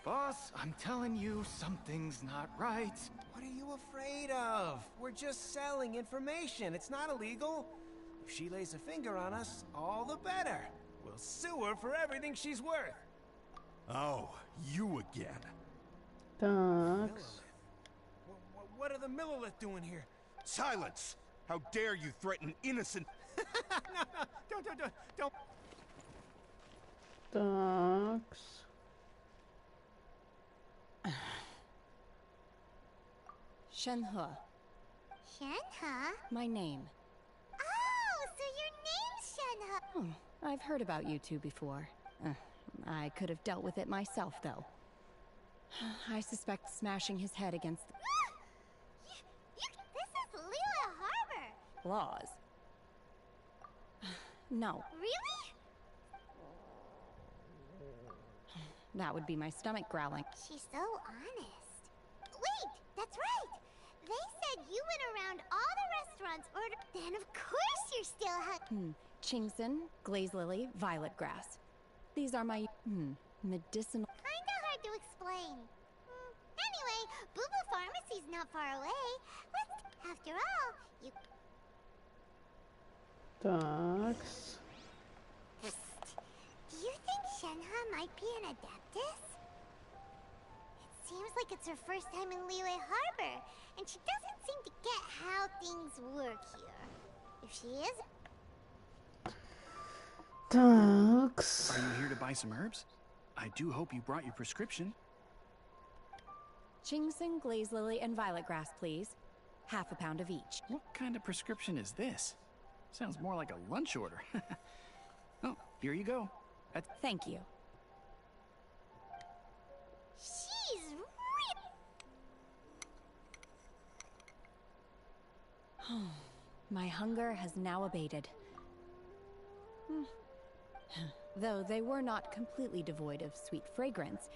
Boss, I'm telling you, something's not right. What are you afraid of? We're just selling information. It's not illegal. If she lays a finger on us, all the better. We'll sue her for everything she's worth. Oh, you again. Такс. What are the Millilith doing here? Silence! How dare you threaten innocent... No, don't. Такс. Shenhe. Shenhe? My name. Oh, so your name's Shenhe. I've heard about you two before. I could have dealt with it myself, though. I suspect smashing his head against the... This is Liyue Harbor. laws. No. Really? That would be my stomach growling. She's so honest. Wait, that's right. They said you went around all the restaurants Then of course you're still Chingson, glaze lily, violet grass. These are my, medicinal... Kinda hard to explain. Anyway, Boo Boo Pharmacy's not far away. After all, you... Такс. Do you think Shenhe might be an adeptus? It seems like it's her first time in Liyue Harbor, and she doesn't seem to get how things work here. If she is... Такс. Are you here to buy some herbs? I do hope you brought your prescription. Chingson, glaze lily, and violet grass, please. Half a pound of each. What kind of prescription is this? Sounds more like a lunch order. Oh, Here you go. Thank you. She's My hunger has now abated. Though they were not completely devoid of sweet fragrance.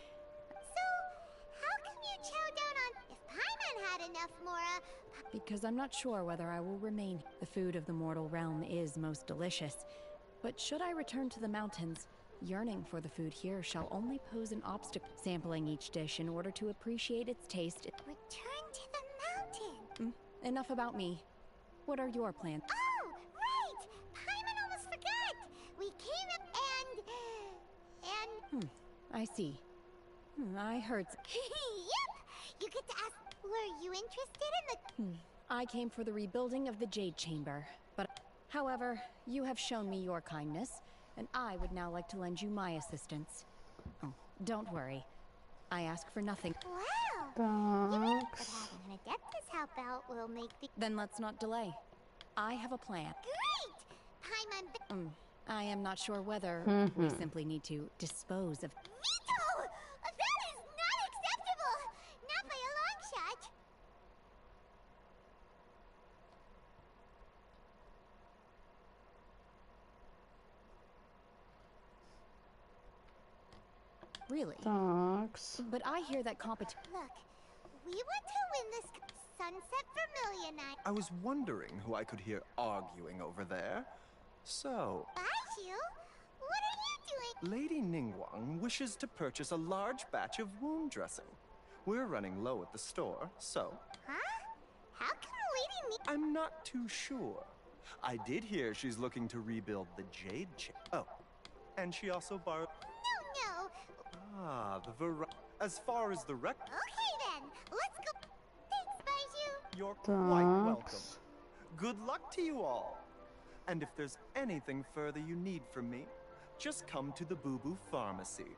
So, how come you chow down on... If Paimon had enough, Mora... Because I'm not sure whether I will remain. The food of the mortal realm is most delicious. But should I return to the mountains, yearning for the food here shall only pose an obstacle. Sampling each dish in order to appreciate its taste. Return to the mountain! Enough about me. What are your plans? Oh, right! Paimon almost forgot! We came up and... I see. I heard... Yep! You get to ask... Were you interested in the... I came for the rebuilding of the Jade Chamber, but... However, you have shown me your kindness, and I would now like to lend you my assistance. Oh, don't worry. I ask for nothing. Wow! Так. But having an Adeptus help out will make the... Then let's not delay. I have a plan. Great! Paimon... I am not sure whether we simply need to dispose of... Vito! That is not acceptable! Not by a long shot! Really? Thanks. But I hear that competition... Look, we want to win this Sunset Vermilion Night. I was wondering who I could hear arguing over there. So... Bashu, what are you doing? Lady Ningguang wishes to purchase a large batch of wound dressing. We're running low at the store, so... Huh? How come Lady I'm not too sure. I did hear she's looking to rebuild the Jade Chamber. Oh, and she also borrowed... No. As far as the Okay then, let's go. Thanks, Bashu. You're quite welcome. Good luck to you all. And if there's anything further you need from me, just come to the Boo Boo Pharmacy.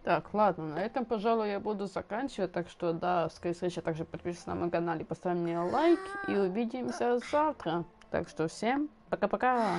Так, ладно, на этом, пожалуй, я буду заканчивать. Так что, да, скорее всего, также подпишитесь на мой канал и поставьте мне лайк. И увидимся завтра. Так что всем пока-пока.